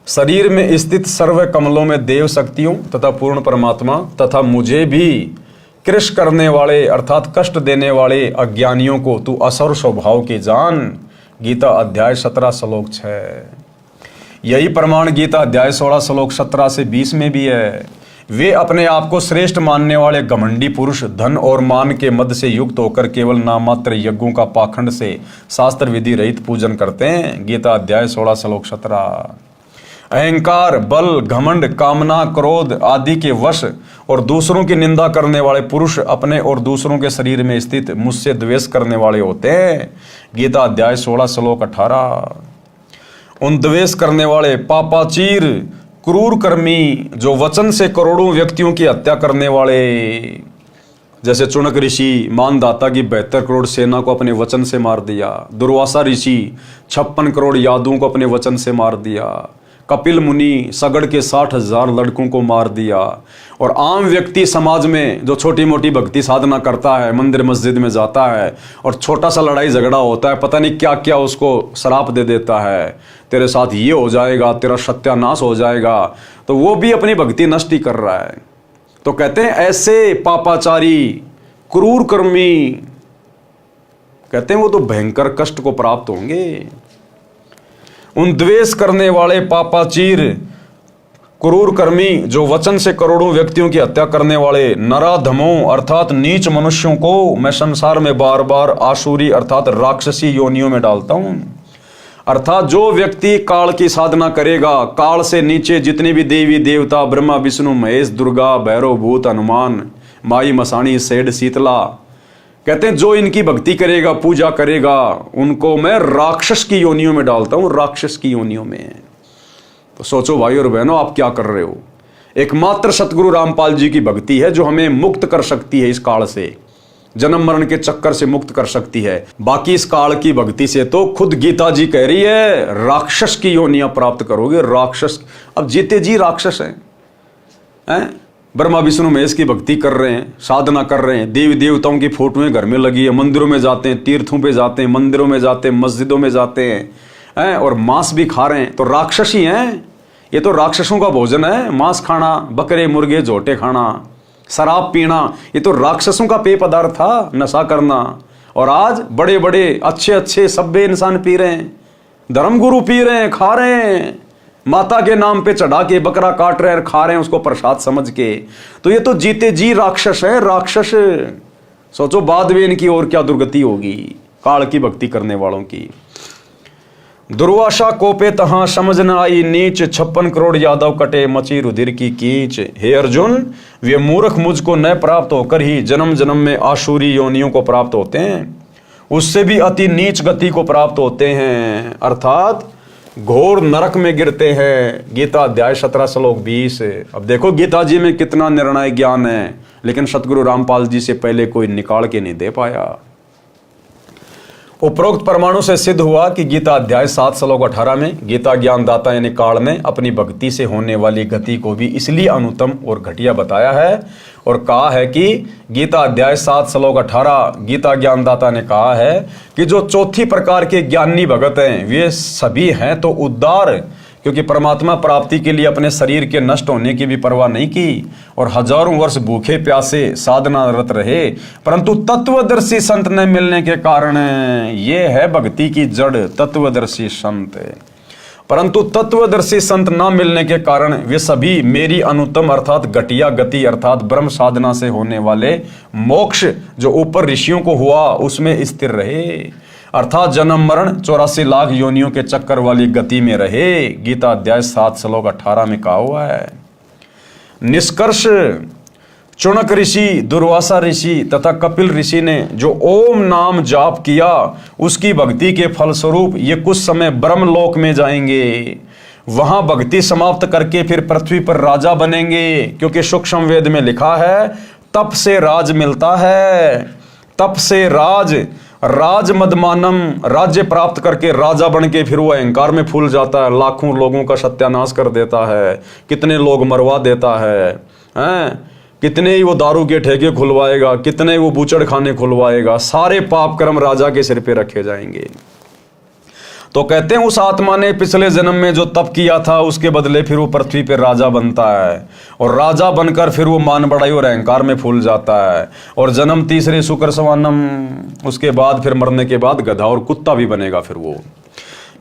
शरीर में स्थित सर्व कमलों में देव शक्तियों तथा पूर्ण परमात्मा तथा मुझे भी कृष करने वाले अर्थात कष्ट देने वाले अज्ञानियों को तू असुर स्वभाव के जान। गीता अध्याय 17 श्लोक 6। यही प्रमाण गीता अध्याय 16 श्लोक 17 से 20 में भी है। वे अपने आप को श्रेष्ठ मानने वाले घमंडी पुरुष धन और मान के मद से युक्त होकर केवल नाममात्र यज्ञों का पाखंड से शास्त्र विधि रहित पूजन करते हैं। गीता अध्याय 16 श्लोक 17। अहंकार, बल, घमंड, कामना, क्रोध आदि के वश और दूसरों की निंदा करने वाले पुरुष अपने और दूसरों के शरीर में स्थित मुझसे द्वेष करने वाले होते हैं। गीता अध्याय 16 श्लोक 18। उन द्वेष करने वाले पापाचीर, क्रूर कर्मी, जो वचन से करोड़ों व्यक्तियों की हत्या करने वाले, जैसे चुनक ऋषि मानदाता की 72 करोड़ सेना को अपने वचन से मार दिया, दुर्वासा ऋषि 56 करोड़ यादवों को अपने वचन से मार दिया, कपिल मुनि सगड़ के 60,000 लड़कों को मार दिया, और आम व्यक्ति समाज में जो छोटी मोटी भक्ति साधना करता है, मंदिर मस्जिद में जाता है और छोटा सा लड़ाई झगड़ा होता है, पता नहीं क्या क्या उसको श्राप दे देता है, तेरे साथ ये हो जाएगा, तेरा सत्यानाश हो जाएगा, तो वो भी अपनी भक्ति नष्ट ही कर रहा है। तो कहते हैं ऐसे पापाचारी, क्रूर कर्मी, कहते हैं वो तो भयंकर कष्ट को प्राप्त होंगे। उन द्वेष करने वाले पापाचीर, क्रूर कर्मी, जो वचन से करोड़ों व्यक्तियों की हत्या करने वाले नराधमों अर्थात नीच मनुष्यों को मैं संसार में बार बार आसुरी अर्थात राक्षसी योनियों में डालता हूं। अर्थात जो व्यक्ति काल की साधना करेगा, काल से नीचे जितने भी देवी देवता ब्रह्मा विष्णु महेश दुर्गा भैरव भूत हनुमान माई मसाणी सेठ शीतला, कहते हैं जो इनकी भक्ति करेगा, पूजा करेगा, उनको मैं राक्षस की योनियों में डालता हूं, राक्षस की योनियों में। तो सोचो भाई और बहनों, आप क्या कर रहे हो। एकमात्र सतगुरु रामपाल जी की भक्ति है जो हमें मुक्त कर सकती है, इस काल से, जन्म मरण के चक्कर से मुक्त कर सकती है। बाकी इस काल की भक्ति से तो खुद गीता जी कह रही है राक्षस की योनियां प्राप्त करोगे। राक्षस, अब जीते जी राक्षस हैं? ब्रह्मा विष्णु महेश की भक्ति कर रहे हैं, साधना कर रहे हैं, देवी देवताओं की फोटोएं घर में लगी है, मंदिरों में जाते हैं, तीर्थों पे जाते हैं, मंदिरों में जाते हैं, मस्जिदों में जाते हैं, और मांस भी खा रहे हैं, तो राक्षस ही हैं। ये तो राक्षसों का भोजन है, मांस खाना, बकरे मुर्गे झोटे खाना, शराब पीना, ये तो राक्षसों का पेय पदार्थ था, नशा करना। और आज बड़े बड़े अच्छे अच्छे सभ्य इंसान पी रहे हैं, धर्मगुरु पी रहे हैं, खा रहे हैं, माता के नाम पे चढ़ा के बकरा काट रहे हैं, खा रहे हैं उसको प्रसाद समझ के। तो ये तो जीते जी राक्षस है, राक्षस। सोचो बाद में इनकी और क्या दुर्गति होगी काल की भक्ति करने वालों की। दुर्वासा कोपे तहां समझ न आई नीच, 56 करोड़ यादव कटे मची रुधिर की कीच। हे अर्जुन, वे मूर्ख मुझको न प्राप्त होकर ही जन्म जन्म में आसुरी योनियों को प्राप्त होते हैं, उससे भी अति नीच गति को प्राप्त होते हैं, अर्थात घोर नरक में गिरते हैं। गीता अध्याय 17 श्लोक 20। अब देखो गीता जी में कितना निर्णय ज्ञान है, लेकिन सतगुरु रामपाल जी से पहले कोई निकाल के नहीं दे पाया। उपरोक्त परमाणु से सिद्ध हुआ कि गीता अध्याय 7 श्लोक 18 में गीता ज्ञानदाता यानी काल ने अपनी भक्ति से होने वाली गति को भी इसलिए अनुत्तम और घटिया बताया है, और कहा है कि गीता अध्याय 7 श्लोक 18 गीता ज्ञानदाता ने कहा है कि जो चौथी प्रकार के ज्ञानी भगत हैं वे सभी हैं तो उद्धार, क्योंकि परमात्मा प्राप्ति के लिए अपने शरीर के नष्ट होने की भी परवाह नहीं की और हजारों वर्ष भूखे प्यासे साधनारत रहे, परंतु तत्वदर्शी संत न मिलने के कारण ये है भक्ति की जड़, तत्वदर्शी संत। परंतु तत्वदर्शी संत न मिलने के कारण वे सभी मेरी अनुत्तम अर्थात घटिया गति अर्थात ब्रह्म साधना से होने वाले मोक्ष जो ऊपर ऋषियों को हुआ उसमें स्थिर रहे, अर्थात जन्म मरण 84 लाख योनियों के चक्कर वाली गति में रहे। गीता अध्याय 7 श्लोक 18 में कहा हुआ है। निष्कर्ष, चुनक ऋषि, दुर्वासा ऋषि तथा कपिल ऋषि ने जो ओम नाम जाप किया उसकी भक्ति के फलस्वरूप ये कुछ समय ब्रह्मलोक में जाएंगे, वहां भक्ति समाप्त करके फिर पृथ्वी पर राजा बनेंगे, क्योंकि सूक्ष्म वेद में लिखा है तप से राज मिलता है, तप से राज मदमानम, राज्य प्राप्त करके राजा बन के फिर वो अहंकार में फूल जाता है, लाखों लोगों का सत्यानाश कर देता है, कितने लोग मरवा देता है, कितने ही वो दारू के ठेके खुलवाएगा, कितने वो बूचड़ खाने खुलवाएगा, सारे पाप कर्म राजा के सिर पे रखे जाएंगे। तो कहते हैं उस आत्मा ने पिछले जन्म में जो तप किया था उसके बदले फिर वो पृथ्वी पे राजा बनता है, और राजा बनकर फिर वो मान बढ़ाई और अहंकार में फूल जाता है, और जन्म तीसरे शुक्र सवानम, उसके बाद फिर मरने के बाद गधा और कुत्ता भी बनेगा।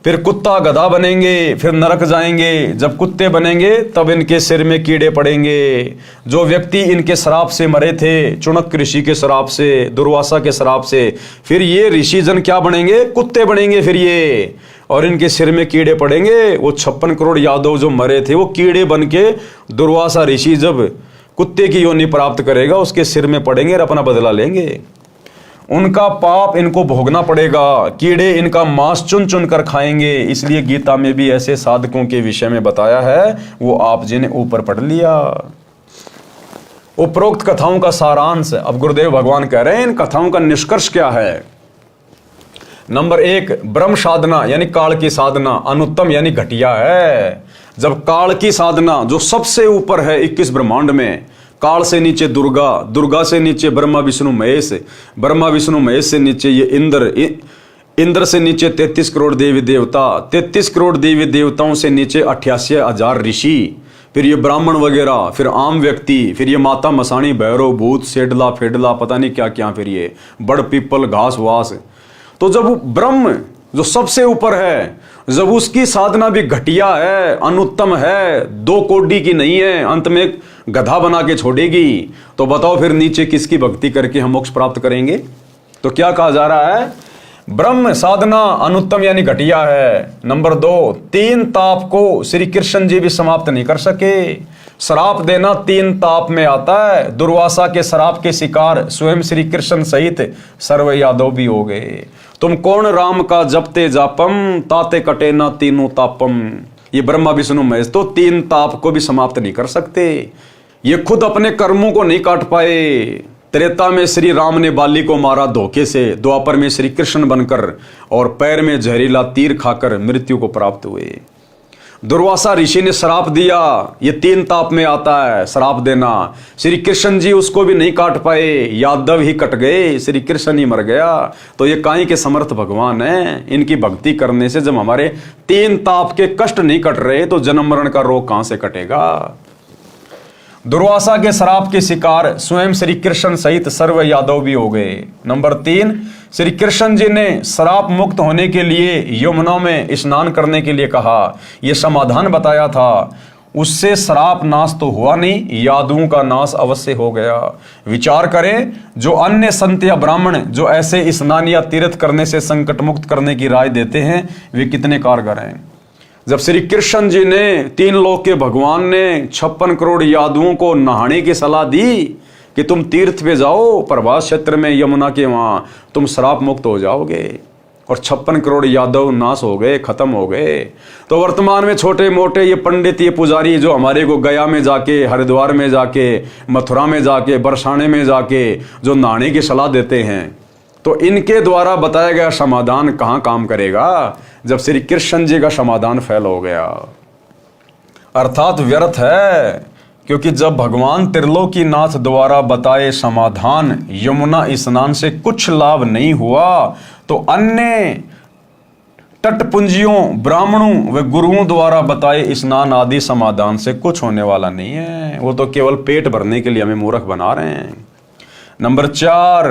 फिर कुत्ता गधा बनेंगे, फिर नरक जाएंगे। जब कुत्ते बनेंगे तब इनके सिर में कीड़े पड़ेंगे। जो व्यक्ति इनके श्राप से मरे थे, चुनक ऋषि के श्राप से, दुर्वासा के श्राप से, फिर ये ऋषि जन क्या बनेंगे? कुत्ते बनेंगे फिर ये, और इनके सिर में कीड़े पड़ेंगे। वो 56 करोड़ यादव जो मरे थे वो कीड़े बन के दुर्वासा ऋषि जब कुत्ते की योनि प्राप्त करेगा उसके सिर में पड़ेंगे और अपना बदला लेंगे। उनका पाप इनको भोगना पड़ेगा, कीड़े इनका मांस चुन चुन कर खाएंगे। इसलिए गीता में भी ऐसे साधकों के विषय में बताया है, वो आप जी ने ऊपर पढ़ लिया। उपरोक्त कथाओं का सारांश अब गुरुदेव भगवान कह रहे हैं, इन कथाओं का निष्कर्ष क्या है? नंबर 1, ब्रह्म साधना यानी काल की साधना अनुत्तम यानी घटिया है। जब काल की साधना जो सबसे ऊपर है 21 ब्रह्मांड में, काल से नीचे दुर्गा, दुर्गा से नीचे ब्रह्मा विष्णु महेश, ब्रह्मा विष्णु महेश से नीचे ये इंद्र, इंद्र से नीचे 33 करोड़ देवी देवता, 33 करोड़ देवी देवताओं से नीचे 88,000 ऋषि, फिर ये ब्राह्मण वगैरह, फिर आम व्यक्ति, फिर ये माता मसाणी, भैरव, भूत, सेडला फेडला, पता नहीं क्या क्या, फिर ये बड़ पीपल, घास वास। तो जब ब्रह्म जो सबसे ऊपर है, जब उसकी साधना भी घटिया है, अनुत्तम है, 2 कोडी की नहीं है, अंत में गधा बना के छोड़ेगी, तो बताओ फिर नीचे किसकी भक्ति करके हम मोक्ष प्राप्त करेंगे? तो क्या कहा जा रहा है? ब्रह्म साधना अनुत्तम यानी घटिया है। नंबर 2, 3 ताप को श्री कृष्ण जी भी समाप्त नहीं कर सके। श्राप देना 3 ताप में आता है। दुर्वासा के श्राप के शिकार स्वयं श्री कृष्ण सहित सर्व यादव भी हो गए। तुम कौन राम का जपते जापम, ताते कटे ना तीनों तापम। ये ब्रह्मा विष्णु महेश तो 3 ताप को भी समाप्त नहीं कर सकते। ये खुद अपने कर्मों को नहीं काट पाए। त्रेता में श्री राम ने बाली को मारा धोखे से, द्वापर में श्री कृष्ण बनकर और पैर में जहरीला तीर खाकर मृत्यु को प्राप्त हुए। दुर्वासा ऋषि ने श्राप दिया, ये 3 ताप में आता है श्राप देना। श्री कृष्ण जी उसको भी नहीं काट पाए, यादव ही कट गए, श्री कृष्ण ही मर गया। तो ये काई के समर्थ भगवान है। इनकी भक्ति करने से जब हमारे 3 ताप के कष्ट नहीं कट रहे तो जन्म मरण का रोग कहां से कटेगा? दुर्वासा के श्राप के शिकार स्वयं श्री कृष्ण सहित सर्व यादव भी हो गए। नंबर 3, श्री कृष्ण जी ने श्राप मुक्त होने के लिए यमुना में स्नान करने के लिए कहा, यह समाधान बताया था। उससे श्राप नाश तो हुआ नहीं, यादवों का नाश अवश्य हो गया। विचार करें, जो अन्य संत या ब्राह्मण जो ऐसे स्नान या तीर्थ करने से संकट मुक्त करने की राय देते हैं, वे कितने कारगर हैं। जब श्री कृष्ण जी ने 3 लोक के भगवान ने 56 करोड़ यादवों को नहाने की सलाह दी कि तुम तीर्थ पे जाओ, प्रभास क्षेत्र में यमुना के वहां तुम श्राप मुक्त हो जाओगे, और 56 करोड़ यादव नाश हो गए, खत्म हो गए। तो वर्तमान में छोटे मोटे ये पंडित, ये पुजारी जो हमारे को गया में जाके, हरिद्वार में जाके, मथुरा में जाके, बरसाने में जाके जो नहाने की सलाह देते हैं, तो इनके द्वारा बताया गया समाधान कहाँ काम करेगा जब श्री कृष्ण जी का समाधान फेल हो गया? अर्थात व्यर्थ है। क्योंकि जब भगवान त्रिलोकीनाथ द्वारा बताए समाधान यमुना स्नान से कुछ लाभ नहीं हुआ, तो अन्य तटपुंजियों, ब्राह्मणों व गुरुओं द्वारा बताए स्नान आदि समाधान से कुछ होने वाला नहीं है। वो तो केवल पेट भरने के लिए हमें मूर्ख बना रहे हैं। नंबर 4,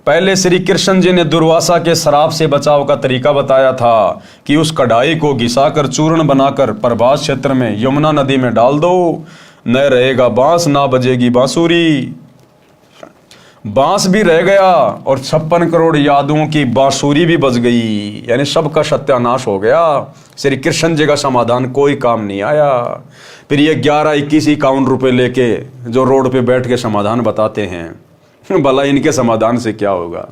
पहले श्री कृष्ण जी ने दुर्वासा के श्राप से बचाव का तरीका बताया था कि उस कढ़ाई को घिसाकर चूर्ण बनाकर प्रभास क्षेत्र में यमुना नदी में डाल दो, न रहेगा बांस, ना बजेगी बांसुरी। बांस भी रह गया और 56 करोड़ यादवों की बांसुरी भी बज गई, यानी सबका सत्यानाश हो गया। श्री कृष्ण जी का समाधान कोई काम नहीं आया। फिर ये 11-21-51 रुपए लेके जो रोड पे बैठ के समाधान बताते हैं, भला इनके समाधान से क्या होगा?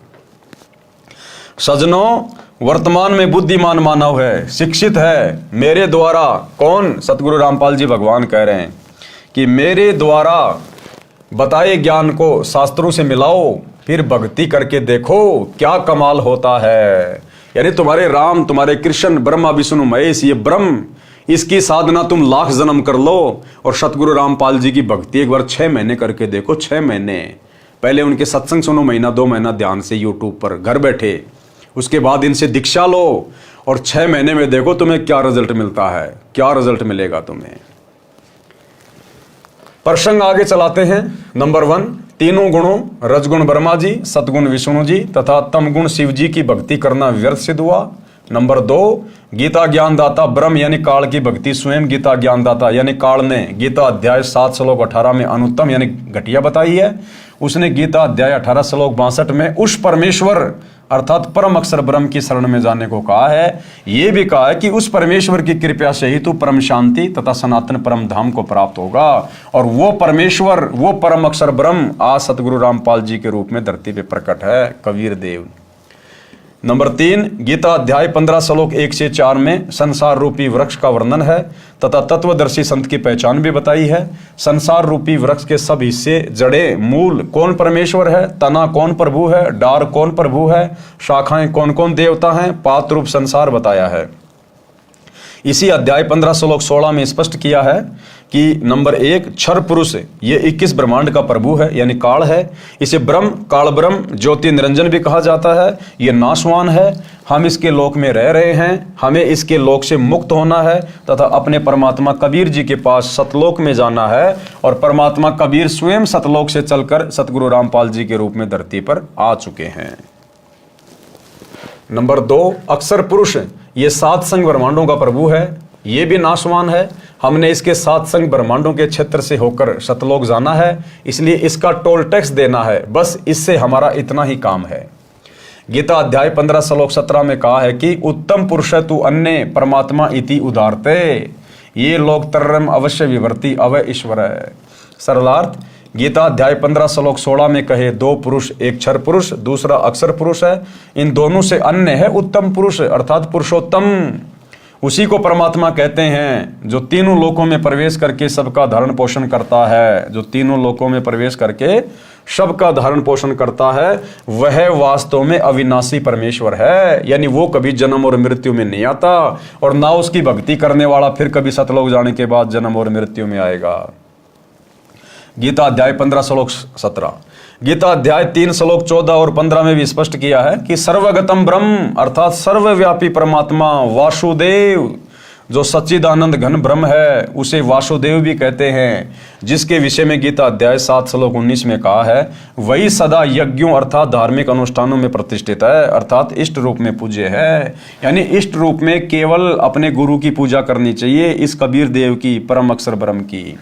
सजनों, वर्तमान में बुद्धिमान मानव है, शिक्षित है। मेरे द्वारा कौन? सतगुरु रामपाल जी भगवान कह रहे हैं कि मेरे द्वारा बताए ज्ञान को शास्त्रों से मिलाओ, फिर भक्ति करके देखो क्या कमाल होता है। यानी तुम्हारे राम, तुम्हारे कृष्ण, ब्रह्मा विष्णु महेश, ये ब्रह्म, इसकी साधना तुम लाख जन्म कर लो और सतगुरु रामपाल जी की भक्ति एक बार 6 महीने करके देखो। 6 महीने पहले उनके सत्संग सुनो, महीना 2 महीना ध्यान से यूट्यूब पर घर बैठे, उसके बाद इनसे दीक्षा लो और 6 महीने में देखो तुम्हें क्या रिजल्ट मिलता है, क्या रिजल्ट मिलेगा तुम्हें। प्रसंग आगे चलाते हैं। नंबर 1, तीनों गुणों रजगुण ब्रह्मा जी, सतगुण विष्णु जी तथा तमगुण शिव जी की भक्ति करना व्यर्थ सिद्ध हुआ। नंबर 2, गीता ज्ञानदाता ब्रह्म यानी काल की भक्ति स्वयं गीता ज्ञानदाता यानी काल ने गीता अध्याय 7 श्लोक 18 में अनुत्तम यानी घटिया बताई है। उसने गीता अध्याय 18 श्लोक 62 में उस परमेश्वर अर्थात परम अक्षर ब्रह्म की शरण में जाने को कहा है। यह भी कहा है कि उस परमेश्वर की कृपा से ही तू परम शांति तथा सनातन परम धाम को प्राप्त होगा। और वो परमेश्वर, वो परम अक्षर ब्रह्म आज सतगुरु रामपाल जी के रूप में धरती पे प्रकट है, कबीर देव। नंबर 3, गीता अध्याय 15 श्लोक 1 से 4 में संसार रूपी वृक्ष का वर्णन है तथा तत्वदर्शी संत की पहचान भी बताई है। संसार रूपी वृक्ष के सब हिस्से, जड़े, मूल कौन परमेश्वर है, तना कौन प्रभु है, डार कौन प्रभु है, शाखाएं कौन कौन देवता हैं, पात्र रूप संसार बताया है। इसी अध्याय 15 श्लोक 16 में स्पष्ट किया है कि नंबर 1, क्षर पुरुष ये 21 ब्रह्मांड का प्रभु है यानी काल है। इसे ब्रह्म, काल ब्रह्म, ज्योति निरंजन भी कहा जाता है। ये नाशवान है, हम इसके लोक में रह रहे हैं, हमें इसके लोक से मुक्त होना है तथा अपने परमात्मा कबीर जी के पास सतलोक में जाना है। और परमात्मा कबीर स्वयं सतलोक से चलकर सतगुरु रामपाल जी के रूप में धरती पर आ चुके हैं। नंबर 2, अक्षर पुरुष ये 7 संग ब्रह्मांडों का प्रभु है, ये भी नाशवान है। हमने इसके 7 संग ब्रह्मांडों के क्षेत्र से होकर सतलोक जाना है, इसलिए इसका टोल टैक्स देना है, बस इससे हमारा इतना ही काम है। गीता अध्याय 15 श्लोक 17 में कहा है कि उत्तम पुरुष तु अन्य परमात्मा इति उदारते ये लोग तरम अवश्य विवर्ती अवय ईश्वर है। सरलार्थ, गीता अध्याय 15 श्लोक 16 में कहे 2 पुरुष, एक क्षर पुरुष दूसरा अक्षर पुरुष है, इन दोनों से अन्य है उत्तम पुरुष अर्थात पुरुषोत्तम। उसी को परमात्मा कहते हैं जो तीनों लोकों में प्रवेश करके सबका धारण पोषण करता है। जो तीनों लोकों में प्रवेश करके सबका धारण पोषण करता है वह वास्तव में अविनाशी परमेश्वर है, यानी वो कभी जन्म और मृत्यु में नहीं आता और ना उसकी भक्ति करने वाला फिर कभी सतलोक जाने के बाद जन्म और मृत्यु में आएगा। गीता अध्याय 15 श्लोक 17, गीता अध्याय 3 श्लोक 14 और 15 में भी स्पष्ट किया है कि सर्वगतम ब्रह्म अर्थात सर्वव्यापी परमात्मा वासुदेव जो सच्चिदानंद घन ब्रह्म है उसे वासुदेव भी कहते हैं, जिसके विषय में गीता अध्याय 7 श्लोक 19 में कहा है वही सदा यज्ञों अर्थात धार्मिक अनुष्ठानों में प्रतिष्ठित है अर्थात इष्ट रूप में पूज्य है। यानी इष्ट रूप में केवल अपने गुरु की पूजा करनी चाहिए, इस कबीर देव की, परम अक्षर ब्रह्म की।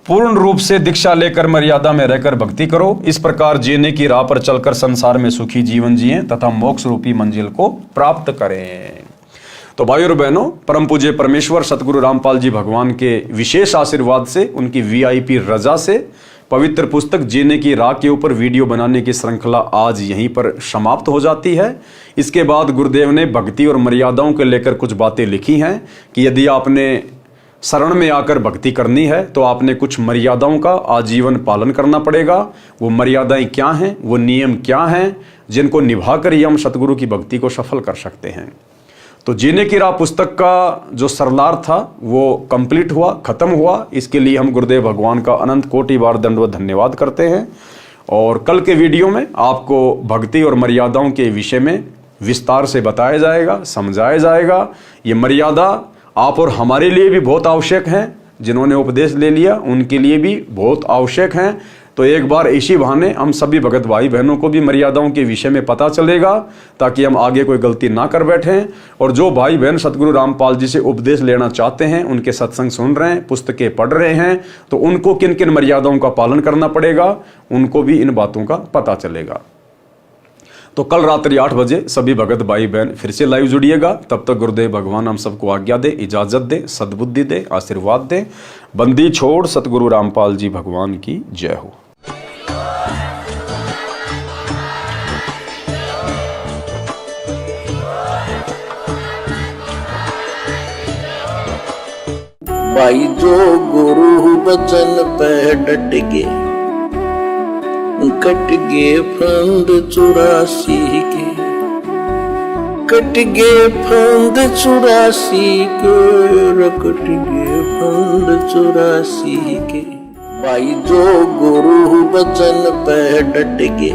पूर्ण रूप से दीक्षा लेकर मर्यादा में रहकर भक्ति करो, इस प्रकार जीने की राह पर चलकर संसार में सुखी जीवन जिएं तथा मोक्ष रूपी मंजिल को प्राप्त करें। तो भाइयों और बहनों, परम पूज्य परमेश्वर सतगुरु रामपाल जी भगवान के विशेष आशीर्वाद से, उनकी वीआईपी रजा से पवित्र पुस्तक जीने की राह के ऊपर वीडियो बनाने की श्रृंखला आज यहीं पर समाप्त हो जाती है। इसके बाद गुरुदेव ने भक्ति और मर्यादाओं को लेकर कुछ बातें लिखी हैं कि यदि आपने शरण में आकर भक्ति करनी है तो आपने कुछ मर्यादाओं का आजीवन पालन करना पड़ेगा। वो मर्यादाएं क्या हैं, वो नियम क्या हैं जिनको निभाकर ही हम सतगुरु की भक्ति को सफल कर सकते हैं। तो जीने की राह पुस्तक का जो सरलार था वो कंप्लीट हुआ, खत्म हुआ। इसके लिए हम गुरुदेव भगवान का अनंत कोटि बार दंडवत धन्यवाद करते हैं। और कल के वीडियो में आपको भक्ति और मर्यादाओं के विषय में विस्तार से बताया जाएगा, समझाया जाएगा। ये मर्यादा आप और हमारे लिए भी बहुत आवश्यक हैं, जिन्होंने उपदेश ले लिया उनके लिए भी बहुत आवश्यक हैं। तो एक बार इसी बहाने हम सभी भगत भाई बहनों को भी मर्यादाओं के विषय में पता चलेगा, ताकि हम आगे कोई गलती ना कर बैठें। और जो भाई बहन सतगुरु रामपाल जी से उपदेश लेना चाहते हैं, उनके सत्संग सुन रहे हैं, पुस्तकें पढ़ रहे हैं, तो उनको किन किन मर्यादाओं का पालन करना पड़ेगा, उनको भी इन बातों का पता चलेगा। तो कल रात्रि 8 बजे सभी भगत भाई बहन फिर से लाइव जुड़िएगा। तब तक गुरुदेव भगवान हम सबको आज्ञा दे, इजाजत दे, सद्बुद्धि दे, आशीर्वाद दे। बंदी छोड़ सतगुरु रामपाल जी भगवान की जय हो। भाई जो गुरु बचन पे डट गे, कट गे फंद 84 के। कट गे फंद 84 के, कट गे फंद 84 के। भाई जो गुरु बचन पे डट गे,